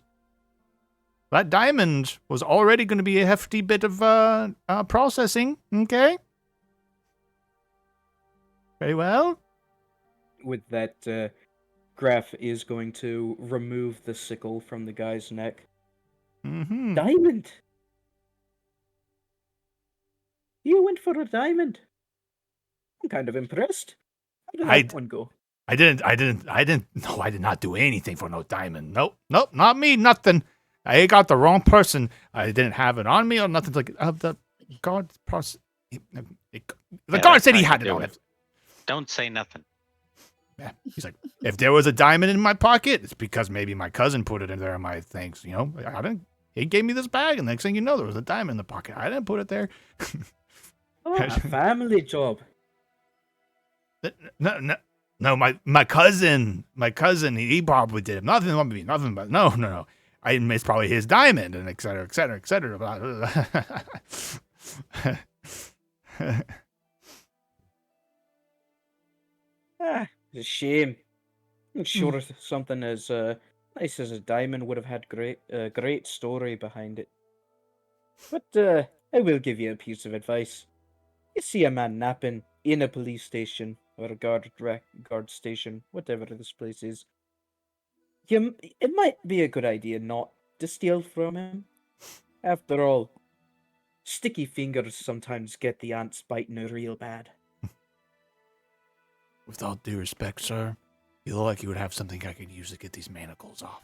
That diamond was already going to be a hefty bit of processing, okay? Very well. With that, Graf is going to remove the sickle from the guy's neck. Mm-hmm. Diamond! You went for a diamond. I'm kind of impressed. How did that one go? I did not do anything for no diamond. Nope, not me, nothing. I got the wrong person. I didn't have it on me or nothing. Like the guard, the guard said he had it on him. Don't say nothing. Yeah, he's like, if there was a diamond in my pocket, it's because maybe my cousin put it in there. My things, you know, I didn't. He gave me this bag, and next thing you know, there was a diamond in the pocket. I didn't put it there. Oh, a family job. No, my cousin, he probably did it. Nothing but no. It's probably his diamond, and et cetera, et cetera, et cetera. It's a shame. I'm sure something as nice as a diamond would have had great story behind it. But I will give you a piece of advice. You see a man napping in a police station or a guard station, whatever this place is. It might be a good idea not to steal from him. After all, sticky fingers sometimes get the ants biting real bad. With all due respect, sir, you look like you would have something I could use to get these manacles off.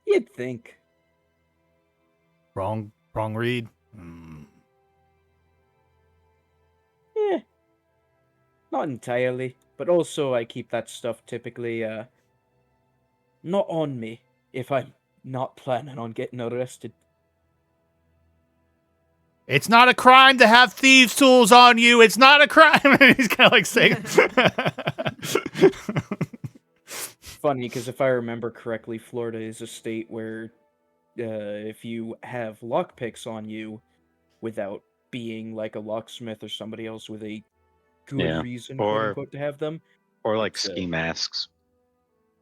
You'd think. Wrong read? Yeah. Not entirely, but also I keep that stuff typically not on me if I'm not planning on getting arrested. It's not a crime to have thieves' tools on you. It's not a crime. And he's kind of like saying. Funny, because if I remember correctly, Florida is a state where if you have lockpicks on you without being like a locksmith or somebody else with a good reason, quote unquote, to have them. Or like ski masks.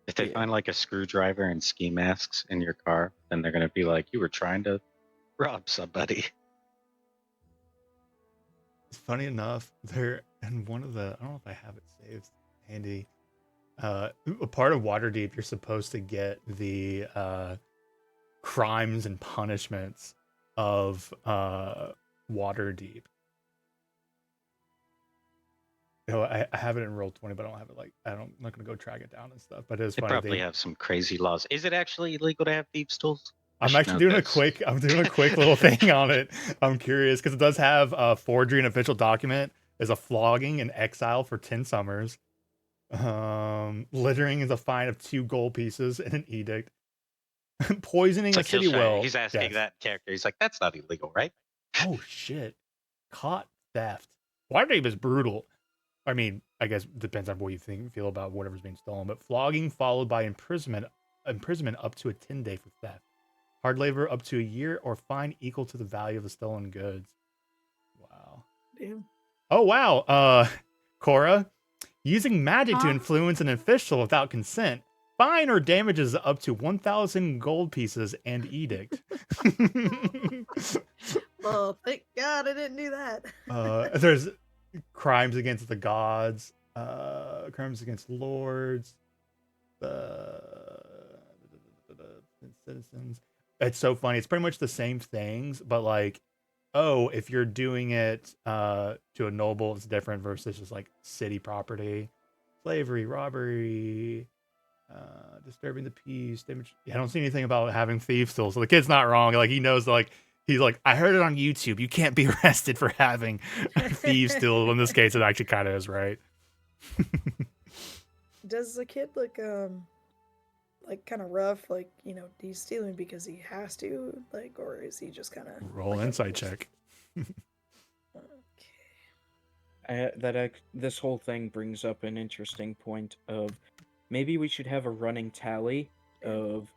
If they find like a screwdriver and ski masks in your car, then they're going to be like, you were trying to rob somebody. Funny enough, there and one of the, I don't know if I have it saved handy. A part of Waterdeep, you're supposed to get the crimes and punishments of Waterdeep. You know, I have it in Roll20, but I don't have it I'm not gonna go track it down and stuff. But it's They funny. probably have some crazy laws. Is it actually illegal to have thieves' tools? I'm doing a quick little thing on it. I'm curious because it does have forgery an official document is a flogging and exile for 10 summers. Littering is a fine of 2 gold pieces and an edict. Poisoning a city well. He's asking that character. He's like, that's not illegal, right? Oh shit! Caught theft. Waterdeep is brutal. I mean, I guess it depends on what you feel about whatever's being stolen. But flogging followed by imprisonment up to a 10-day for theft. Hard labor up to a year, or fine equal to the value of the stolen goods. Wow. Damn. Oh, wow. Cora, using magic to influence an official without consent. Fine or damages up to 1,000 gold pieces and edict. Oh, thank God I didn't do that. There's crimes against the gods, crimes against lords, citizens. It's so funny. It's pretty much the same things, but like, oh, if you're doing it to a noble, it's different versus just like city property, slavery, robbery, disturbing the peace, damage. I don't see anything about having thieves tools. So the kid's not wrong. Like he knows, like he's like, I heard it on YouTube. You can't be arrested for having thieves tools. In this case, it actually kind of is right. does the kid look kind of rough? Like, he's stealing because he has to, like, or is he just kind of Roll an insight check. This whole thing brings up an interesting point of maybe we should have a running tally of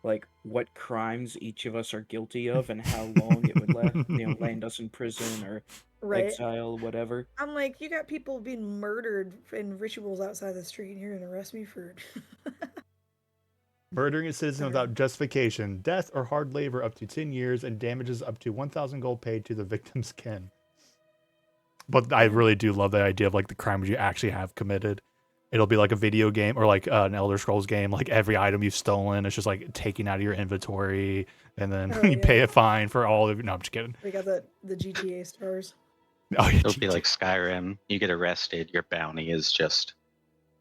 like what crimes each of us are guilty of and how long it would land us in prison or Right. exile, whatever. I'm like, you got people being murdered in rituals outside the street, and you're gonna arrest me for Murdering a citizen Okay. without justification, death or hard labor up to 10 years, and damages up to 1,000 gold paid to the victim's kin. But I really do love that idea of like the crimes you actually have committed. It'll be like a video game or like an Elder Scrolls game. Like every item you've stolen, it's just like taken out of your inventory, and then Oh, you pay yeah. a fine for all of. No, I'm just kidding. We got the GTA stars. Oh, yeah, It'll be like Skyrim. You get arrested, your bounty is just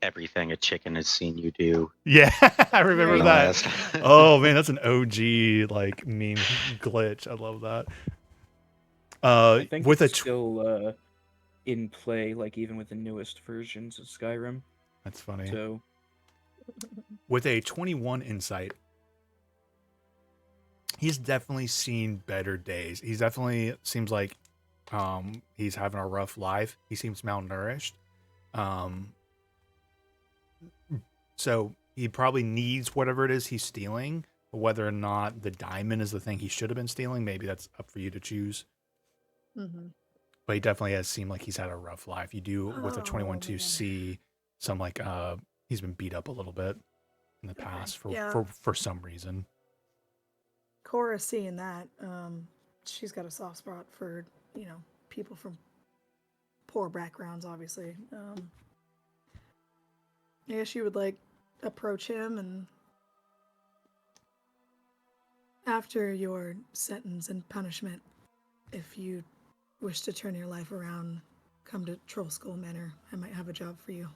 everything a chicken has seen you do. yeah, I remember in the that. last- Oh man, that's an OG like meme glitch. I love that. I think With it's a still in play, like even with the newest versions of Skyrim. that's funny. So With a 21 insight, he's definitely seen better days. He's definitely seems like he's having a rough life. He seems malnourished. So he probably needs whatever it is he's stealing. But whether or not the diamond is the thing he should have been stealing, maybe that's up for you to choose. Mm-hmm. But he definitely has seemed like he's had a rough life. You do with a Oh, 21 to man. see some like he's been beat up a little bit in the Okay, past yeah. for some reason. Cora seeing that, she's got a soft spot for, people from poor backgrounds, obviously. Yeah, she would like approach him, and after your sentence and punishment, if you wish to turn your life around, come to Troll Skull Manor. I might have a job for you.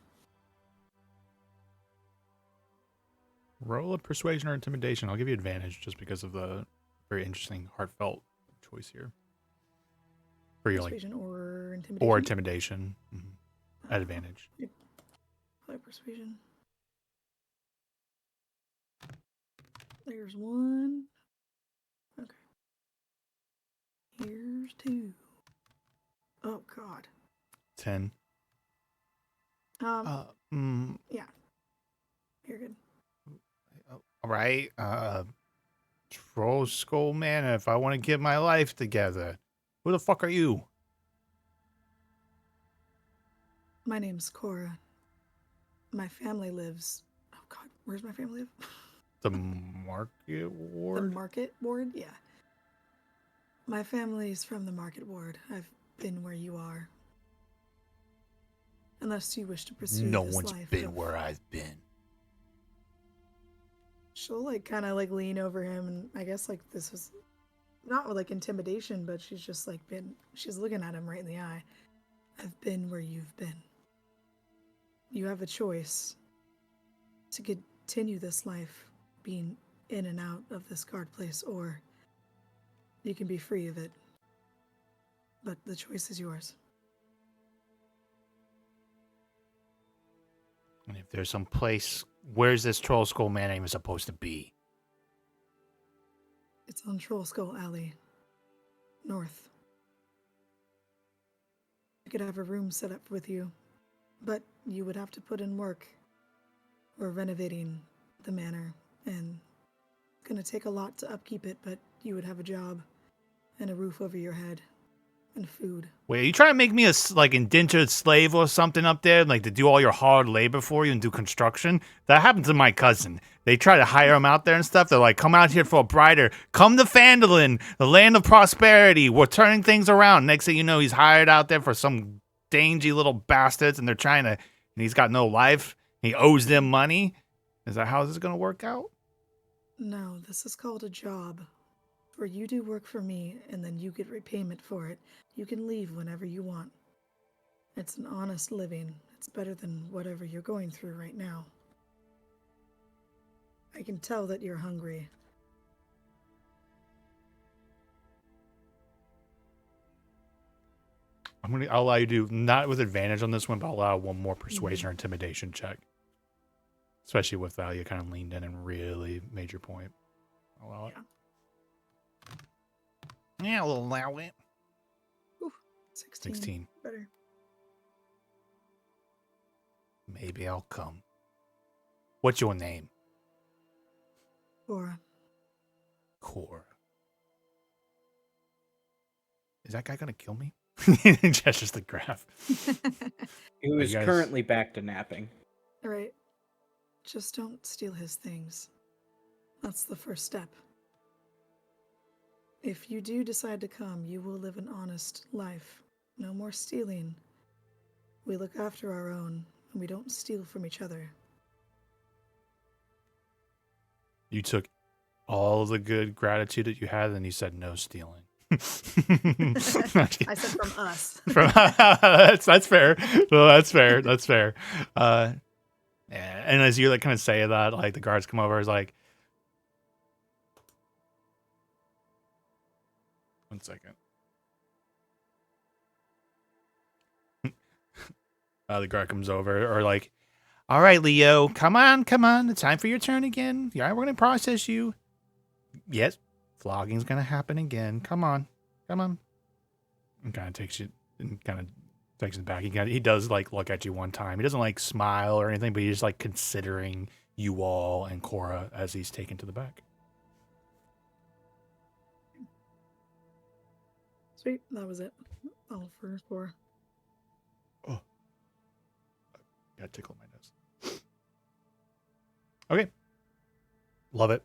Roll a persuasion or intimidation. I'll give you advantage just because of the very interesting, heartfelt choice here. For your like Persuasion or intimidation? or intimidation at advantage. Play persuasion. There's one. Okay. Here's two. Oh God. 10. Yeah. You're good. All right. Troll Skull Manor. If I want to get my life together, who the fuck are you? My name's Cora. My family lives. Oh God, where's my family live? The Market Ward. The Market Ward. Yeah. My family's from the Market Ward. I've been where you are. Unless you wish to pursue No this one's life been of- where I've been. She'll like kind of like lean over him, and I guess like this was not with like intimidation, but she's just like she's looking at him right in the eye. I've been where you've been. You have a choice to continue this life being in and out of this guard place, or you can be free of it. But the choice is yours. And if there's some place, where's this Troll Skull Manor even supposed to be? It's on Troll Skull Alley, north. I could have a room set up with you, but you would have to put in work. We're renovating the manor, and it's gonna take a lot to upkeep it, but you would have a job, and a roof over your head, and food. Wait, are you trying to make me a like indentured slave or something up there, like to do all your hard labor for you and do construction? That happened to my cousin. They try to hire him out there and stuff. They're like, "Come out here for a brighter. Come to Phandalin, the land of prosperity. We're turning things around." Next thing you know, he's hired out there for some dangy little bastards, and they're trying to, and he's got no life. He owes them money. Is that how this is gonna work out? No, this is called a job. Where you do work for me, and then you get repayment for it. You can leave whenever you want. It's an honest living. It's better than whatever you're going through right now. I can tell that you're hungry. I'll allow you to do not with advantage on this one, but I'll allow one more persuasion or intimidation check. especially with that, you kind of leaned in and really made your point. Allow it. Yeah, we'll allow it. 16. 16. Better. Maybe I'll come. What's your name? Or Cora. Is that guy gonna kill me? Gestures the graph. Who is guys- currently back to napping. all right. Just don't steal his things. That's the first step. If you do decide to come, you will live an honest life. No more stealing. We look after our own, and we don't steal from each other. You took all the good gratitude that you had, and you said no stealing. I said from us. That's fair. Well, that's fair. That's fair. Yeah. And as you like kind of say that, like the guards come over, is like, 1 second. The guard comes over, or like, all right, Leo, come on. It's time for your turn again. Yeah, we're gonna process you. Yes, flogging's gonna happen again. Come on. And kind of takes it back. He does like look at you one time. He doesn't like smile or anything, but he's just like considering you all and Cora as he's taken to the back. Sweet, that was it. All for 4. Got tickle my nose. Okay. Love it.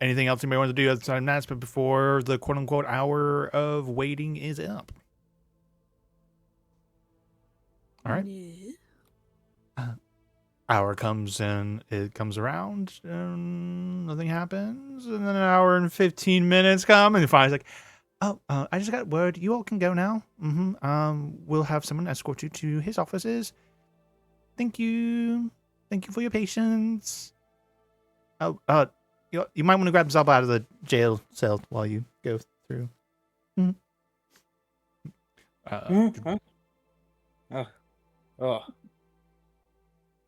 Anything else anybody wants to do outside of that, but before the quote unquote hour of waiting is up? All right. Yeah. Hour comes in, it comes around, and nothing happens. And then an hour and 15 minutes come, and finally like, I just got word. You all can go now. We'll have someone escort you to his offices. Thank you. Thank you for your patience. You might want to grab Zaba out of the jail cell while you go through. Huh? Oh.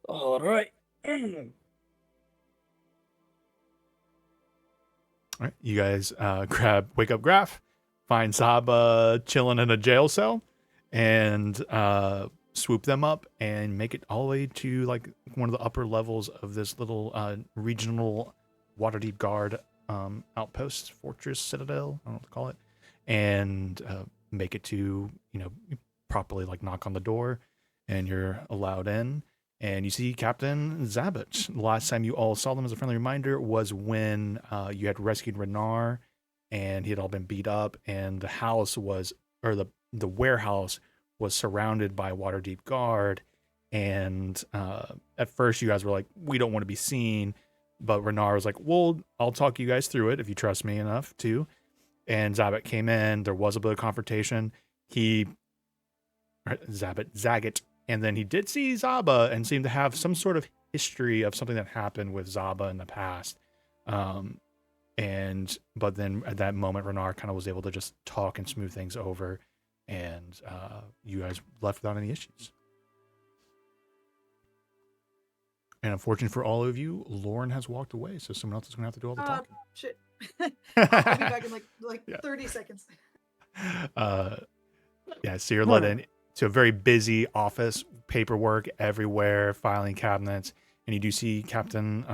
All right. All right, you guys wake up Graph, find Zaba chilling in a jail cell, and swoop them up and make it all the way to like one of the upper levels of this little regional Waterdeep Guard outpost, fortress, citadel, I don't know what to call it, and make it to, properly like knock on the door, and you're allowed in. And you see Captain Zabich. The last time you all saw them, as a friendly reminder, was when you had rescued Renar, and he had all been beat up, and the house was, or the warehouse was surrounded by Waterdeep Guard. And at first, you guys were like, "We don't want to be seen," but Renar was like, "Well, I'll talk you guys through it if you trust me enough to." And Zabit came in. There was a bit of confrontation. Zagat. And then he did see Zaba and seemed to have some sort of history of something that happened with Zaba in the past. But then at that moment, Renar kind of was able to just talk and smooth things over, and you guys left without any issues. And unfortunately for all of you, Lauren has walked away, so someone else is going to have to do all the talking. Shit. I'll be back in like Yeah. 30 seconds. Yeah, so you're let in to a very busy office, paperwork everywhere, filing cabinets, and you do see Captain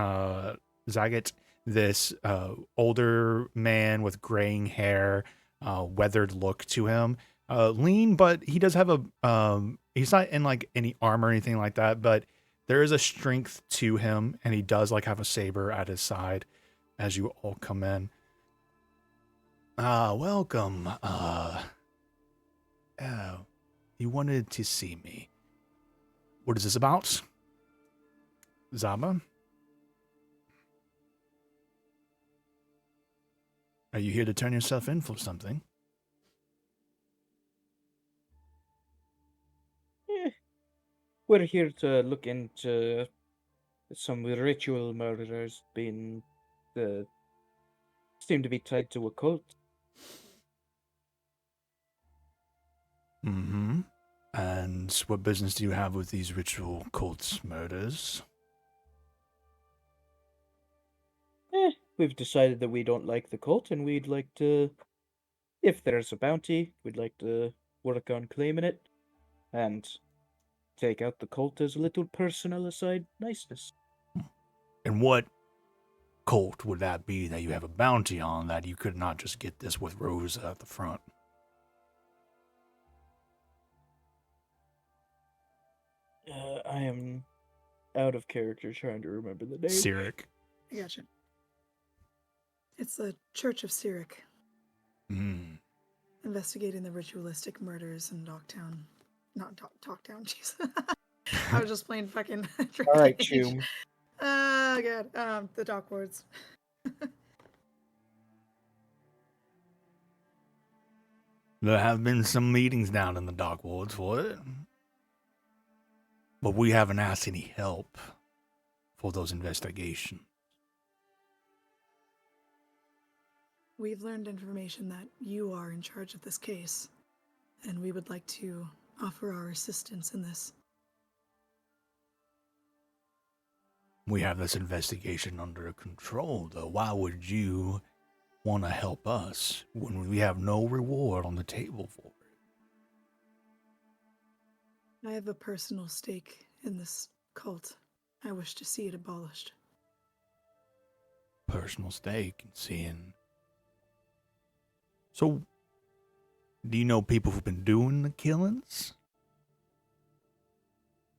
Zagat, this older man with graying hair, weathered look to him. Lean, but he does have he's not in like any armor or anything like that, but there is a strength to him, and he does like have a saber at his side as you all come in. Welcome. You wanted to see me. What is this about? Zaba? Are you here to turn yourself in for something? We're here to look into some ritual murders being seem to be tied to a cult. Mm-hmm. And business? What business do you have with these ritual cults murders? We've decided that we don't like the cult, and we'd like to, if there's a bounty, we'd like to work on claiming it, and take out the cult as a little personal aside niceness. And what cult would that be that you have a bounty on that you could not just get this with Rosa at the front? I am out of character trying to remember the name. Cyric. I gotcha. It's the Church of Cyric, investigating the ritualistic murders in Dogtown. Not Dogtown, jeez. I was just playing fucking All right, Drakey Age. Choom. Oh god, the Dock Wards. There have been some meetings down in the dock wards for it. But we haven't asked any help for those investigations. We've learned information that you are in charge of this case, and we would like to offer our assistance in this. We have this investigation under control, though. Why would you want to help us when we have no reward on the table for it? I have a personal stake in this cult. I wish to see it abolished. Personal stake in seeing. So, do you know people who've been doing the killings?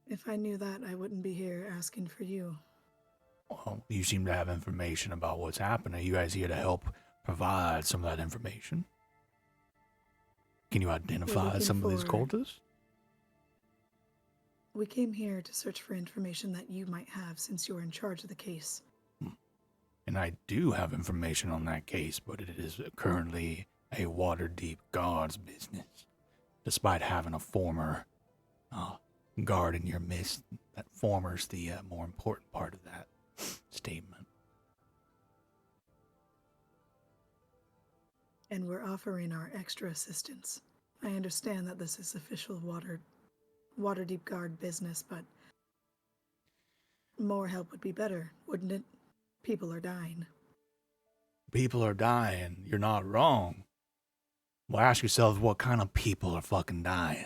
If I knew that, I wouldn't be here asking for you. Well, you seem to have information about what's happening. Are you guys here to help provide some of that information? Can you identify looking some of these for- cultists? We came here to search for information that you might have since you're in charge of the case. And I do have information on that case, but it is currently a Waterdeep guard's business. Despite having a former guard in your midst, that former's the more important part of that statement. And we're offering our extra assistance. I understand that this is official Waterdeep Guard business, but more help would be better, wouldn't it? People are dying. People are dying. You're not wrong. Well, ask yourselves what kind of people are fucking dying.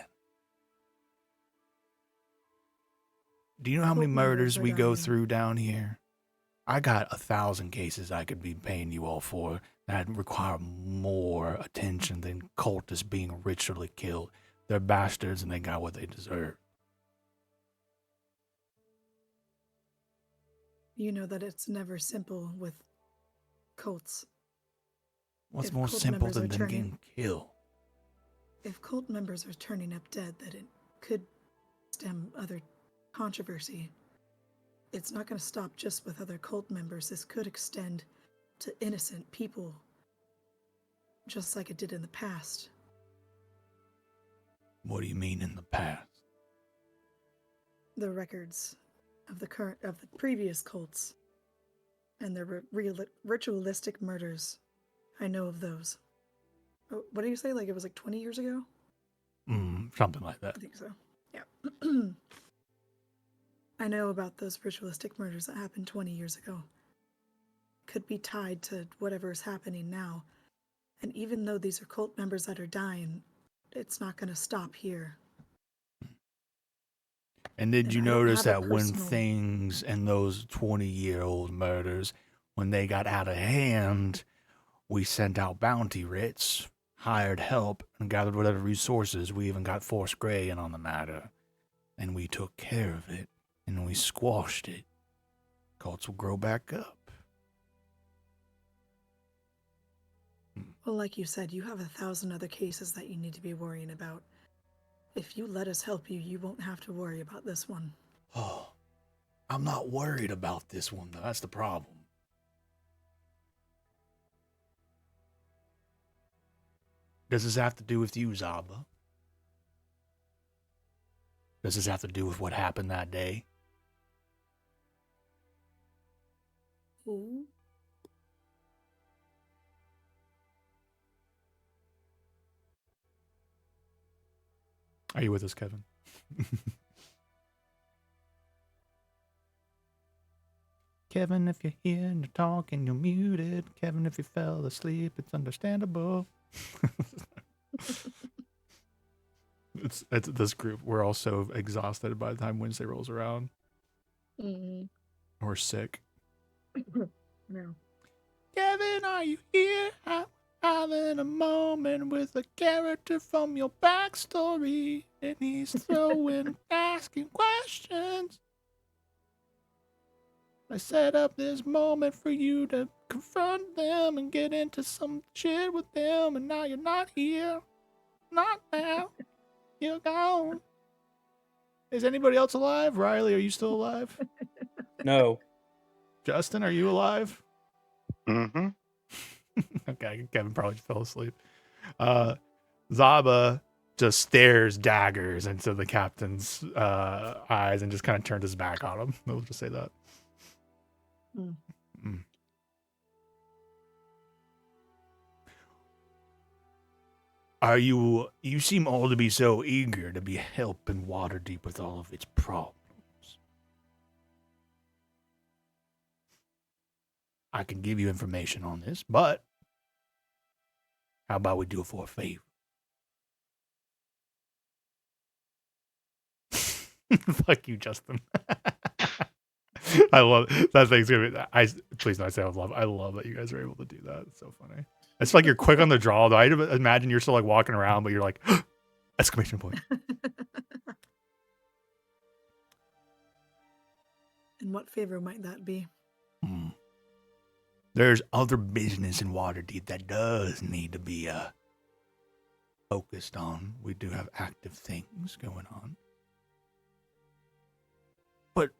Do you know how many Cult members murders are we go dying. through down here? I got 1,000 cases I could be paying you all for that require more attention than cultists being ritually killed. They're bastards and they got what they deserve. You know that it's never simple with cults. What's If more cult simple members than are them turning- getting killed? If cult members are turning up dead, that it could stem other controversy. It's not going to stop just with other cult members. This could extend to innocent people, just like it did in the past. What do you mean in the past? The records of the previous cults and their ritualistic murders. I know of those. Oh, what do you say? Like it was like 20 years ago? Something like that. I think so. Yeah. I know about those ritualistic murders that happened 20 years ago. Could be tied to whatever is happening now. And even though these are cult members that are dying, it's not going to stop here. And did And you I don't notice have a that when personal- things in those 20-year-old murders, when they got out of hand, we sent out bounty writs, hired help, and gathered whatever resources. We even got Force Grey in on the matter. And we took care of it, and we squashed it. Cults will grow back up. Well, like you said, you have 1,000 other cases that you need to be worrying about. If you let us help you, you won't have to worry about this one. Oh, I'm not worried about this one, though. That's the problem. Does this have to do with you, Zaba? Does this have to do with what happened that day? Ooh. Are you with us, Kevin? Kevin, if you're here and you're talking, you're muted. Kevin, if you fell asleep, it's understandable. it's this group. We're all so exhausted by the time Wednesday rolls around. Mm. We're sick. No. Kevin, are you here? I'm having a moment with a character from your backstory, and he's throwing, asking questions. I set up this moment for you to confront them and get into some shit with them, and now you're not here. Not now. You're gone. Is anybody else alive? Riley, are you still alive? No. Justin, are you alive? Mm-hmm. Okay, Kevin probably fell asleep. Zaba just stares daggers into the captain's eyes and just kind of turned his back on him. We'll just say that. Mm. Mm. You seem all to be so eager to be helping Waterdeep with all of its problems. I can give you information on this, but how about we do it for a favor? Fuck you, Justin. I love that Thanksgiving. Please don't say I love. I love that you guys are able to do that. It's so funny. It's like you're quick on the draw, though. I imagine you're still like walking around, but you're like exclamation point. And what favor might that be? There's other business in Waterdeep that does need to be focused on. We do have active things going on. But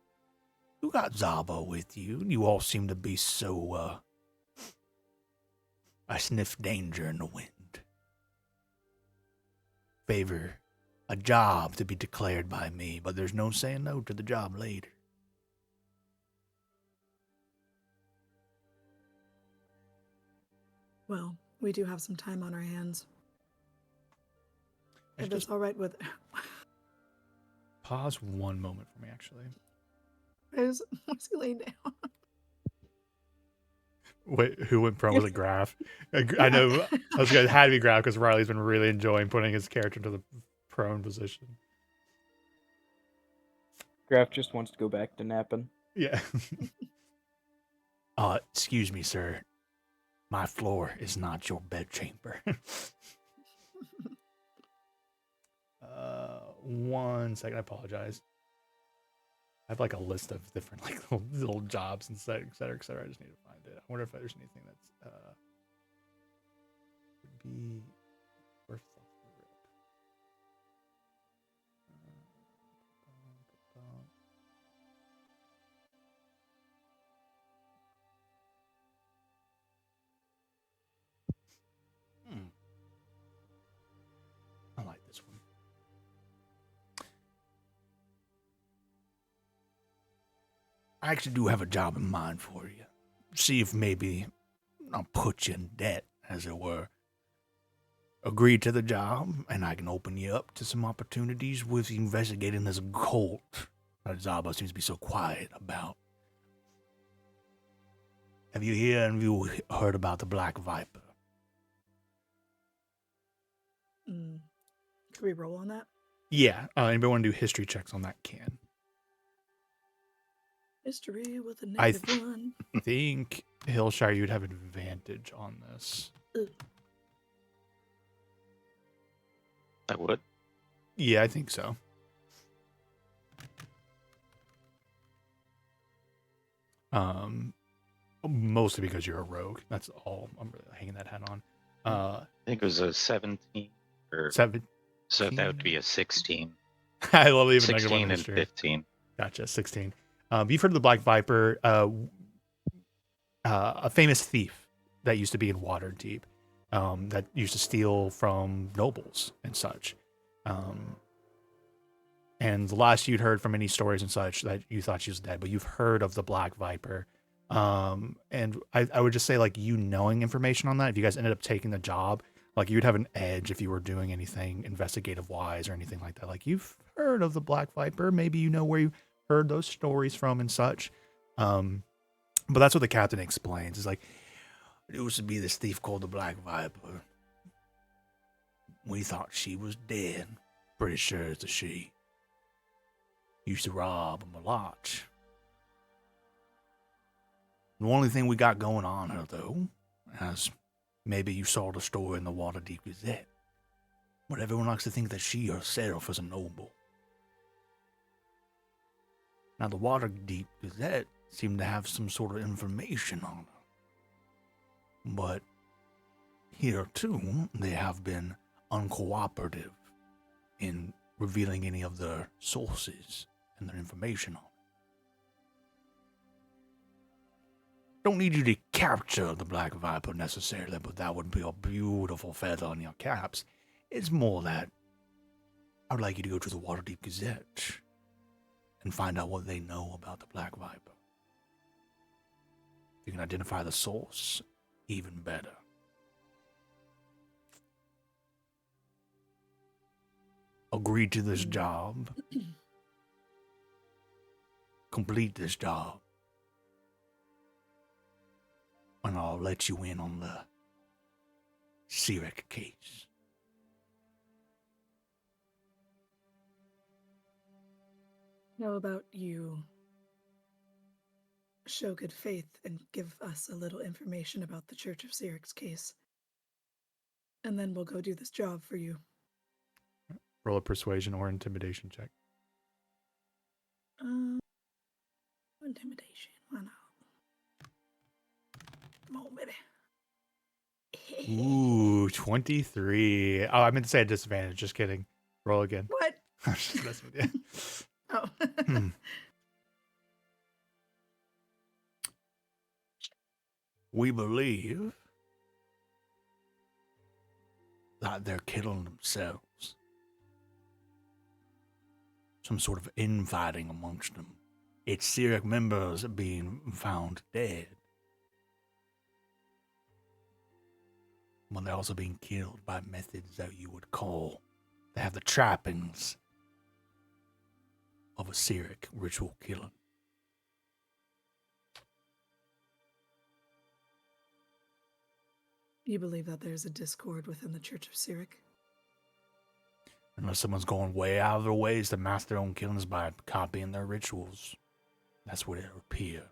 you got Zaba with you. You all seem to be so I sniff danger in the wind. Favor a job to be declared by me, but there's no saying no to the job later. Well, we do have some time on our hands. If Just that's all right with... pause one moment for me, actually. What's he laying down? Wait, who went pro? Was it Graf? I know. I was gonna had to be Graf because Riley's been really enjoying putting his character into the prone position. Graf just wants to go back to napping. Yeah. Excuse me, sir. My floor is not your bedchamber. 1 second. I apologize. I have like a list of different like little jobs and et cetera, et cetera. I just need to find it. I wonder if there's anything that's would be worth the rip. I like this one. I actually do have a job in mind for you. See if maybe I'll put you in debt, as it were. Agree to the job, and I can open you up to some opportunities with investigating this cult that Zaba seems to be so quiet about. Have you heard about the Black Viper? Could we roll on that? Yeah. Anybody want to do history checks on that can? History with a I negative one. I think Hillshire, you'd have advantage on this. I would. Yeah, I think so. Mostly because you're a rogue. That's all I'm really hanging that hat on. I think it was a 17 or 7. so that would be a 16. I love even negative 16 one and history. 15. Gotcha, 16. You've heard of the Black Viper, a famous thief that used to be in Waterdeep, that used to steal from nobles and such. And the last you'd heard from any stories and such that you thought she was dead, but you've heard of the Black Viper. And I would just say, like, you knowing information on that, if you guys ended up taking the job, Like you'd have an edge if you were doing anything investigative wise or anything like that. Like you've heard of the Black Viper, maybe you know where you heard those stories from and such. But that's what the captain explains. It's like, it used to be this thief called the Black Viper. We thought she was dead. Pretty sure it's a she. Used to rob him a lot. The only thing we got going on her, though, as maybe you saw the story in the Waterdeep Gazette, but everyone likes to think that she herself is a noble. Now, the Waterdeep Gazette seemed to have some sort of information on her. But here, too, they have been uncooperative in revealing any of their sources and their information on it. Don't need you to capture the Black Viper necessarily, but that would be a beautiful feather on your caps. It's more that I would like you to go to the Waterdeep Gazette and find out what they know about the Black Viper. If you can identify the source, even better. Agree to this job. Complete this job. And I'll let you in on the Sirik case. How about you show good faith and give us a little information about the Church of Syric's case? And then we'll go do this job for you. Roll a persuasion or intimidation check. Intimidation. Why not? Come on, baby. Ooh, 23. Oh, I meant to say a disadvantage. Just kidding. Roll again. What? I was just messing with you. Oh. Hmm. We believe that they're killing themselves. Some sort of infighting amongst them. It's Sirik members being found dead. But they're also being killed by methods that you would call, they have the trappings of a Sirik ritual killing. You believe that there's a discord within the Church of Sirik? Unless someone's going way out of their ways to mask their own killings by copying their rituals. That's what it would appear.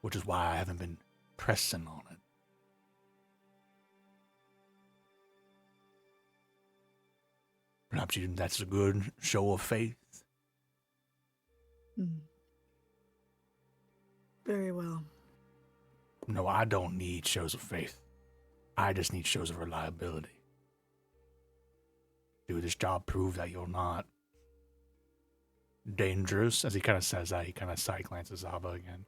Which is why I haven't been pressing on it. Perhaps that's a good show of faith. Very well. No, I don't need shows of faith. I just need shows of reliability. Do this job prove that you're not dangerous? As he kind of says that, he kind of side glances Zaba again.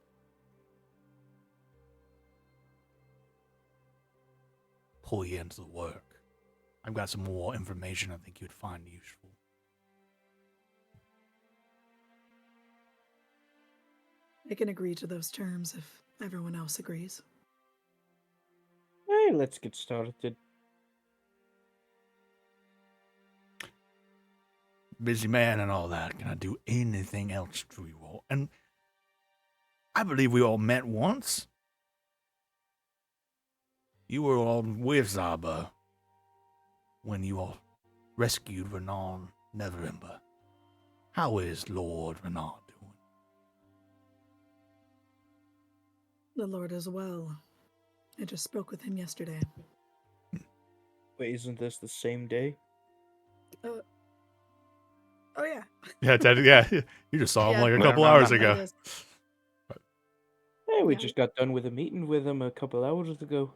Pull you into the work. I've got some more information I think you'd find useful. I can agree to those terms if everyone else agrees. Hey, let's get started. Busy man and all that. Can I do anything else for you all? And I believe we all met once. You were all with Zaba when you all rescued Renan Neverember. How is Lord Renan doing? The Lord is well. I just spoke with him yesterday. Wait, isn't this the same day? Oh, yeah. Yeah, you just saw him Yeah. like a Well, couple no, hours no, ago. It is. Hey, we Yeah. just got done with a meeting with him a couple hours ago.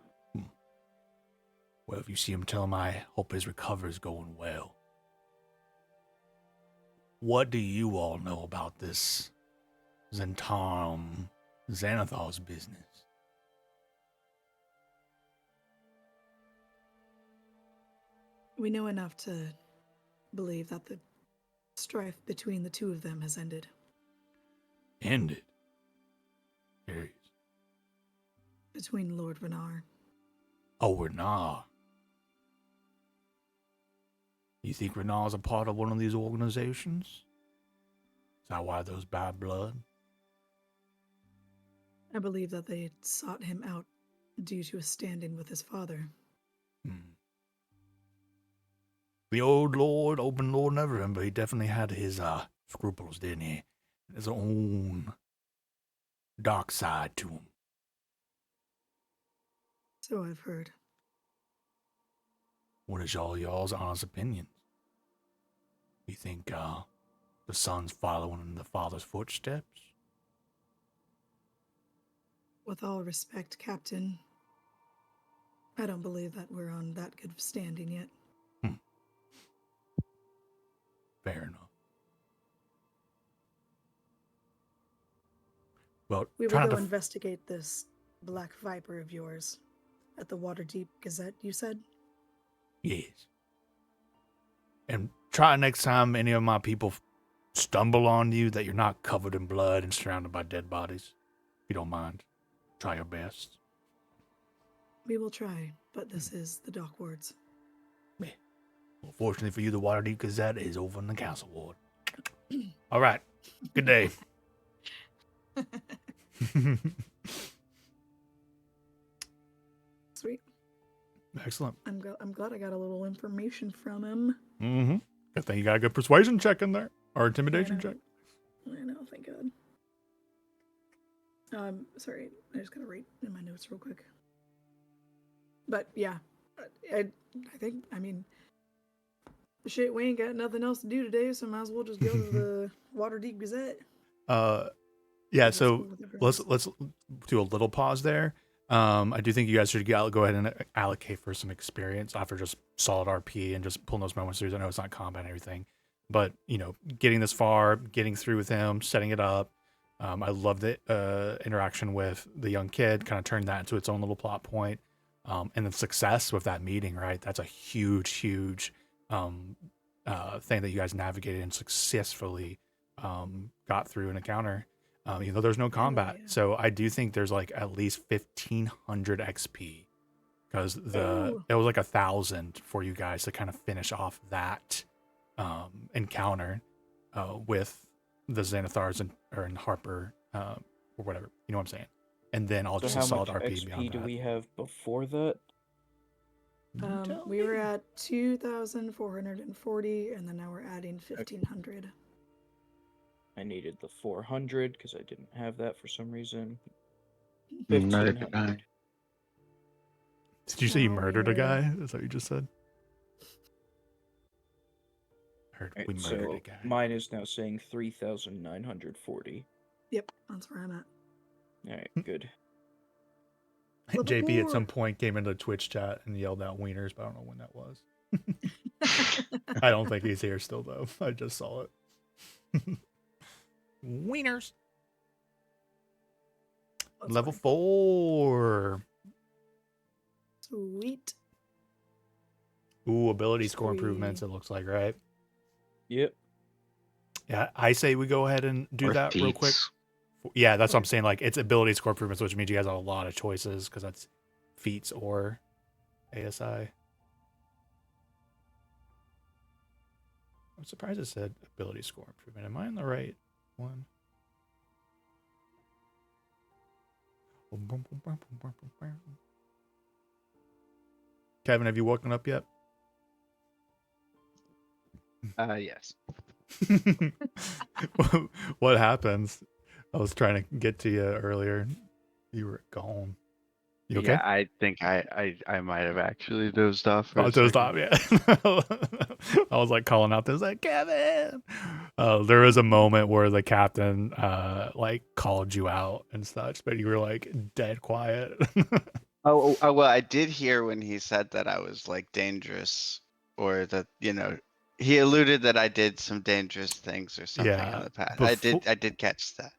Well, if you see him, tell him I hope his recovery is going well. What do you all know about this Zentarum Xanathar's business? We know enough to believe that the strife between the two of them has ended. Ended. Curious. Between Lord Renar. Oh, we're not. You think Renar's a part of one of these organizations? Is that why there's bad blood? I believe that they sought him out due to a stand-in with his father. The old Lord, open Lord never remember, he definitely had his scruples, didn't he? His own dark side to him. So I've heard. What is y'all's honest opinions? You think the son's following in the father's footsteps? With all respect, Captain, I don't believe that we're on that good of standing yet. Fair enough. Well, We try will not go to investigate this Black Viper of yours at the Waterdeep Gazette, you said? yes. And try next time any of my people stumble on you that you're not covered in blood and surrounded by dead bodies. If you don't mind, try your best. We will try, but this is the dock wards. Well, fortunately for you, the Waterdeep Gazette is over in the Castle Ward. All right. Good day. Sweet. Excellent. I'm glad I got a little information from him. Mm-hmm. Good thing you got a good persuasion check in there. Or intimidation check. I know, thank God. Sorry, I just gotta read in my notes real quick. But yeah, I think, I mean, shit, we ain't got nothing else to do today, so might as well just go to the Waterdeep Gazette. Yeah, That's so cool with everyone else. let's do a little pause there. I do think you guys should go ahead and allocate for some experience after just solid RP and just pulling those moments through. I know it's not combat and everything, but you know, getting this far, getting through with him, setting it up. I love the interaction with the young kid, kind of turned that into its own little plot point. And the success with that meeting, right? That's a huge thing that you guys navigated and successfully got through an encounter. Even though there's no combat. yeah. So I do think there's like at least 1,500 XP because Ooh. it was like 1,000 for you guys to kind of finish off that encounter with the Xanathars and Harper or whatever. You know what I'm saying? And then all So just a how solid much RP beyond XP do that. we have before that? We were at 2,440, and then now we're adding 1,500. I needed the 400 because I didn't have that for some reason. Neither did 1,500. Did you say you Oh, murdered a yeah. guy? Is that what you just said? Heard we Alright, murdered so a guy. mine is now saying 3,940. Yep, that's where I'm at. Alright, good. Level JP at 4. some point came into Twitch chat and yelled out wieners, but I don't know when that was. I don't think he's here still though. I just saw it. Wieners. That's Level fine. 4. Sweet. Ooh, ability score Sweet. improvements, it looks like, right? Yep. Yeah, I say we go ahead and do Or that real quick. feats. Yeah, that's what I'm saying. Like, it's ability score improvements, which means you guys have a lot of choices because that's feats or ASI. I'm surprised it said ability score improvement. Am I in the right one? Kevin, have you woken up yet? Yes. What happens? I was trying to get to you earlier. You were gone. You okay? Yeah, I think I might have actually dozed off. For Oh, a to second. stop, yeah. I was like calling out this, like, Kevin. There was a moment where the captain like called you out and such, but you were like dead quiet. Oh, well, I did hear when he said that I was like dangerous, or that he alluded that I did some dangerous things or something Yeah, in the past. befo- I did catch that.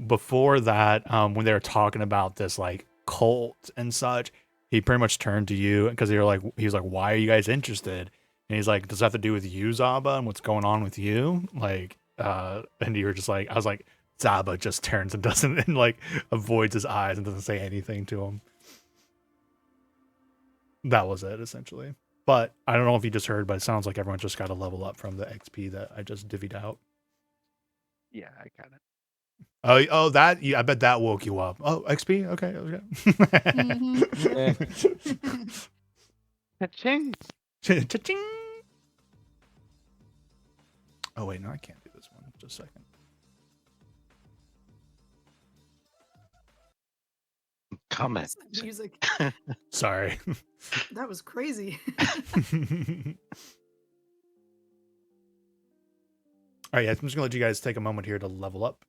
Before that, when they were talking about this like cult and such, he pretty much turned to you because he was like, "Why are you guys interested?" And he's like, "Does that have to do with you, Zaba, and what's going on with you?" Like, and you were just like, I was like, Zaba just turns and doesn't and like avoids his eyes and doesn't say anything to him. That was it essentially. But I don't know if you just heard, but it sounds like everyone just got a level up from the XP that I just divvied out. Yeah, I got it. Oh, that I bet that woke you up. Oh, XP. Okay. Ka-ching! Cha-ching. Oh wait, no, I can't do this one. Just a second. Comment. What's that music? Sorry. That was crazy. All right, yeah, I'm just gonna let you guys take a moment here to level up.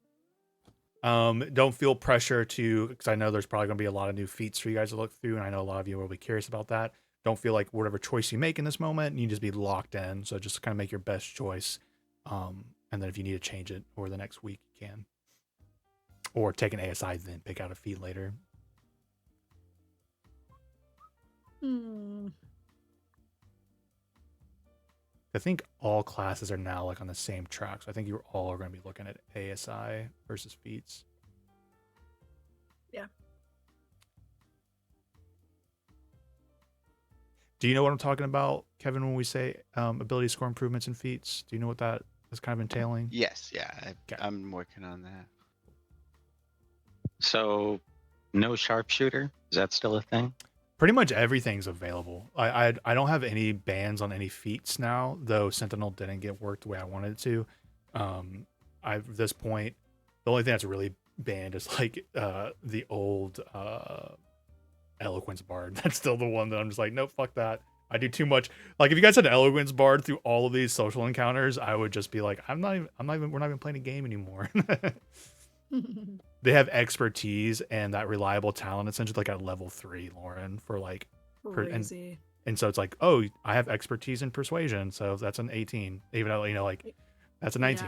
Don't feel pressure to, because I know there's probably gonna be a lot of new feats for you guys to look through, and I know a lot of you will be curious about that. Don't feel like whatever choice you make in this moment, you just be locked in. So just kind of make your best choice, and then if you need to change it over the next week, you can, or take an ASI then pick out a feat later. I think all classes are now like on the same track, so I think you all are going to be looking at ASI versus feats. Yeah. Do you know what I'm talking about, Kevin, when we say ability score improvements and feats? Do you know what that is kind of entailing? Yes, yeah, Okay. I'm working on that. So, no sharpshooter. Is that still a thing? Pretty much everything's available. I don't have any bans on any feats now, though Sentinel didn't get worked the way I wanted it to. At this point, the only thing that's really banned is like the old Eloquence Bard. That's still the one that I'm just like, nope, fuck that. I do too much. Like if you guys had an Eloquence Bard through all of these social encounters, I would just be like, we're not even playing a game anymore. They have expertise and that reliable talent essentially like at level 3, Lauren, for like Crazy. and so it's like, oh, I have expertise in persuasion, so that's an 18. Even though like that's a 19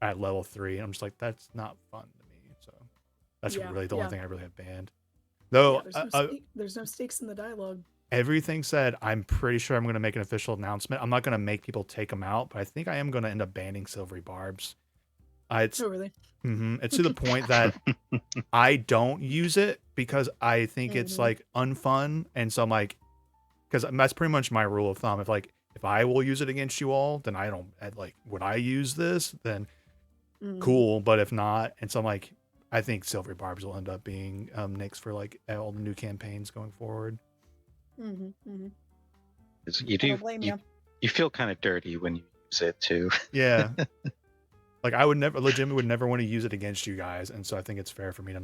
at level 3. And I'm just like, that's not fun to me. So that's really the only thing I really have banned. Though there's no stakes in the dialogue. everything said, I'm pretty sure I'm going to make an official announcement. I'm not going to make people take them out, but I think I am going to end up banning Silvery Barbs. It's Oh, really? It's to the point that I don't use it because I think it's like unfun, and so I'm like, because that's pretty much my rule of thumb. If I will use it against you all, then I don't like. Would I use this? Then cool, but if not, and so I'm like, I think Silvery Barbs will end up being nix for like all the new campaigns going forward. 'Cause you feel kind of dirty when you use it too. Yeah. Like I would never want to use it against you guys, and so I think it's fair for me to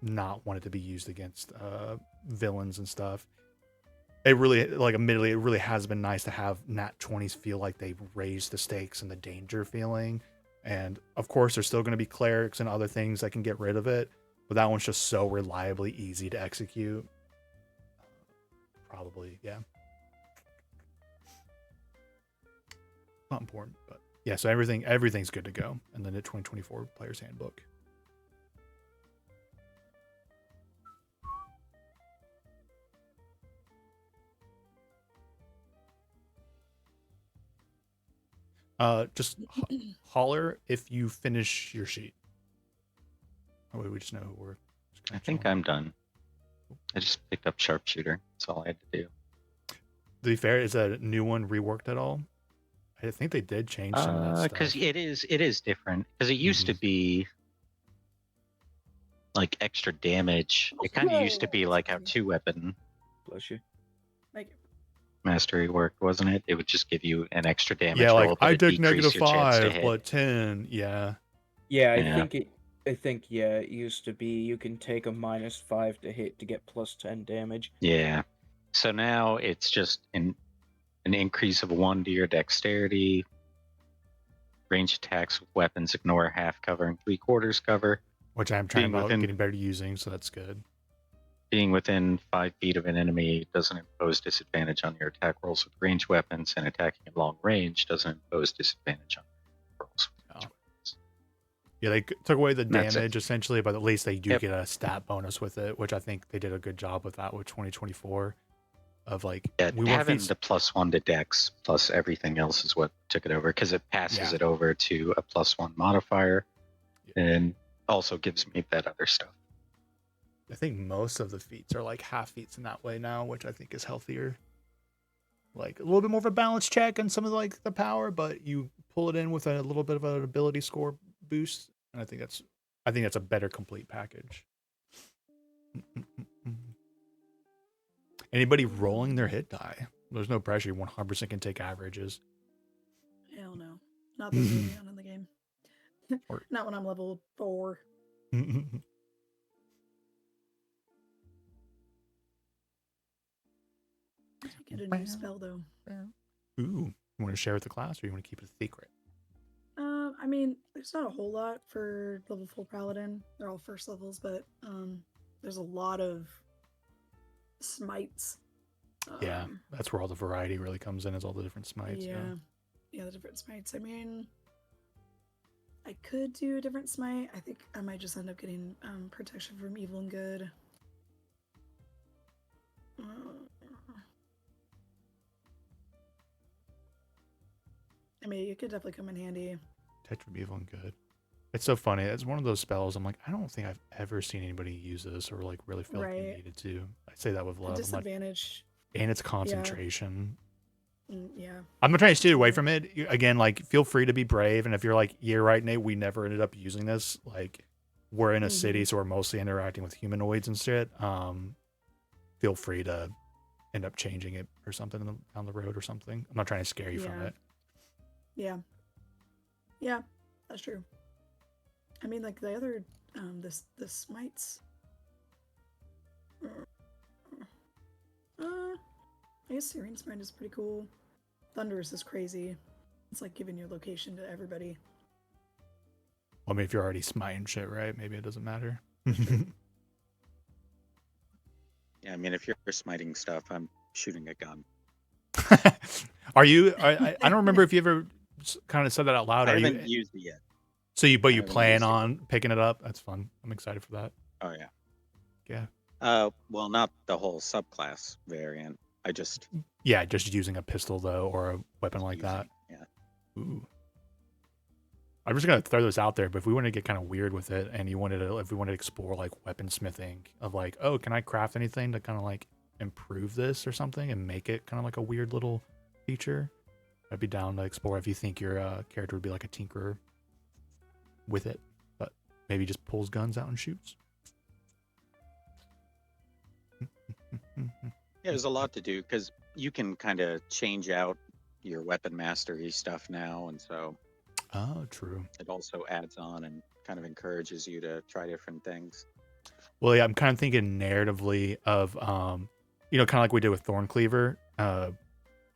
not want it to be used against villains and stuff. It really, admittedly, it really has been nice to have Nat 20s feel like they've raised the stakes and the danger feeling. And of course, there's still going to be clerics and other things that can get rid of it, but that one's just so reliably easy to execute. Probably, yeah. Not important, but. Yeah, so everything's good to go. And then the 2024 Player's Handbook. Just holler if you finish your sheet. Oh, wait, we just know who we're. I think I'm done. I just picked up sharpshooter. That's all I had to do. To be fair, is that new one reworked at all? I think they did change some of that stuff. Because it is different. Because it used to be like extra damage. It kind of used to be like how 2-weapon Bless you. Thank you. mastery worked, wasn't it? It would just give you an extra damage Yeah, roll, like but I it took decreased your chance to -5, hit. but 10. Yeah. Yeah, Yeah. I think it used to be you can take a -5 to hit to get +10 damage. Yeah. So now it's just an increase of 1 to your dexterity. Range attacks with weapons ignore half cover and 3/4 cover. Which I'm trying Being about within- getting better using, so that's good. Being within 5 feet of an enemy doesn't impose disadvantage on your attack rolls with ranged weapons, and attacking at long range doesn't impose disadvantage on rolls with ranged weapons. Yeah, they took away the That's it. damage essentially, but at least they do Yep. get a stat bonus with it, which I think they did a good job with that with 2024. Of like, Yeah, we want having feats. the +1 to dex plus everything else is what took it over, because it passes it over to a +1 modifier, and also gives me that other stuff. I think most of the feats are like half feats in that way now, which I think is healthier. like a little bit more of a balance check on some of like the power, but you pull it in with a little bit of an ability score boost, and I think that's a better complete package. Anybody rolling their hit die? There's no pressure. 100% can take averages. Hell no. Not this early on in the game. Or- Not when I'm level 4. Get a new spell though. Ooh, you want to share with the class, or you want to keep it a secret? I mean, there's not a whole lot for level 4 paladin. They're all first levels, but there's a lot of smites. Yeah, that's where all the variety really comes in, is all the different smites. Yeah, the different smites. I mean, I could do a different smite. I think I might just end up getting protection from evil and good. I mean, it could definitely come in handy. Tetra evil and good. It's so funny. It's one of those spells. I'm like, I don't think I've ever seen anybody use this or like really feel like they Right. needed to. I say that with The love. I'm like, disadvantage. and it's concentration. Yeah. I'm not trying to steer away from it. Again, like, feel free to be brave. And if you're like, you're right, Nate, we never ended up using this. Like, we're in a city, so we're mostly interacting with humanoids and shit. Feel free to end up changing it or something down the road or something. I'm not trying to scare you from it. Yeah. Yeah, that's true. I mean, like the other, the smites. I guess Serene Smite is pretty cool. Thunderous is crazy. It's like giving your location to everybody. Well, I mean, if you're already smiting shit, right? Maybe it doesn't matter. Yeah, I mean, if you're smiting stuff, I'm shooting a gun. Are you? I don't remember if you ever kind of said that out loud. I Are haven't you? used it yet. So you, but I you haven't plan used it. on picking it up? That's fun. I'm excited for that. Oh yeah. Yeah. Well, not the whole subclass variant. I just Yeah, just using a pistol though, or a weapon like that. Yeah. Ooh. I'm just gonna throw this out there, but if we want to get kind of weird with it, and you wanted to, if we wanted to explore like weaponsmithing, of like, oh, can I craft anything to kind of like improve this or something, and make it kind of like a weird little feature, I'd be down to explore. If you think your character would be like a tinkerer with it, but maybe just pulls guns out and shoots. Yeah, there's a lot to do because you can kind of change out your weapon mastery stuff now, and so Oh, true. it also adds on and kind of encourages you to try different things. Well, yeah, I'm kind of thinking narratively of, you know, kind of like we did with Thorncleaver, a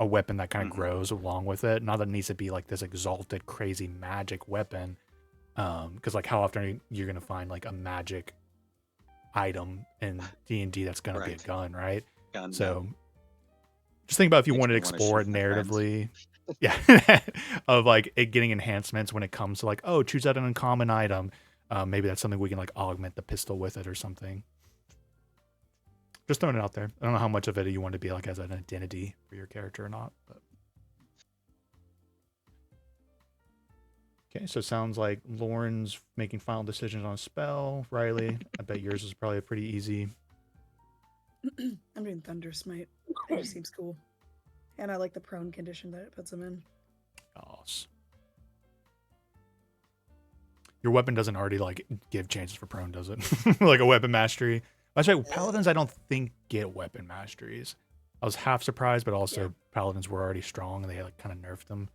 weapon that kind of grows along with it. Not that it needs to be like this exalted, crazy magic weapon, because like how often are you gonna find like a magic item in D&D that's gonna be a Right. gun, right? Gun, So just think about if you Makes wanted to me wanna explore it shoot my friends. narratively. Yeah, of like it getting enhancements when it comes to like, oh, choose out an uncommon item. Maybe that's something we can like augment the pistol with it or something. Just throwing it out there. I don't know how much of it you want to be like as an identity for your character or not. But okay, so it sounds like Lauren's making final decisions on a spell. Riley, I bet yours is probably pretty easy. I'm doing Thunder Smite. It just seems cool. And I like the prone condition that it puts them in. Gosh. Your weapon doesn't already like give chances for prone, does it? Like a weapon mastery. That's right. Paladins, I don't think get weapon masteries. I was half surprised, but also paladins were already strong and they like kind of nerfed them.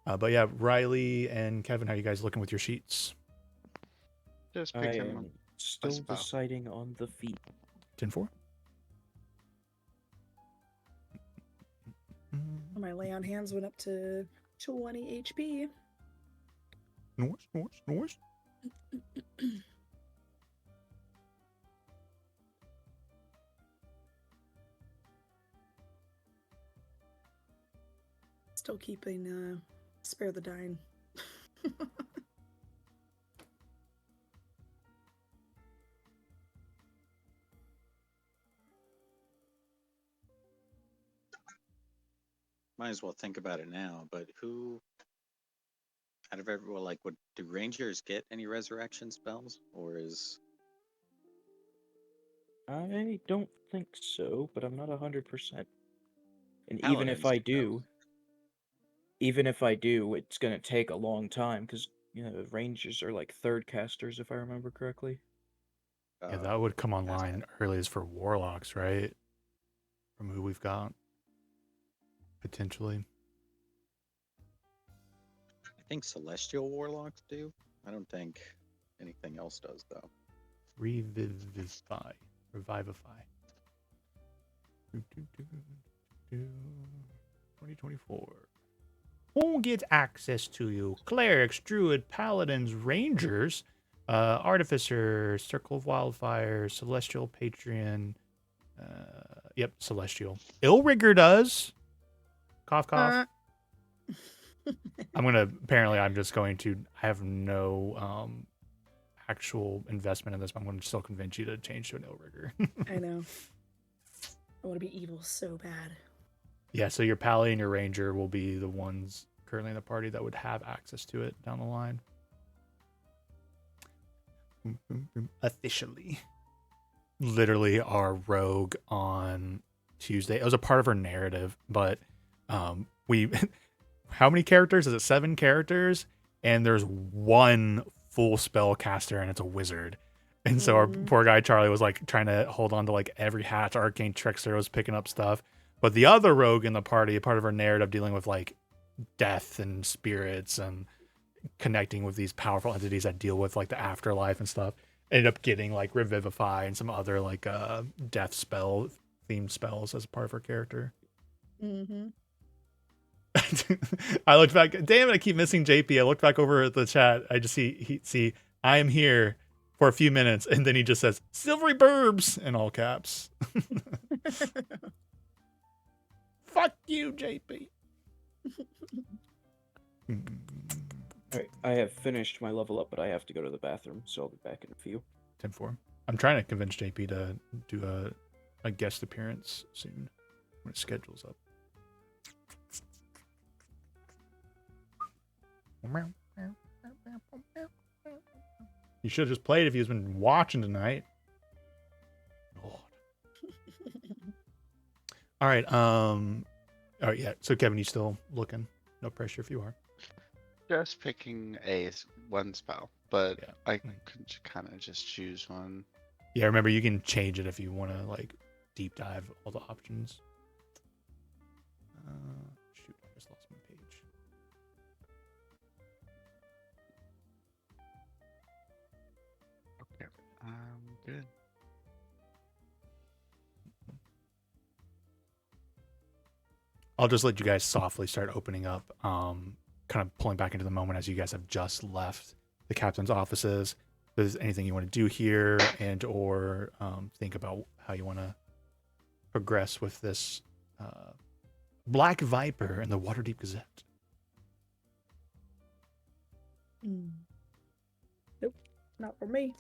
But yeah, Riley and Kevin, how are you guys looking with your sheets? Just I picking am still spell. deciding on the feat. 10-4? My lay on hands went up to 20 HP. Noise. Still keeping Spare the Dying. Might as well think about it now. But who, out of everyone, like, do Rangers get any resurrection spells, or is I don't think so, but I'm not 100%. And Paladins do, though. even if I do, it's gonna take a long time because rangers are like third casters, if I remember correctly. Yeah, that would come That's online early as for warlocks, right? From who we've got potentially. I think celestial warlocks do. I don't think anything else does, though. Revivify. 2024. Who gets access to you? Clerics, druid, paladins, rangers, artificer, circle of wildfire, celestial patron. Yep, celestial. Illrigger does. Cough, cough. I'm just going to. I have no actual investment in this, but I'm going to still convince you to change to an Illrigger. I know. I want to be evil so bad. Yeah, so your Pally and your Ranger will be the ones currently in the party that would have access to it down the line. Officially. Literally our rogue on Tuesday. It was a part of her narrative, but we how many characters? Is it 7 characters? And there's one full spellcaster and it's a wizard. And so our poor guy Charlie was like trying to hold on to like every hatch. Arcane Trickster was picking up stuff. But the other rogue in the party, a part of her narrative dealing with like death and spirits and connecting with these powerful entities that deal with like the afterlife and stuff, ended up getting like Revivify and some other like death spell themed spells as part of her character. Mm-hmm. I looked back. Damn it! I keep missing JP. I looked back over at the chat. I just see I am here for a few minutes, and then he just says "silvery burbs" in all caps. Fuck you, JP. Alright, I have finished my level up, but I have to go to the bathroom, so I'll be back in a few. 10-4. I'm trying to convince JP to do a guest appearance soon when it schedules up. You should have just played if he's been watching tonight. Lord. All right. All right. Yeah. So Kevin, you still looking? No pressure if you are. Just picking one spell, but Yeah. I could kind of just choose one. Yeah. Remember, you can change it if you want to like deep dive all the options. Shoot, I just lost my page. Okay. Good. I'll just let you guys softly start opening up, kind of pulling back into the moment as you guys have just left the captain's offices. If there's anything you want to do here and or think about how you want to progress with this Black Viper in the Waterdeep Gazette. Nope, not for me.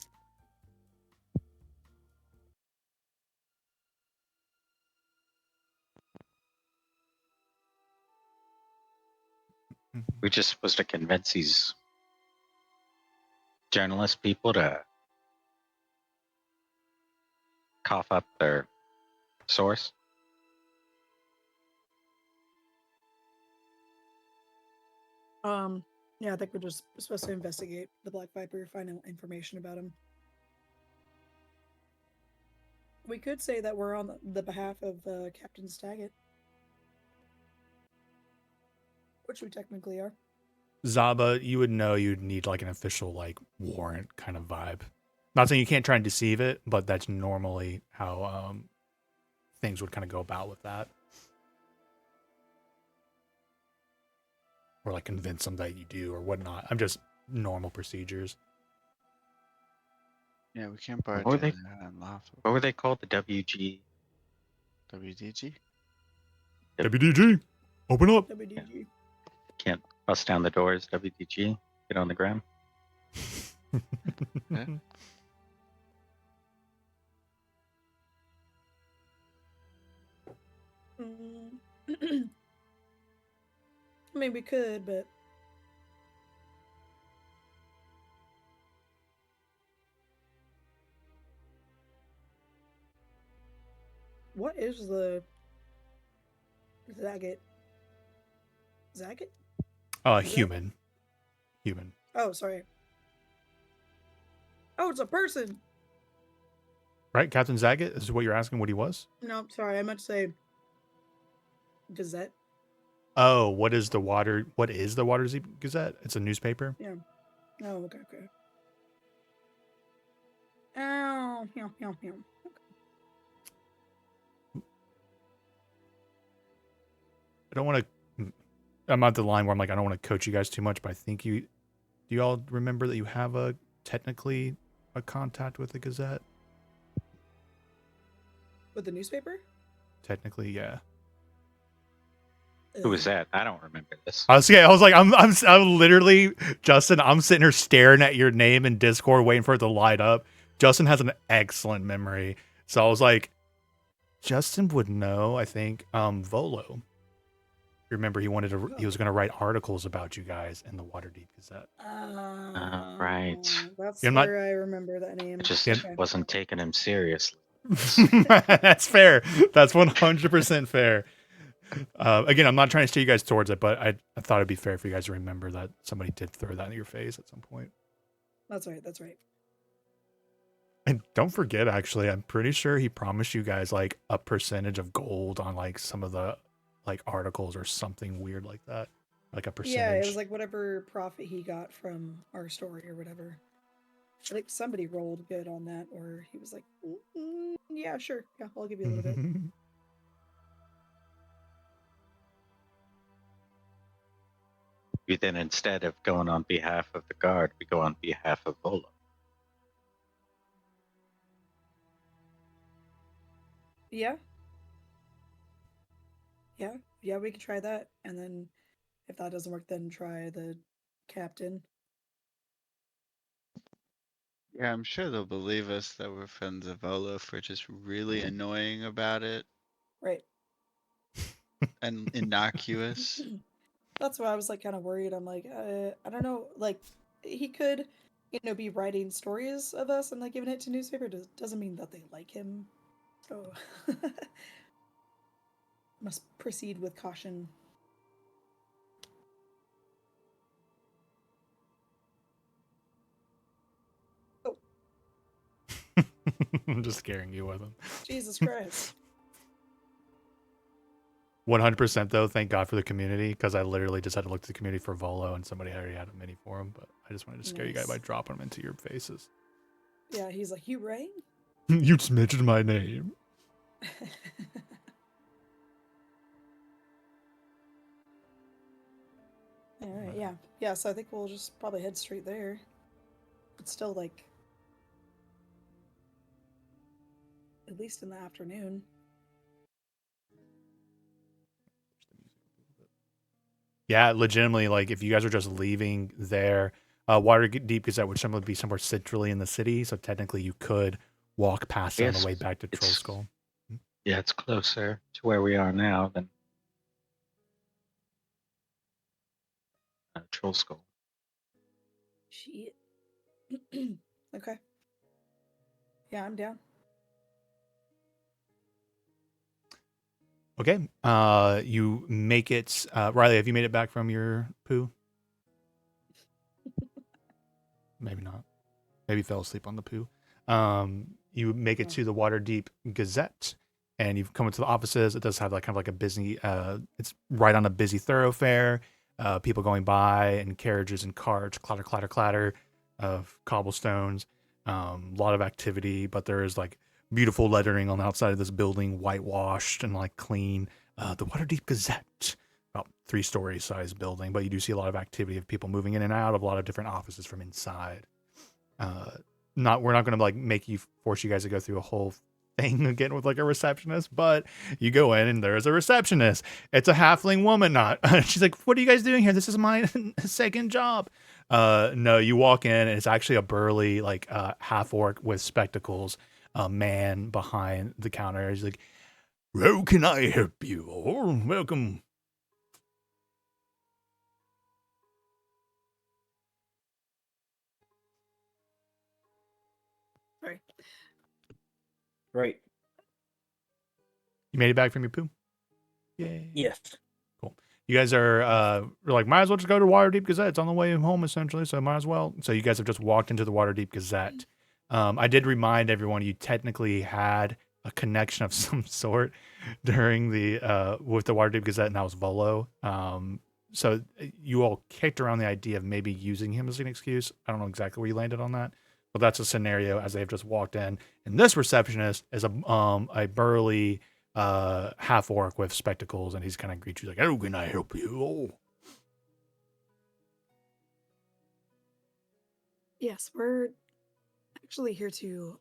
We're just supposed to convince these journalist people to cough up their source. Yeah, I think we're just supposed to investigate the Black Viper, find out information about him. We could say that we're on the behalf of Captain Staggett, which we technically are. Zaba, you would know you'd need like an official like warrant kind of vibe. Not saying you can't try and deceive it, but that's normally how things would kind of go about with that. Or like convince them that you do or whatnot. I'm just normal procedures. Yeah, we can't barge What were in they- there unlawful. What were they called? The WG? WDG? Yep. WDG, open up. WDG. Can't bust down the doors. WDG? Get on the ground. Yeah. I mean, we could, but is the Zagat? Zagat? Human. Human. Oh, sorry. Oh, it's a person. Right, Captain Zagat? This is what you're asking what he was? No, sorry, I meant to say Gazette. Oh, what is the Waterdeep Gazette? It's a newspaper. Yeah. Oh, okay. Oh, yeah. I don't want to. I'm at the line where I'm like, I don't want to coach you guys too much, but I think you. Do you all remember that you have technically a contact with the Gazette? With the newspaper? Technically, yeah. Who was that? I don't remember this. I was like, I'm literally, Justin. I'm sitting here staring at your name in Discord, waiting for it to light up. Justin has an excellent memory, so I was like, Justin would know. I think Volo. Remember, he was going to write articles about you guys in the Waterdeep Gazette. Right. That's Yeah, I'm not- where I remember that name. I just Okay. wasn't taking him seriously. That's fair. That's 100% fair. Again, I'm not trying to steer you guys towards it, but I thought it'd be fair for you guys to remember that somebody did throw that in your face at some point. That's right. And don't forget, actually, I'm pretty sure he promised you guys like a percentage of gold on like some of the like articles or something weird like that. Like a percentage. Yeah, it was like whatever profit he got from our story or whatever. I think somebody rolled good on that, or he was like, yeah, sure. Yeah, I'll give you a little bit. We then, instead of going on behalf of the guard, we go on behalf of Volo. Yeah. Yeah, we could try that. And then if that doesn't work, then try the captain. Yeah, I'm sure they'll believe us that we're friends of Volo if we're just really annoying about it Right. and innocuous. That's why I was like kind of worried. I'm like, I don't know. Like, he could, be writing stories of us and like giving it to newspaper. Doesn't mean that they like him. So must proceed with caution. I'm just scaring you with him. Jesus Christ. 100% though. Thank God for the community, because I literally just had to look to the community for Volo, and somebody already had a mini for him. But I just wanted to scare you guys by Nice. dropping them into your faces. Yeah, he's like, you rang? You just mentioned my name. All right, yeah. So I think we'll just probably head straight there. It's still like at least in the afternoon. Yeah, legitimately, like if you guys are just leaving there, Waterdeep Gazette would simply be somewhere centrally in the city, so technically you could walk past it on Yes, the way back to it's- Trollskull. Yeah, it's closer to where we are now than Troll Skull. Shit. Okay. Yeah, I'm down. Okay, you make it. Riley, have you made it back from your poo? Maybe not. Maybe fell asleep on the poo. You make it to the Waterdeep Gazette, and you've come into the offices. It does have like kind of like a busy. It's right on a busy thoroughfare. People going by and carriages and carts, clatter, clatter, clatter, of cobblestones. A lot of activity, but there is like beautiful lettering on the outside of this building, whitewashed and like clean. The Waterdeep Gazette, about 3-story size building, but you do see a lot of activity of people moving in and out of a lot of different offices from inside. We're not gonna like force you guys to go through a whole thing again with like a receptionist, but you go in and there's a receptionist. It's a halfling woman. Not she's like, what are you guys doing here? This is my second job. No, you walk in and it's actually a burly like half orc with spectacles, a man behind the counter. He's like, how can I help you? Oh, welcome. Right. You made it back from your poo? Yay. Yes. You guys are like, might as well just go to Waterdeep Gazette. It's on the way home, essentially, so might as well. So you guys have just walked into the Waterdeep Gazette. I did remind everyone you technically had a connection of some sort during the with the Waterdeep Gazette, and that was Volo. So you all kicked around the idea of maybe using him as an excuse. I don't know exactly where you landed on that, but that's a scenario as they've just walked in. And this receptionist is a burly half orc with spectacles, and he's kind of greets you like, "How can I help you?" Yes, we're actually here to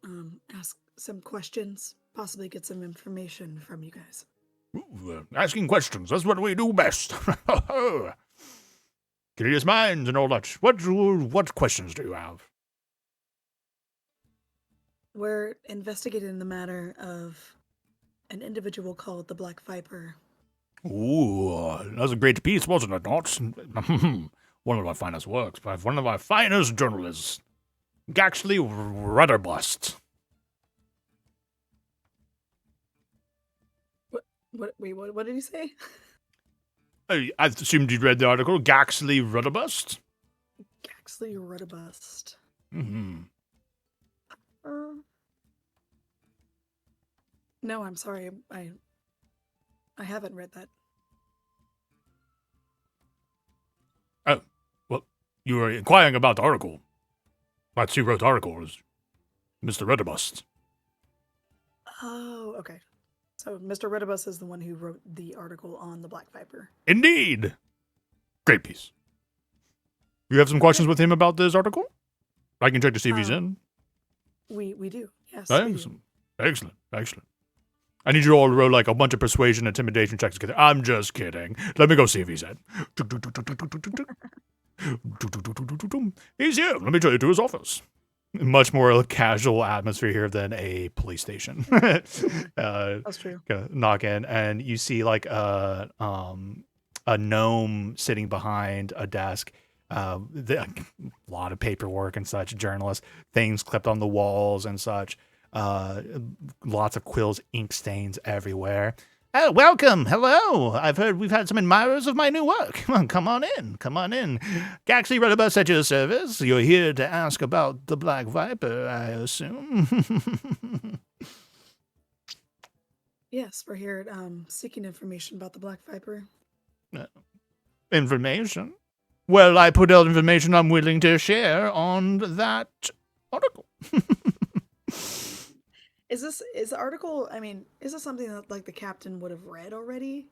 ask some questions, possibly get some information from you guys. Asking questions, that's what we do best. Curious minds and all that. What questions do you have? We're investigating the matter of an individual called the Black Viper. Ooh, that was a great piece, wasn't it not? One of our finest works by one of our finest journalists, Gaxley Rudderbust. What did he say? I assumed you'd read the article, Gaxley Rudderbust? Gaxley Rudderbust. Mm-hmm. No, I'm sorry. I haven't read that. Oh, well, you were inquiring about the article. That's who wrote the article, was Mr. Rudderbust. Oh, okay. So Mr. Rudderbust is the one who wrote the article on the Black Viper. Indeed. Great piece. You have some questions with him about this article? I can check to see if he's in. We do. Yes. we do. Excellent. Excellent. I need you all to roll like a bunch of persuasion, intimidation checks together. I'm just kidding. Let me go see if he's in. He's here. Let me show you to his office. Much more casual atmosphere here than a police station. That's true. Knock in, and you see like a gnome sitting behind a desk. A lot of paperwork and such, journalists, things clipped on the walls and such. Lots of quills, ink stains everywhere. Oh, welcome. Hello. I've heard we've had some admirers of my new work. Come on in. Gaxley Rudderbust at your service. You're here to ask about the Black Viper, I assume. Yes, we're here seeking information about the Black Viper. Information? Well, I put out information I'm willing to share on that article. Is the article, I mean, is this something that like the captain would have read already?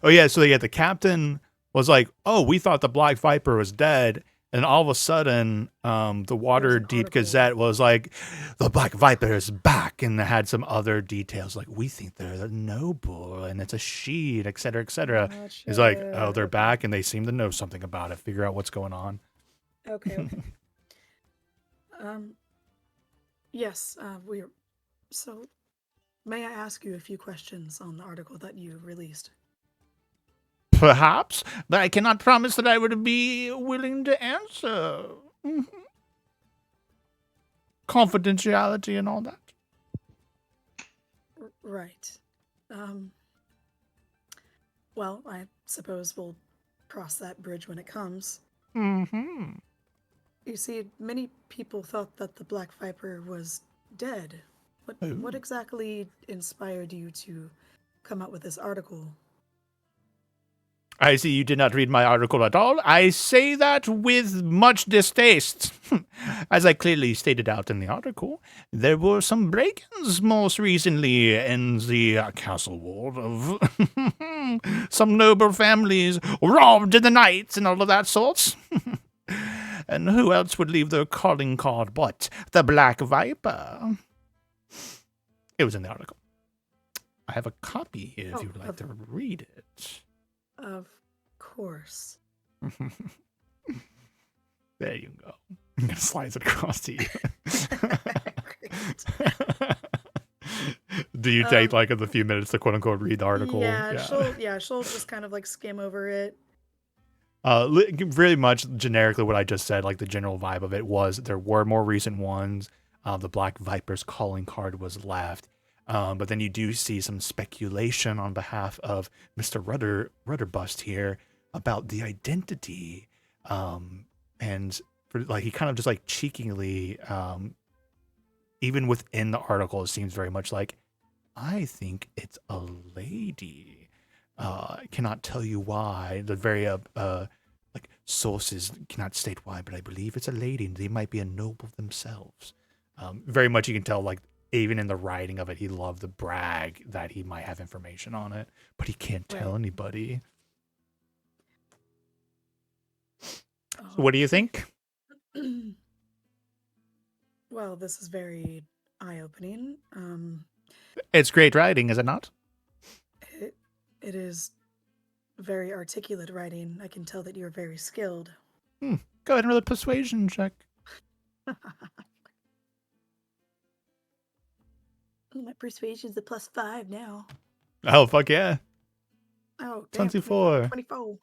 Oh, yeah. So, the captain was like, oh, we thought the Black Viper was dead. And all of a sudden, the Waterdeep article. Gazette was like, the Black Viper is back. And they had some other details like, we think they're noble and it's a she, et cetera, et cetera. He's like, oh, they're back and they seem to know something about it. Figure out what's going on. Okay. Yes, so may I ask you a few questions on the article that you released? Perhaps, but I cannot promise that I would be willing to answer. Mhm. Confidentiality and all that. Right. Well, I suppose we'll cross that bridge when it comes. Mm-hmm. You see, many people thought that the Black Viper was dead. What exactly inspired you to come out with this article? I see you did not read my article at all. I say that with much distaste. As I clearly stated out in the article, there were some break-ins most recently in the castle ward of some noble families robbed in the night and all of that sorts. And who else would leave their calling card but the Black Viper? It was in the article. I have a copy here if you would like to read it. Of course. There you go. I'm gonna slide it across to you. Do you take like a few minutes to quote unquote read the article? She'll just kind of like skim over it. Really much generically what I just said, like the general vibe of it was there were more recent ones. The Black Viper's calling card was left. But then you do see some speculation on behalf of Mr. Rudderbust here about the identity. And for, like, he kind of just like cheekily, even within the article, it seems very much like, I think it's a lady. I cannot tell you why. The very like sources cannot state why, but I believe it's a lady, and they might be a noble themselves. Very much you can tell, like, even in the writing of it, he loved to brag that he might have information on it, but he can't tell Right. anybody. Oh. So what do you think? Well, this is very eye-opening. It's great writing, is it not? It is very articulate writing. I can tell that you're very skilled. Go ahead and roll a persuasion check. My persuasion's a +5 now. Oh, fuck yeah. Oh, damn, 24. 24.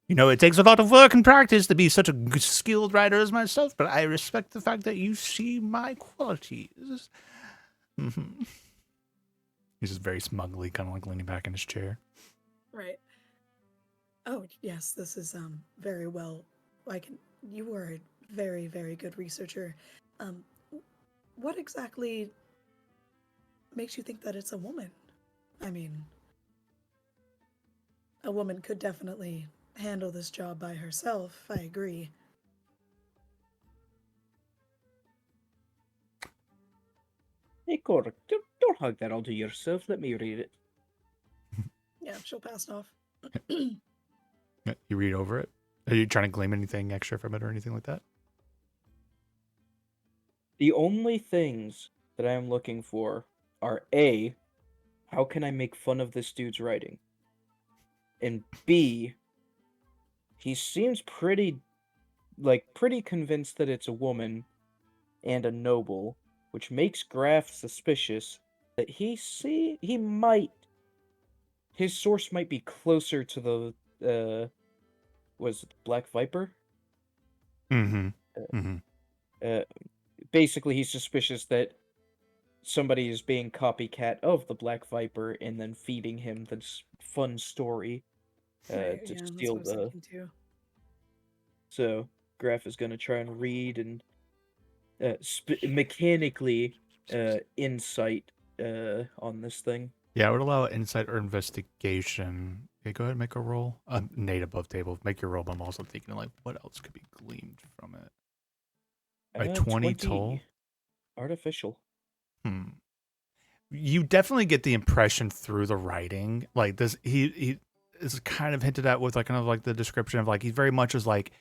You know, it takes a lot of work and practice to be such a skilled writer as myself, but I respect the fact that you see my qualities. Mm-hmm. He's just very smugly kind of like leaning back in his chair. Right. Oh, yes, this is very well. You were a very, very good researcher. What exactly makes you think that it's a woman? I mean, a woman could definitely handle this job by herself. I agree. Hey, Cora, don't hug that all to yourself. Let me read it. Yeah, she'll pass it off. Yeah, you read over it. Are you trying to glean anything extra from it or anything like that? The only things that I am looking for are A, how can I make fun of this dude's writing? And B, he seems pretty convinced that it's a woman and a noble, which makes Graf suspicious that his source might be closer to the was it Black Viper? Mm-hmm. Mm-hmm. Basically he's suspicious that somebody is being copycat of the Black Viper and then feeding him this fun story Right, to yeah, that's steal what I was the. thinking too. So Graf is gonna try and read and mechanically insight on this thing. Yeah, I would allow insight or investigation. Okay, go ahead and make a roll. Nate above table. Make your roll, but I'm also thinking, like, what else could be gleaned from it? Right, 20 total? Artificial. You definitely get the impression through the writing, like this. He is kind of hinted at with like kind of like the description of like he very much is like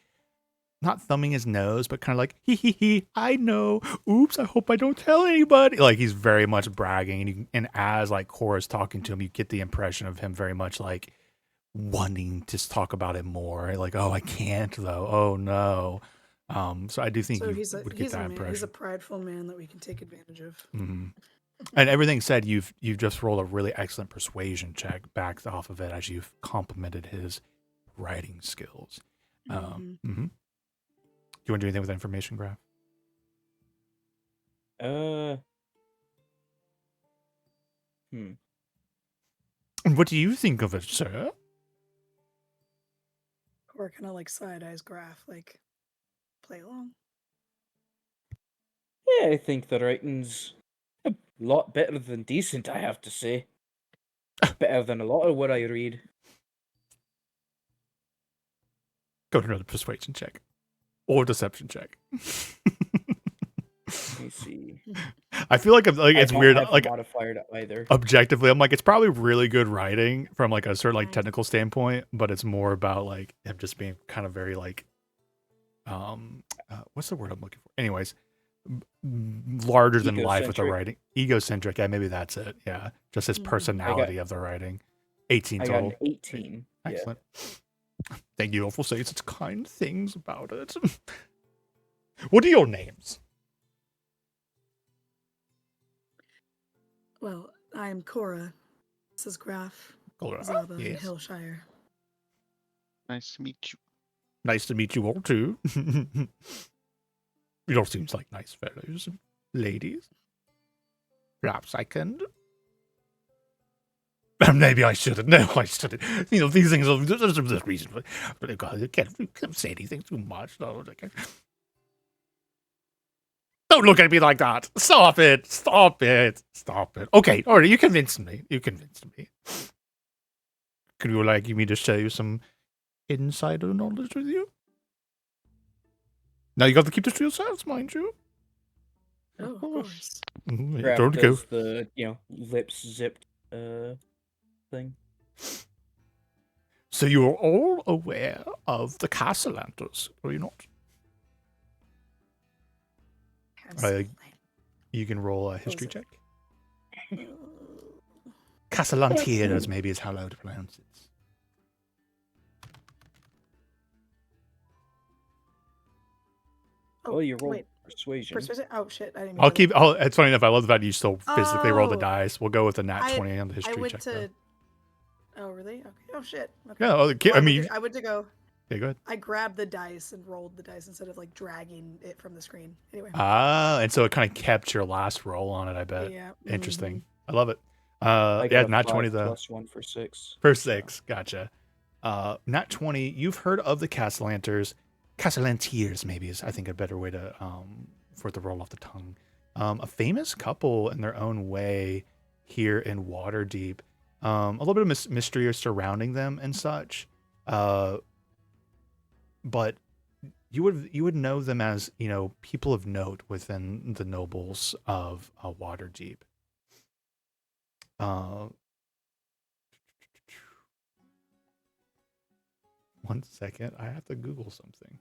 not thumbing his nose, but kind of like he. I know. Oops. I hope I don't tell anybody. Like he's very much bragging, and as like Cora's talking to him, you get the impression of him very much like wanting to talk about it more. Like, oh, I can't though. Oh no. So I do think So you he's a would get that man. impression. He's a prideful man that we can take advantage of. Mm-hmm. And everything said, you've just rolled a really excellent persuasion check back off of it as you've complimented his writing skills. Mhm. Mm-hmm. Do you want to do anything with that information, Graf? What do you think of it, sir? Or kind of like side eyes Graf, like play along. Yeah, I think the writing's a lot better than decent, I have to say. Better than a lot of what I read. Go to another persuasion check. Or deception check. Let me see. I feel like it's weird. Like modifier to either. Objectively, I'm like, it's probably really good writing from like a certain like technical standpoint, but it's more about like him just being kind of very like, what's the word I'm looking for? Anyways, larger than life with the Egocentric. writing. Egocentric. Yeah, maybe that's it. Yeah, just his personality of the writing. 18 I got total. an 18. Yeah. Excellent. Thank you all for saying such kind things about it. What are your names? Well, I'm Cora. This is Graf, Cora, Zaba, and yes. Hillshire. Nice to meet you. Nice to meet you all too. You all seems like nice fellows, ladies. Perhaps I can. Maybe I shouldn't. No, I shouldn't. You know, these things are there's a reason. But God, you can't say anything too much. No, I can't. Don't look at me like that. Stop it. Stop it. Stop it. Okay, all right. You convinced me. You convinced me. Could you like me to show you some insider knowledge with you? Now you got to keep this to yourselves, mind you. Oh, of course. Graf Don't go. does the lips zipped thing. So you are all aware of the Castellantas, are you not? You can roll a history it? check. Castellantiers, maybe is how I would pronounce it. Oh, Well, you rolled wait. persuasion. Persuasion? Oh, shit. I didn't mean I'll to keep. look. It's funny enough. I love the fact you still physically roll the Oh. dice. We'll go with a nat I- 20 on the I history went check. to. though. Oh, really? Okay. Oh, shit. Okay. Yeah. Okay. Well, I mean, I went to go. yeah, go ahead. I grabbed the dice and rolled the dice instead of like dragging it from the screen. Anyway. And so it kind of kept your last roll on it. I bet. Yeah. Interesting. I love it. I Yeah, got a nat 20 5 though. plus 1 for 6. For 6, gotcha. Nat 20. You've heard of the Castellanters, Castellantiers, maybe is I think a better way to for it to roll off the tongue. A famous couple in their own way here in Waterdeep. A little bit of mystery surrounding them and such. But you would know them as people of note within the nobles of Waterdeep. One second, I have to Google something.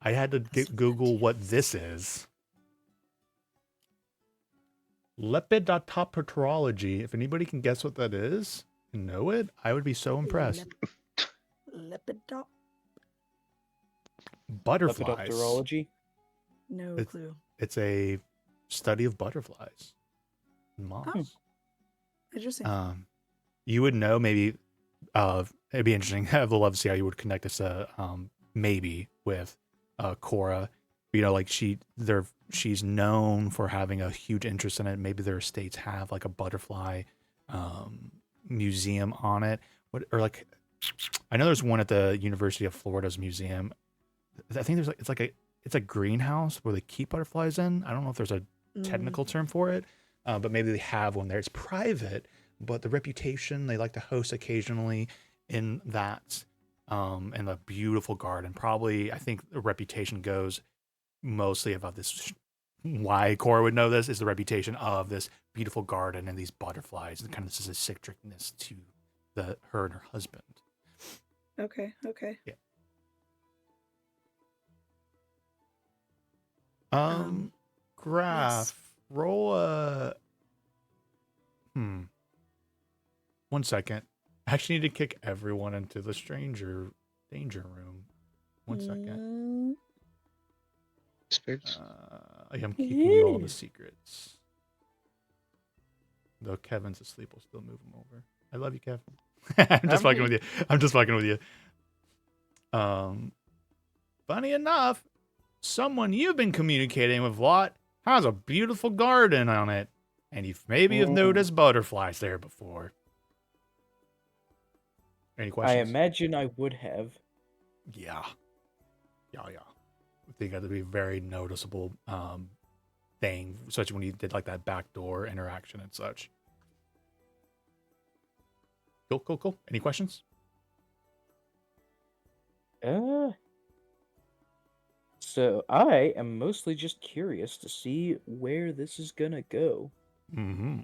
I had to Google what this is. Lepidopterology. If anybody can guess what that is, know it, I would be so impressed. Lepidop? Butterflies. Lepidopterology? No It's- clue. It's a study of butterflies and moths. Interesting. You would know maybe. It'd be interesting. I'd love to see how you would connect this. Maybe with Cora. Like she's known for having a huge interest in it. Maybe their estates have like a butterfly museum on it. I know there's one at the University of Florida's museum. I think there's it's a greenhouse where they keep butterflies in. I don't know if there's a technical term for it, but maybe they have one there. It's private, but the reputation they like to host occasionally in that in the beautiful garden. Probably, I think the reputation goes mostly about this. Why Cora would know this is the reputation of this beautiful garden and these butterflies and kind of this eccentricness to her and her husband. Okay. Yeah. Graph. Yes. Roll a. 1 second. I actually need to kick everyone into the stranger danger room. 1 second. Spirits. I'm kicking you all into secrets. Though Kevin's asleep, we'll still move him over. I love you, Kevin. I'm just fucking with you. I'm just fucking with you. Funny enough, someone you've been communicating with a lot has a beautiful garden on it, and you've noticed butterflies there before. Any I questions? imagine I would have. Yeah. I think that'd be a very noticeable thing, especially when you did like that backdoor interaction and such. Cool. Any questions? So I am mostly just curious to see where this is gonna go. Mm-hmm.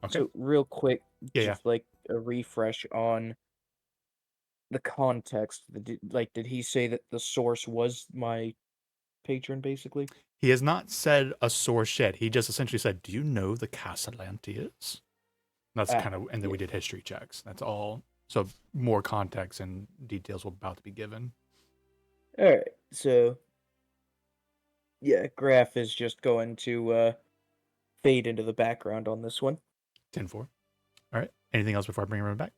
Okay. So real quick, Yeah, just like a refresh on the context. Did he say that the source was my patron, basically? He has not said a source yet. He just essentially said, "Do you know the Castellantiers?" That's kind of, and then we did history checks. That's all. So more context and details were about to be given. All right. So yeah, Graf is just going to fade into the background on this one. 10-4. All right. Anything else before I bring everyone back?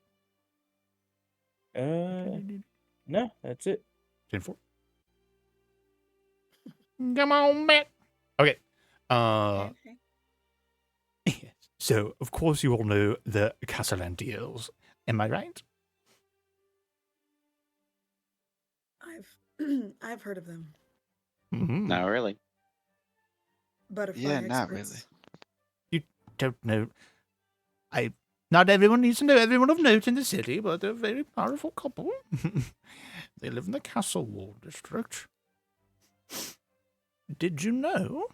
No, that's it. 10-4. Come on back. Okay. Okay. So, of course, you all know the Castellantiers. Am I right? I've heard of them. Mhm. No, really. Butterfly Yeah, not experts. Don't know. Not everyone needs to know everyone of note in the city, but they're a very powerful couple. They live in the Castle Wall district. Did you know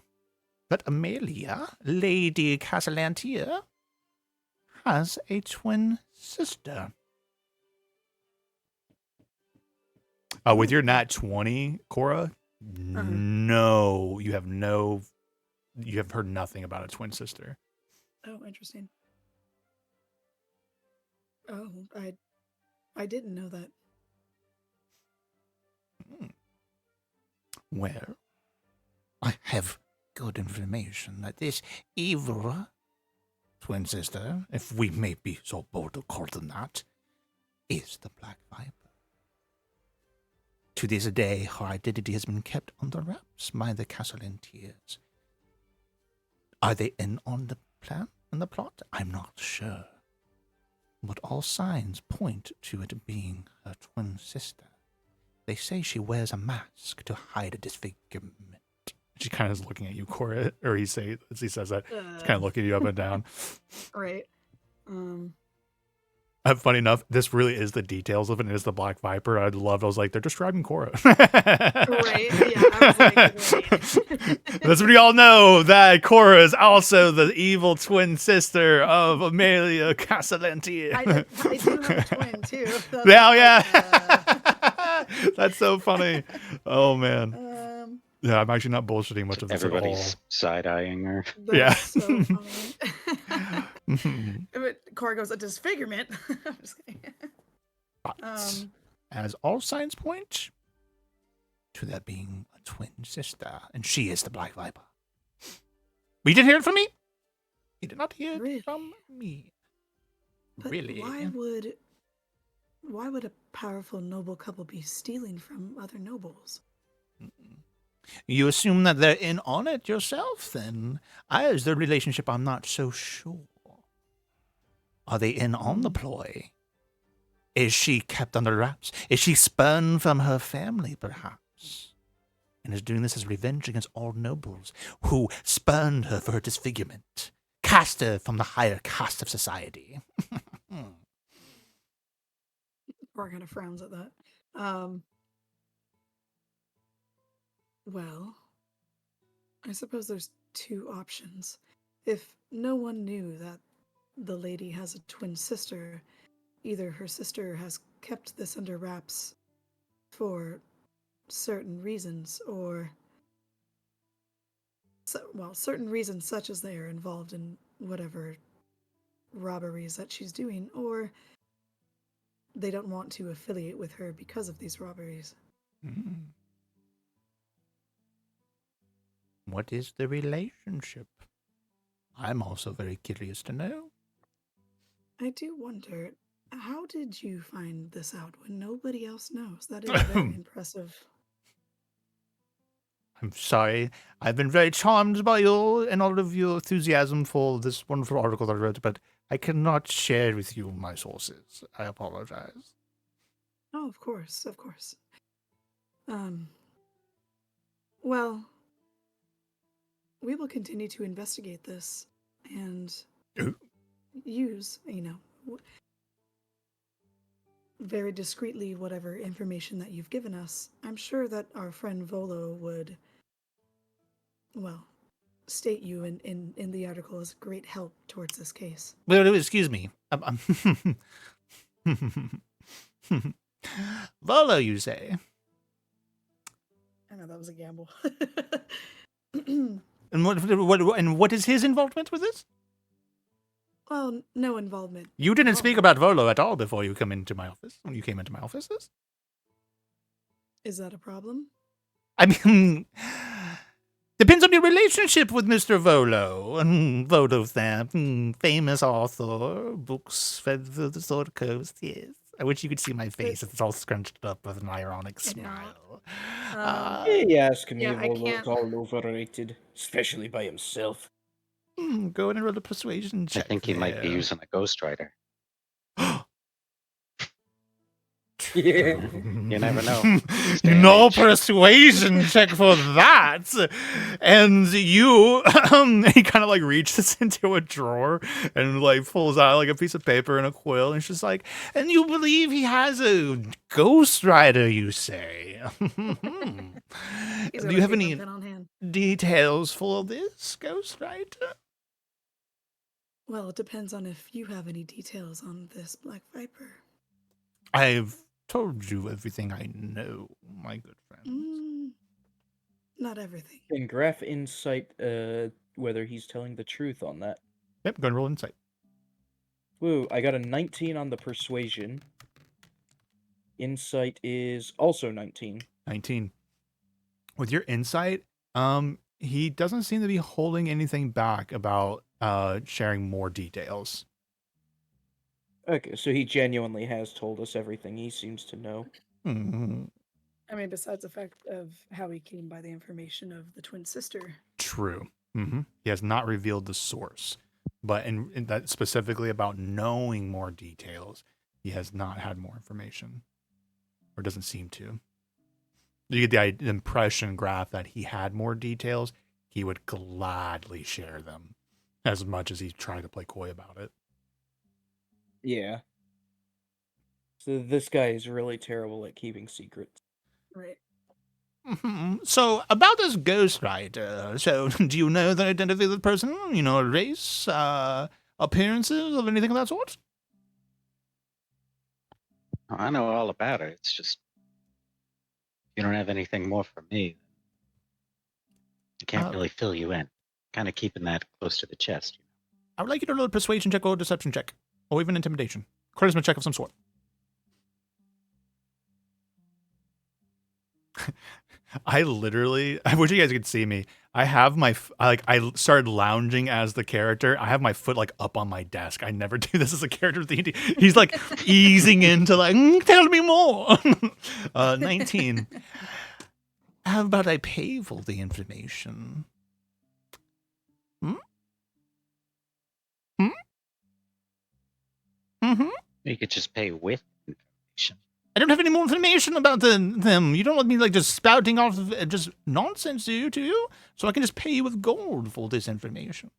that Amelia, Lady Castellantier, has a twin sister? With your nat 20, Cora, no, you have heard nothing about a twin sister. Oh, interesting. Oh, I didn't know that. Well, I have good information that this evil twin sister, if we may be so bold to call them that, is the Black Viper. To this day, her identity has been kept under wraps by the Castellantiers. Are they in on the plan and the plot? I'm not sure. But all signs point to it being her twin sister. They say she wears a mask to hide a disfigurement. She kind of is looking at you, Cora, or he says that. He's kind of looking you up and down. Right. Funny enough, this really is the details of it. It is the Black Viper. I was like, they're describing Cora. Right. Yeah. I was like, right. That's what we all know, that Cora is also the evil twin sister of Amelia Castellantier. I do have a twin too. That's Yeah. That's so funny. Oh man. Yeah, I'm actually not bullshitting much of this at all. Everybody's side-eyeing her. Yeah. So funny. Cora goes, a disfigurement. I'm just kidding. But, as all signs point to there being a twin sister, and she is the Black Viper. We didn't hear it from me. You did not hear Really? it from me. But Really? why would a powerful noble couple be stealing from other nobles? You assume that they're in on it yourself, then? As the relationship, I'm not so sure. Are they in on the ploy? Is she kept under wraps? Is she spurned from her family, perhaps? And is doing this as revenge against all nobles who spurned her for her disfigurement, cast her from the higher caste of society. Cora kind of frowns at that. Well, I suppose there's two options. If no one knew that the lady has a twin sister, either her sister has kept this under wraps for certain reasons, or certain reasons such as they are involved in whatever robberies that she's doing, or they don't want to affiliate with her because of these robberies. What is the relationship? I'm also very curious to know. I do wonder, how did you find this out when nobody else knows? That is very impressive. I'm sorry. I've been very charmed by you and all of your enthusiasm for this wonderful article that I wrote, but I cannot share with you my sources. I apologize. Oh, of course, of course. Well, we will continue to investigate this and use, very discreetly whatever information that you've given us. I'm sure that our friend Volo would, state you in the article as great help towards this case. Well, excuse me. Volo, you say? I know that was a gamble. And what is his involvement with this? Well, no involvement. You didn't speak about Volo at all before you come into my office. When you came into my offices. Is that a problem? I mean, depends on your relationship with Mr. Volo. Volo Thamp, famous author, books fed through the Sword Coast, yes. I wish you could see my face. It's all scrunched up with an ironic I know. smile. He asked me Yeah, if I Volo's can't- all overrated, especially by himself. Go ahead and roll a persuasion I check. think he might be there. using a ghostwriter. Yeah. You never know. This day and No age. persuasion check for that. And you, he kind of like reaches into a drawer and like pulls out like a piece of paper and a quill, and it's just like, and you believe he has a ghostwriter, you say? He's Do got you a have paper any pen on hand. details for this ghostwriter? Well, it depends on if you have any details on this Black Viper. I've told you everything I know, my good friend. Not everything. Can Graph insight whether he's telling the truth on that? Yep, go and roll insight. Woo, I got a 19 on the persuasion. Insight is also 19. 19. With your insight, he doesn't seem to be holding anything back about sharing more details. Okay, so he genuinely has told us everything he seems to know. Hmm. I mean, besides the fact of how he came by the information of the twin sister. True. He has not revealed the source, but in that specifically about knowing more details, he has not had more information, or doesn't seem to. You get the impression, Graph, that he had more details. He would gladly share them, as much as he's trying to play coy about it. Yeah. So this guy is really terrible at keeping secrets. Right. So, about this ghostwriter, so do you know the identity of the person? You know, race, appearances, of anything of that sort? I know all about it. It's just you don't have anything more for me. I can't really fill you in. Kind of keeping that close to the chest. I would like you to roll a persuasion check or a deception check, or even intimidation. Charisma check of some sort. I literally, I wish you guys could see me. I have my, I started lounging as the character. I have my foot like up on my desk. I never do this as a character of D&D. He's like easing into like, tell me more. 19. How about I pay for the information? You could just pay with information. I don't have any more information about them. You don't want me like just spouting off just nonsense to you? So I can just pay you with gold for this information.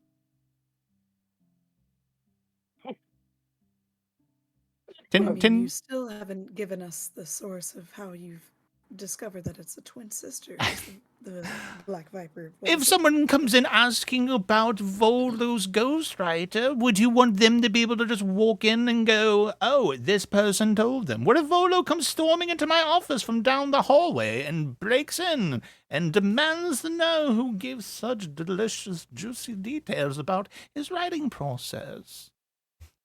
I mean, Ten, you still haven't given us the source of how you've discovered that it's a twin sister, is the Black Viper. What if is it? someone comes in asking about Volo's ghostwriter, would you want them to be able to just walk in and go, oh, this person told them? What if Volo comes storming into my office from down the hallway and breaks in and demands to know who gave such delicious, juicy details about his writing process?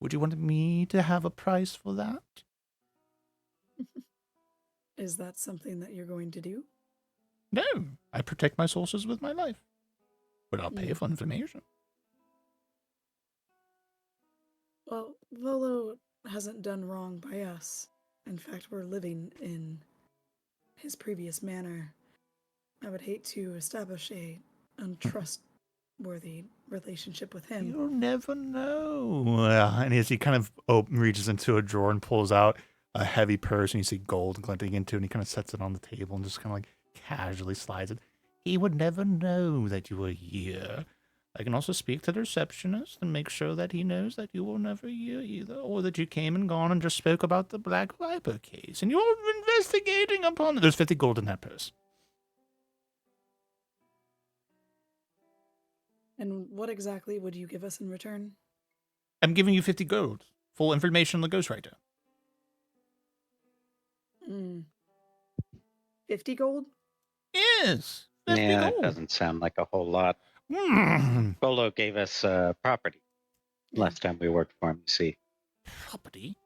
Would you want me to have a price for that? Is that something that you're going to do? No, I protect my sources with my life. But I'll pay Mm. for information. Well, Volo hasn't done wrong by us. In fact, we're living in his previous manor. I would hate to establish a untrustworthy relationship with him. You'll never know. And as he kind of reaches into a drawer and pulls out a heavy purse, and you see gold glinting into it, and he kind of sets it on the table and just kind of like casually slides it. He would never know that you were here. I can also speak to the receptionist and make sure that he knows that you will never hear either, or that you came and gone and just spoke about the Black Viper case, and you're investigating upon it. There's 50 gold in that purse. And what exactly would you give us in return? I'm giving you 50 gold. Full information on the ghostwriter. 50 gold? Yes. 50 Yeah, that gold. doesn't sound like a whole lot. Hmm. Volo gave us property last time we worked for him, you see. Property?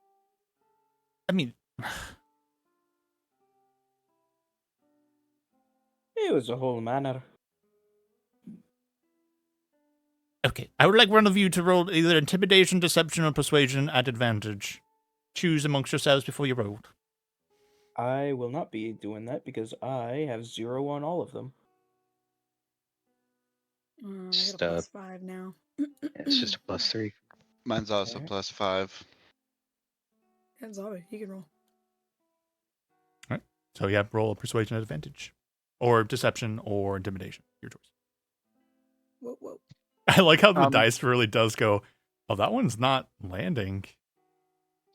I mean, It was a whole manor. okay. I would like one of you to roll either intimidation, deception, or persuasion at advantage. choose amongst yourselves before you vote? I will not be doing that because I have 0 on all of them. I got a Just, +5 now. It's just a +3. Mine's also Alright. +5. And Zabe, you can roll. So yeah, roll a persuasion at advantage, or deception, or intimidation. Your choice. Whoa, whoa. I like how the Um, dice really does go. Oh, that one's not landing.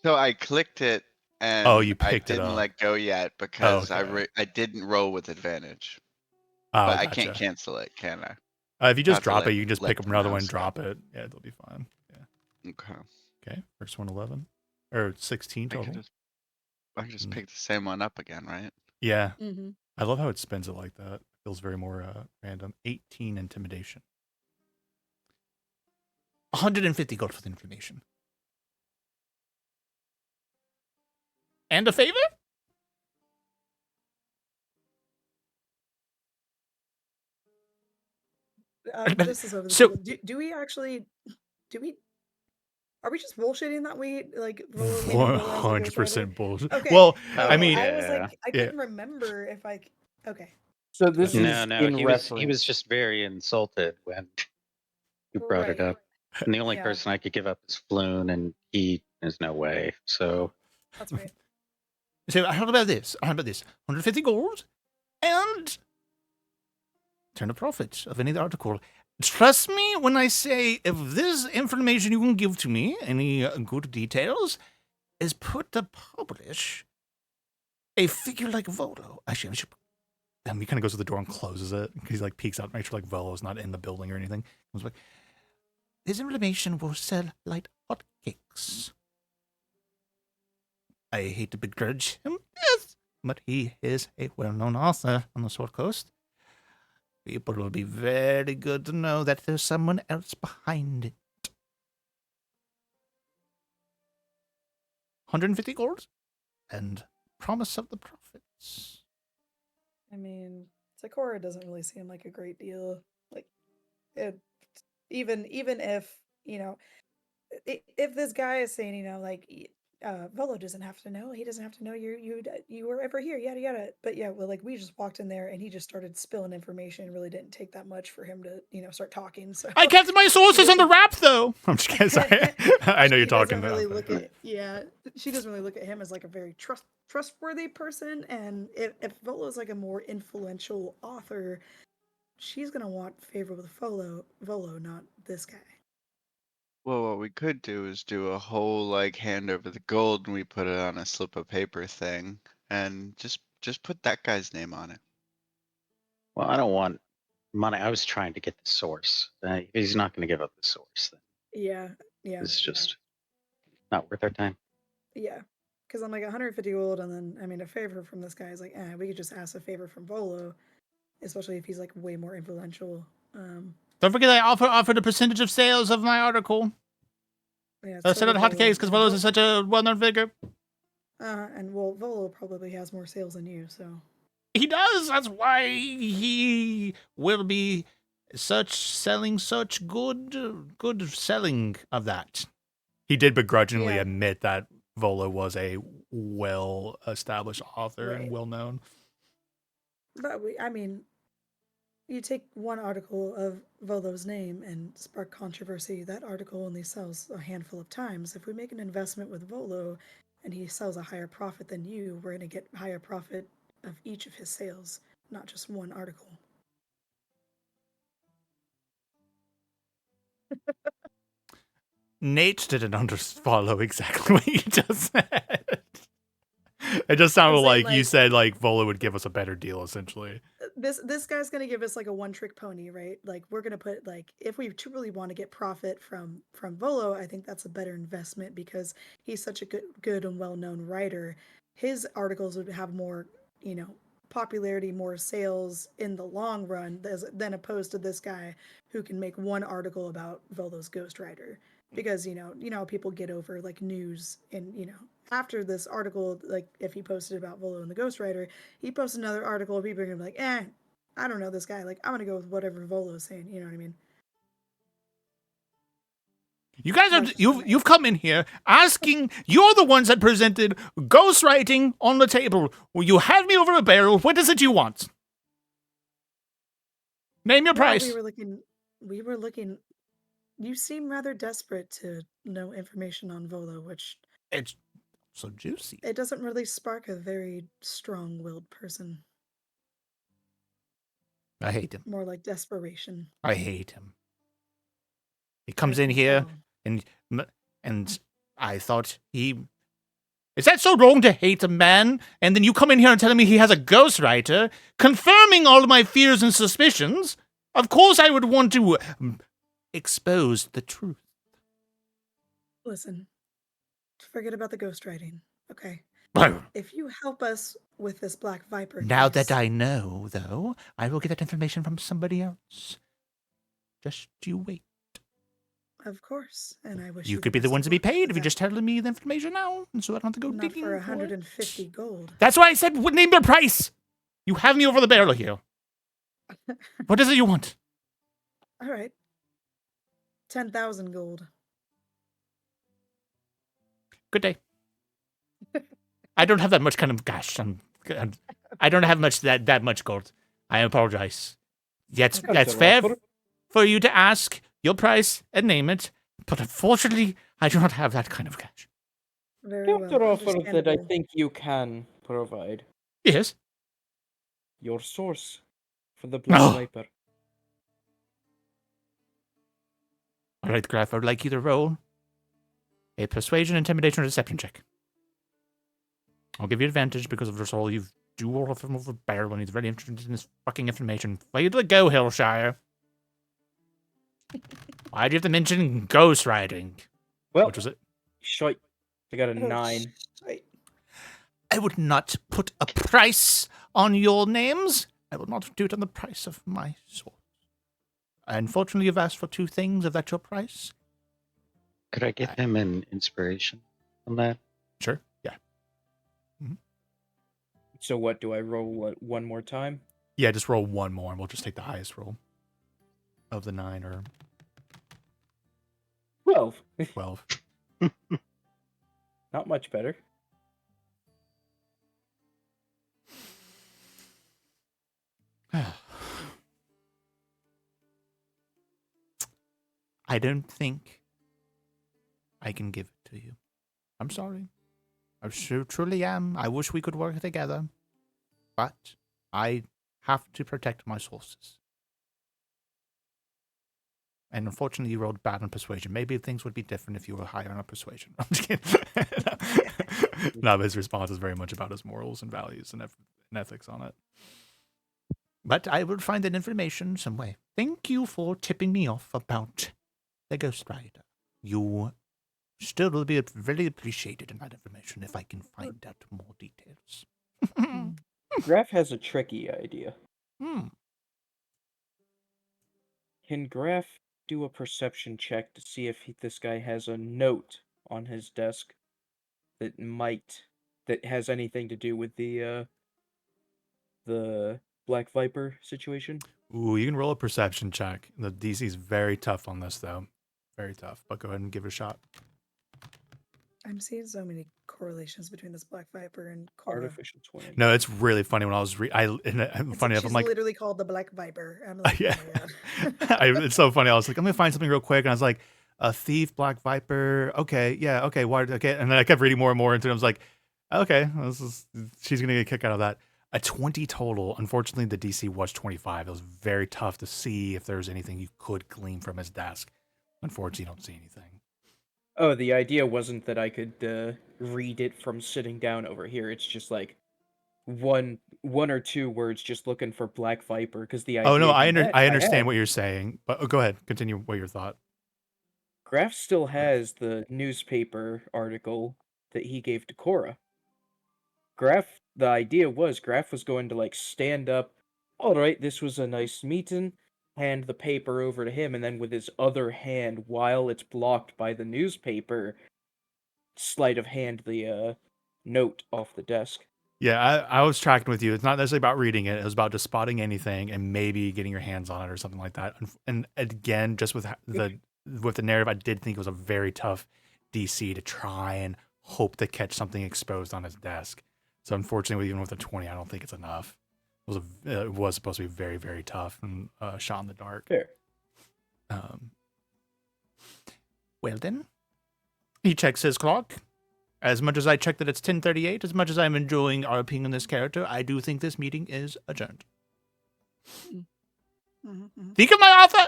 So I clicked it and Oh, you I picked it didn't up. let go yet because Okay. I didn't roll with advantage. Oh, But I can't gotcha. cancel it, can I? If you just Have to drop it, you can just let pick up someone another one, else and go. drop it. Yeah, it'll be fine. Yeah. Okay. Okay. First one 11 or 16 I could total. just Mm. pick the same one up again, right? Yeah. Mm-hmm. I love how it spins it like that. Feels very more random. 18 intimidation. 150 gold for the information. And a favor? This is over the So- table. Do we actually? Do we? Are we just bullshitting that we like Volo, we know Volo has a Ghost Rider? 100% bullshit. Okay. Well, Oh, I mean, I was yeah. like, I Yeah. couldn't remember if I. Okay. So this Okay. is No, in he reference. was just very insulted when you brought it Right. up. And the only Yeah. person I could give up is Floon, and there's no way. So That's right. so I heard about this. 150 gold and turn a profit of any article. Trust me when I say if this information you can give to me, any good details, is put to publish a figure like Volo. Actually, and he kind of goes to the door and closes it. He like peeks out, make sure like Volo's not in the building or anything. He's like, his information will sell like hotcakes. I hate to begrudge him, yes, but he is a well-known author on the Sword Coast. People will be very good to know that there's someone else behind it. 150 gold and promise of the profits. I mean, Sakura doesn't really seem like a great deal. Like, it, even if you know, if this guy is saying, you know, like, Volo doesn't have to know. He doesn't have to know you were ever here. Yada yada. But yeah, well, like we just walked in there and he just started spilling information. It really didn't take that much for him to, you know, start talking. So I kept my sources on the doesn't- wrap, though. I'm just kidding. Sorry. I know you're she talking doesn't really about look at she doesn't really look at him as like a very trustworthy person. And if Volo's like a more influential author, she's gonna want favor with Volo, not this guy. Well, what we could do is do a whole like hand over the gold and we put it on a slip of paper thing and just put that guy's name on it. well, I don't want money. I was trying to get the source. He's not going to give up the source. Then Yeah, yeah, it's just not worth our time. yeah. Because I'm like 150 gold, and then I mean a favor from this guy is like, we could just ask a favor from Volo, especially if he's like way more influential. Don't forget I offered a percentage of sales of my article. Yeah, I said did at hotcakes because Velos is such a well-known figure. and well, Volo probably has more sales than you, so He does. That's why he will be selling such good selling of that. He did begrudgingly Yeah. admit that Volo was a well-established author Right. and well-known. But I mean, you take one article of Volo's name and spark controversy. That article only sells a handful of times. If we make an investment with Volo and he sells a higher profit than you, we're going to get higher profit of each of his sales, not just one article. Nate didn't follow exactly what you just said. It just sounded I'm saying, like you like- said like Volo would give us a better deal, essentially. This guy's gonna give us like a one-trick pony, right? Like we're gonna put like if we truly want to get profit from Volo, I think that's a better investment because he's such a good and well-known writer. His articles would have more, you know, popularity, more sales in the long run than opposed to this guy who can make one article about Volo's ghostwriter. Because you know people get over like news and after this article, like if he posted about Volo and the ghostwriter, he posts another article, people are gonna be like, I don't know this guy. Like, I'm gonna go with whatever Volo's saying. You know what I mean? You guys are That's you've come in here asking. You're the ones that presented ghostwriting on the table. Well, you had me over a barrel. What is it you want? Name your Well, price. We were looking. You seem rather desperate to know information on Volo, which It's so juicy. it doesn't really spark a very strong-willed person. I hate him. More like desperation. I hate him. He I comes in can here tell. and I thought he. Is that so wrong to hate a man? And then you come in here and telling me he has a ghostwriter, confirming all of my fears and suspicions? Of course I would want to expose the truth. Listen, forget about the ghostwriting. Okay. If you help us with this Black Viper Now case, that I know, though, I will get that information from somebody else. Just you wait. of course, and I wish You the could be the best one of to be luck with paid if you that. just tell me the information now, and so I don't have to go Not digging for for it. 150 gold. That's why I said name your price. You have me over the barrel here. What is it you want? All right. 10,000 gold. Good day. I don't have that much kind of cash. I don't have much that much gold. I apologize. That's fair for you to ask your price and name it, but unfortunately, I do not have that kind of cash. Very Counter well. offer that I Understandable. think you can provide. Yes. Your source for the Black Oh. Viper. All right, Graf, I would like you to roll a persuasion, intimidation, or deception check. I'll give you advantage because of this whole you do all of him over barrel and he's very interested in this fucking information. Way to go, Hillshire. Why do you have to mention ghostwriting? Well, Which was it? shite. I got a Oh, 9. shite. I would not put a price on your names. I will not do it on the price of my soul. Unfortunately, you've asked for 2 things. Is that your price? Could I give him an inspiration on that? Sure. Yeah. So what, do I roll one more time? Yeah, just roll one more and we'll just take the highest roll of the 9 or 12. 12. Not much better. I don't think I can give it to you. I'm sorry. I truly am. I wish we could work together. But I have to protect my sources. And unfortunately, you rolled bad on persuasion. Maybe things would be different if you were higher on persuasion. I'm just kidding. No, his response is very much about his morals and values and ethics on it. But I will find that information some way. Thank you for tipping me off about the Ghost Rider. You still will be very appreciated in that information if I can find out more details. Graf has a tricky idea. Hmm. Can Graf do a perception check to see if this guy has a note on his desk that has anything to do with the Black Viper situation? Ooh, you can roll a perception check. The DC is very tough on this, though. Very tough. But go ahead and give it a shot. I'm seeing so many correlations between this Black Viper and Cora. Artificial twin. No, it's really funny when I was funny enough. She's I'm like, literally called the Black Viper. I'm like, yeah. oh my God. It's so funny. I was like, I'm gonna find something real quick, and I was like, a thief, Black Viper. Okay, yeah, okay, why? Okay, and then I kept reading more and more into it. I was like, okay, she's gonna get a kick out of that. A 20 total. Unfortunately, the DC was 25. It was very tough to see if there was anything you could glean from his desk. Unfortunately, you don't see anything. Oh, the idea wasn't that I could read it from sitting down over here. It's just like one or two words, just looking for Black Viper. Because the idea. Oh no, I had- understand what you're saying, but go ahead, continue what your thought. Graf still has the newspaper article that he gave to Cora. The idea was Graf was going to like stand up. All right, this was a nice meeting. Hand the paper over to him, and then with his other hand, while it's blocked by the newspaper, sleight of hand the note off the desk. Yeah, I was tracking with you. It's not necessarily about reading it. It was about just spotting anything and maybe getting your hands on it or something like that. And again, just with the with the narrative, I did think it was a very tough DC to try and hope to catch something exposed on his desk. So unfortunately, even with a 20, I don't think it's enough. It was supposed to be very, very tough and shot in the dark. Fair. Well then, he checks his clock. As much as I check that it's 10:38, as much as I'm enjoying RPing on this character, I do think this meeting is adjourned. Think of my offer!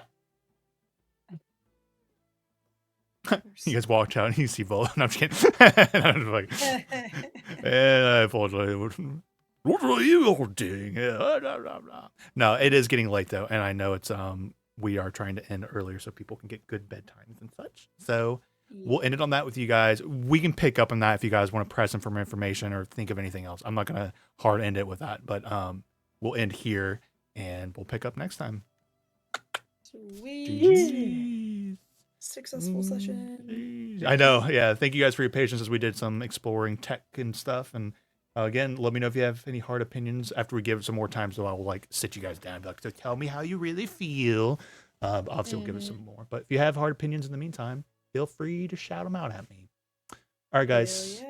You guys walked out and you see Vol. No, I'm just kidding. And I'm just like, and I apologize. What are you all doing? No, it is getting late though, and I know it's we are trying to end earlier so people can get good bedtimes and such. So we'll end it on that with you guys. We can pick up on that if you guys want to press in for more information or think of anything else. I'm not gonna hard end it with that, but we'll end here and we'll pick up next time. Sweet. GG's. Successful session. I know. Yeah. Thank you guys for your patience as we did some exploring tech and stuff. And again, let me know if you have any hard opinions after we give it some more time. So I'll like sit you guys down and be like, so tell me how you really feel. Obviously, we'll give it some more. But if you have hard opinions in the meantime, feel free to shout them out at me. All right, guys. Hell